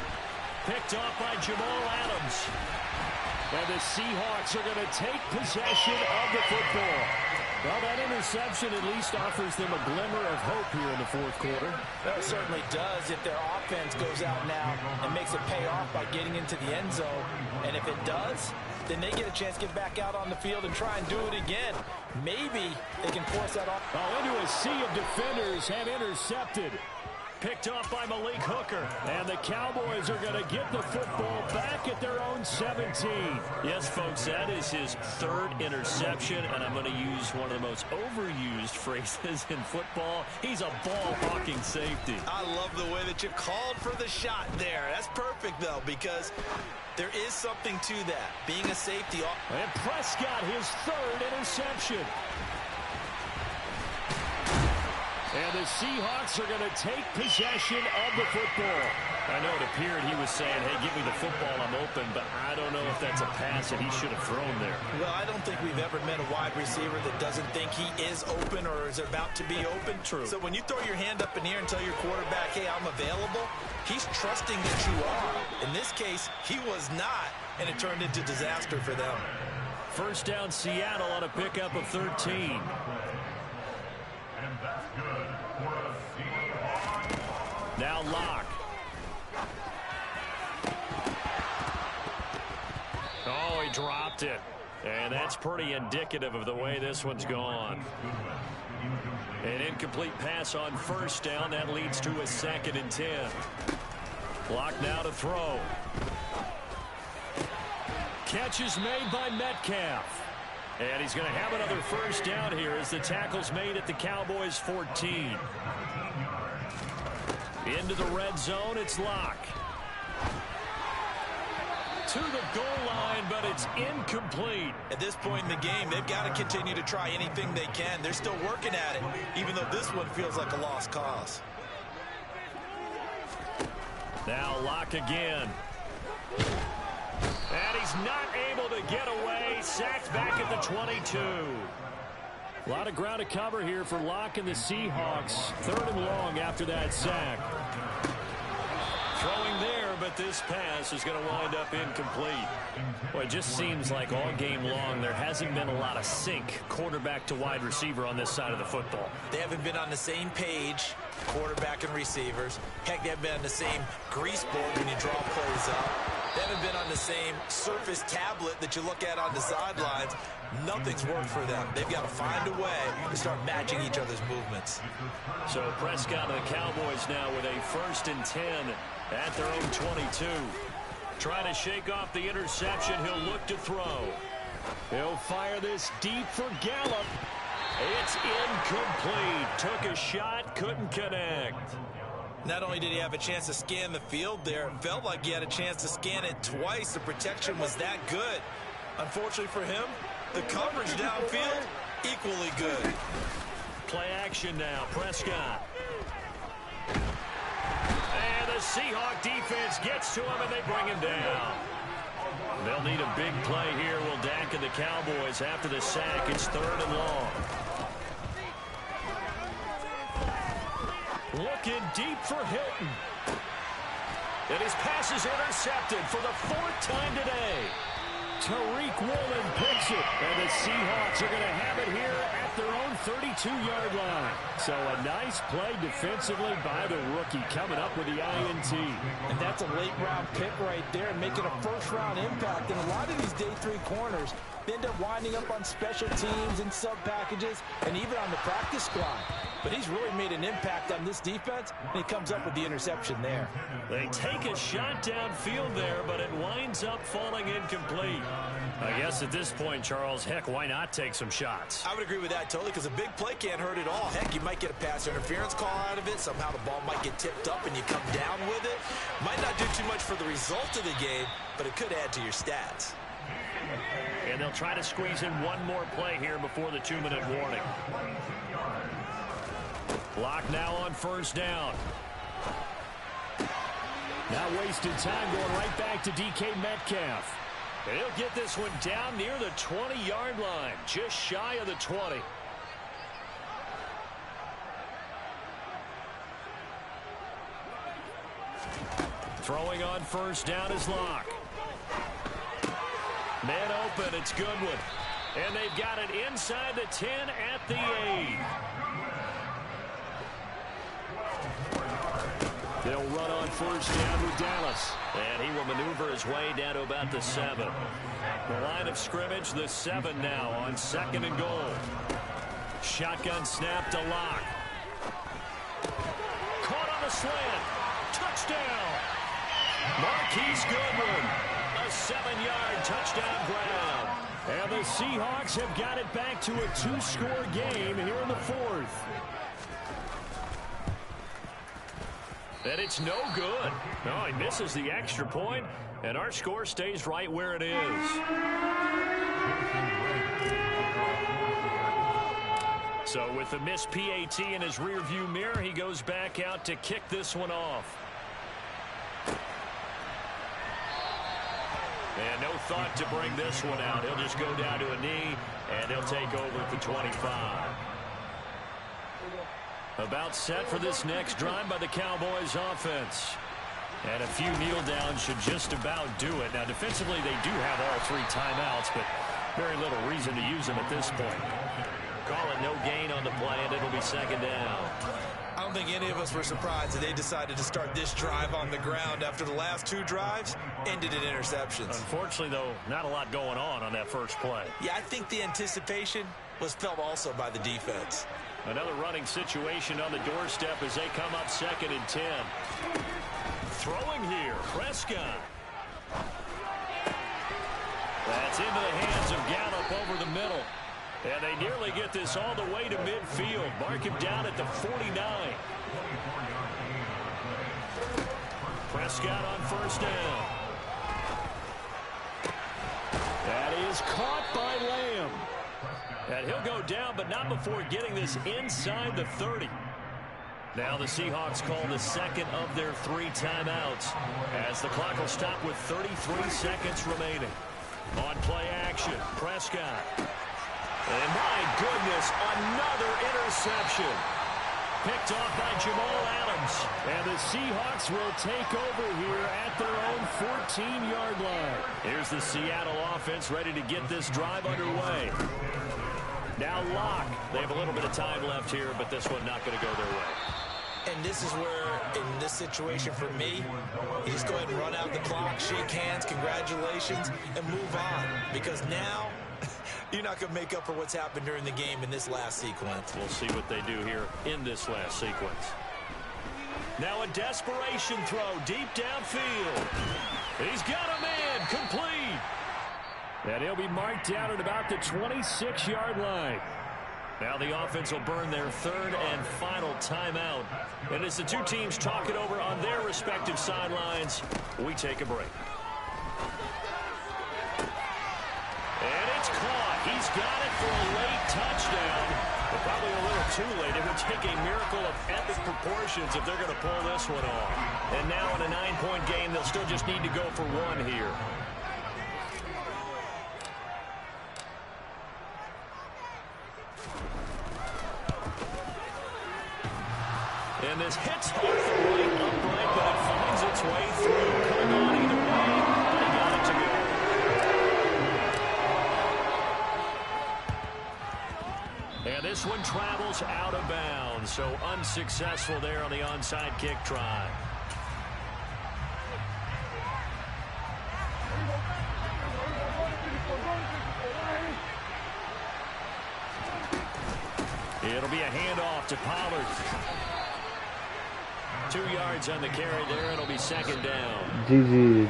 Picked off by Jamal Adams. And the Seahawks are going to take possession of the football. Well, that interception at least offers them a glimmer of hope here in the 4th quarter. Well, it certainly does if their offense goes out now and makes it pay off by getting into the end zone. And if it does, then they get a chance to get back out on the field and try and do it again. Maybe they can force that off. Oh, into a sea of defenders and intercepted. Picked off by Malik Hooker. And the Cowboys are going to get the football back at their own 17. Yes, folks, that is his 3rd interception. And I'm going to use one of the most overused phrases in football. He's a ball-hawking safety. I love the way that you called for the shot there. That's perfect, though, because there is something to that, being a safety. And Prescott, his 3rd interception. And the Seahawks are going to take possession of the football. I know it appeared he was saying, hey, give me the football, I'm open, but I don't know if that's a pass that he should have thrown there. Well, I don't think we've ever met a wide receiver that doesn't think he is open or is about to be open. True. So when you throw your hand up in the air and tell your quarterback, hey, I'm available, he's trusting that you are. In this case, he was not, and it turned into disaster for them. 1st down Seattle on a pickup of 13. Now Locke. Oh, he dropped it. And that's pretty indicative of the way this one's gone. An incomplete pass on 1st down. That leads to a 2nd and 10. Locke now to throw. Catch is made by Metcalf. And he's going to have another 1st down here as the tackle's made at the Cowboys 14. Into the red zone, it's Locke. To the goal line, but it's incomplete. At this point in the game, they've got to continue to try anything they can. They're still working at it, even though this one feels like a lost cause. Now Locke again. And he's not able to get away. Sacked back at the 22. A lot of ground to cover here for Locke and the Seahawks. 3rd and long after that sack. Throwing there, but this pass is going to wind up incomplete. Well, it just seems like all game long there hasn't been a lot of sync quarterback to wide receiver on this side of the football. They haven't been on the same page, quarterback and receivers. Heck, they haven't been on the same grease board when you draw plays up. They haven't been on the same Surface tablet that you look at on the sidelines. Nothing's worked for them. They've got to find a way to start matching each other's movements. So Prescott and the Cowboys now with a 1st and 10 at their own 22. Trying to shake off the interception. He'll look to throw. He'll fire this deep for Gallup. It's incomplete. Took a shot, couldn't connect. Not only did he have a chance to scan the field there, it felt like he had a chance to scan it twice. The protection was that good. Unfortunately for him, the coverage downfield, equally good. Play action now, Prescott. And the Seahawk defense gets to him, and they bring him down. They'll need a big play here, will Dak and the Cowboys after the sack. It's 3rd and long. Looking deep for Hilton. And his pass is intercepted for the 4th time today. Tariq Woolen picks it. And the Seahawks are going to have it here at their own 32-yard line. So a nice play defensively by the rookie coming up with the INT. And that's a late-round pick right there, making a first-round impact. And a lot of these day 3 corners end up winding up on special teams and sub-packages and even on the practice squad. But he's really made an impact on this defense, and he comes up with the interception there. They take a shot downfield there, but it winds up falling incomplete. I guess at this point, Charles, heck, why not take some shots? I would agree with that totally, because a big play can't hurt at all. Heck, you might get a pass interference call out of it. Somehow the ball might get tipped up and you come down with it. Might not do too much for the result of the game, but it could add to your stats. And they'll try to squeeze in one more play here before the 2-minute warning. Block now on 1st down. Now wasted time going right back to DK Metcalf. And he'll get this one down near the 20-yard line, just shy of the 20. Throwing on 1st down is Locke. Man open, it's Goodwin. And they've got it inside the 10 at the 8. They'll run on 1st down with Dallas. And he will maneuver his way down to about the 7. The line of scrimmage, the 7 now on 2nd and goal. Shotgun snap to Locke. Caught on the slant. Touchdown. Marquise Goodwin. A 7-yard touchdown grab. And the Seahawks have got it back to a 2-score game here in the 4th. And it's no good. No, he misses the extra point, and our score stays right where it is. So with the missed PAT in his rearview mirror, he goes back out to kick this one off. And no thought to bring this one out. He'll just go down to a knee, and they'll take over at the 25. About set for this next drive by the Cowboys offense. And a few kneel downs should just about do it. Now, defensively, they do have all 3 timeouts, but very little reason to use them at this point. Call it no gain on the play, and it'll be 2nd down. I don't think any of us were surprised that they decided to start this drive on the ground after the last 2 drives ended in interceptions. Unfortunately, though, not a lot going on that first play. Yeah, I think the anticipation was felt also by the defense. Another running situation on the doorstep as they come up 2nd and 10. Throwing here, Prescott. That's into the hands of Gallup over the middle. And they nearly get this all the way to midfield. Mark him down at the 49. Prescott on 1st down. That is caught by Lamb. And he'll go down, but not before getting this inside the 30. Now the Seahawks call the 2nd of their 3 timeouts as the clock will stop with 33 seconds remaining. On play action, Prescott. And my goodness, another interception. picked off by Jamal Adams. And the Seahawks will take over here at their own 14-yard line. Here's the Seattle offense ready to get this drive underway. Now Locke. They have a little bit of time left here, but this one not going to go their way. And this is where, in this situation for me, you just go ahead and run out the clock, shake hands, congratulations, and move on. Because now, you're not going to make up for what's happened during the game in this last sequence. We'll see what they do here in this last sequence. Now a desperation throw deep downfield. He's got a man complete. And he'll be marked down at about the 26-yard line. Now the offense will burn their third and final timeout. And as the two teams talk it over on their respective sidelines, we take a break. And it's caught. He's got it for a late touchdown. But probably a little too late. It would take a miracle of epic proportions if they're going to pull this one off. And now in a 9-point game, they'll still just need to go for one here. And this hits off the right upright, but it finds its way through. Could have gone either way, but he got it to go. And this one travels out of bounds, so unsuccessful there on the onside kick try. It'll be a handoff to Pollard. 2 yards on the carry there. It'll be second down. GG.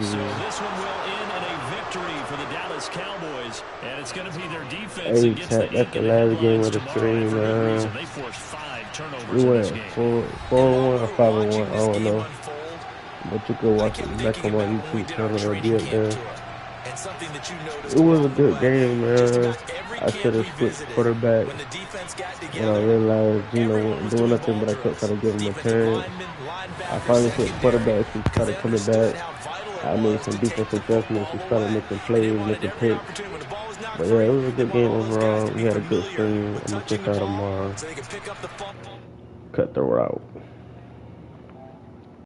So this one will end in a victory for the Dallas Cowboys. And it's going to be their defense Hey, against the that's the last game of the stream, man. They forced 5 turnovers We in went this game. 4-1 or 5-1, I don't know. But you can watch it back on my YouTube channel. It'll be up there. It was a good game, man. I should have switched quarterback when I realized Gino wasn't doing nothing, but I kept trying to give him a chance. I finally switched quarterbacks. He started coming back. I made some defensive adjustments. We started making plays, making picks. But yeah, it was a good game overall. We had a good stream. I'm going to check out tomorrow. Cut the route.